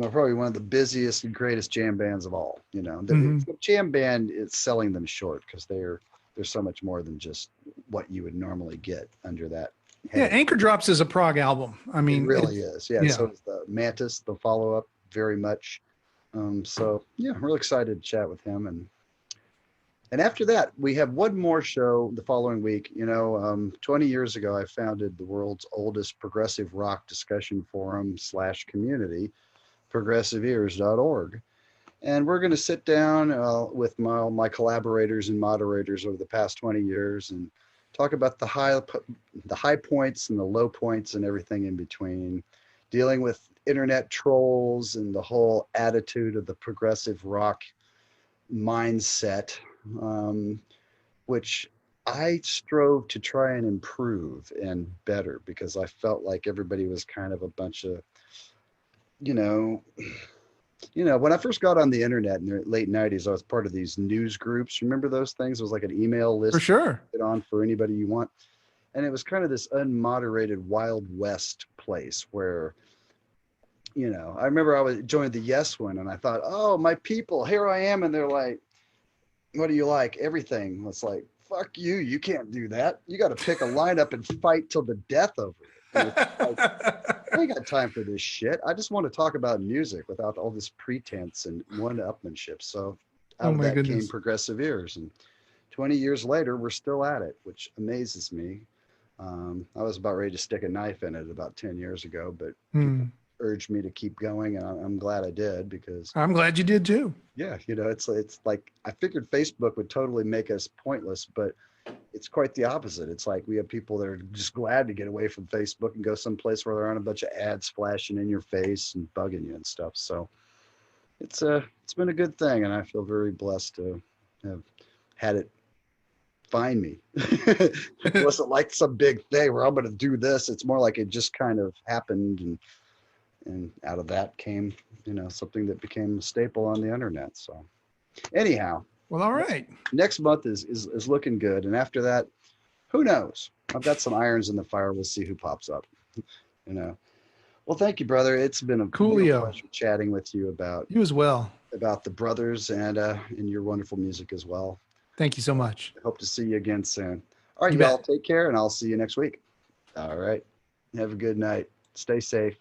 probably one of the busiest and greatest jam bands of all. The jam band is selling them short because they're so much more than just what you would normally get under that Yeah, heading. Anchor Drops is a prog album. I mean, It really is. Yeah. yeah. So is the Mantis, the follow up, very much. So yeah, I'm really excited to chat with him. And after that, we have one more show the following week. 20 years ago, I founded the world's oldest progressive rock discussion forum / community, progressiveears.org. And we're going to sit down with my collaborators and moderators over the past 20 years and talk about the high points and the low points and everything in between, dealing with internet trolls and the whole attitude of the progressive rock mindset, which I strove to try and improve and better because I felt like everybody was kind of a bunch of, when I first got on the internet in the late 90s, I was part of these news groups. Remember those things? It was like an email list. For sure. Get on for anybody you want. And it was kind of this unmoderated Wild West place where, I remember I joined the Yes one and I thought, oh, my people, here I am. And they're like, what do you like? Everything. It's like, fuck you. You can't do that. You got to pick a lineup and fight till the death over it. I ain't got time for this shit. I just want to talk about music without all this pretense and one-upmanship. So out of that came Progressive Ears. And 20 years later, we're still at it, which amazes me. I was about ready to stick a knife in it about 10 years ago, but people urged me to keep going, and I'm glad I did because I'm glad you did too. Yeah, it's like I figured Facebook would totally make us pointless, but it's quite the opposite. It's like we have people that are just glad to get away from Facebook and go someplace where there aren't a bunch of ads flashing in your face and bugging you and stuff. So it's been a good thing, and I feel very blessed to have had it find me. It wasn't like some big thing where I'm going to do this. It's more like it just kind of happened, and out of that came, something that became a staple on the internet. So anyhow. Well, all right. Next month is looking good. And after that, who knows? I've got some irons in the fire. We'll see who pops up. Well, thank you, brother. It's been a pleasure chatting with you about you as well, about the brothers and your wonderful music as well. Thank you so much. I hope to see you again soon. All right, y'all, take care, and I'll see you next week. All right. Have a good night. Stay safe.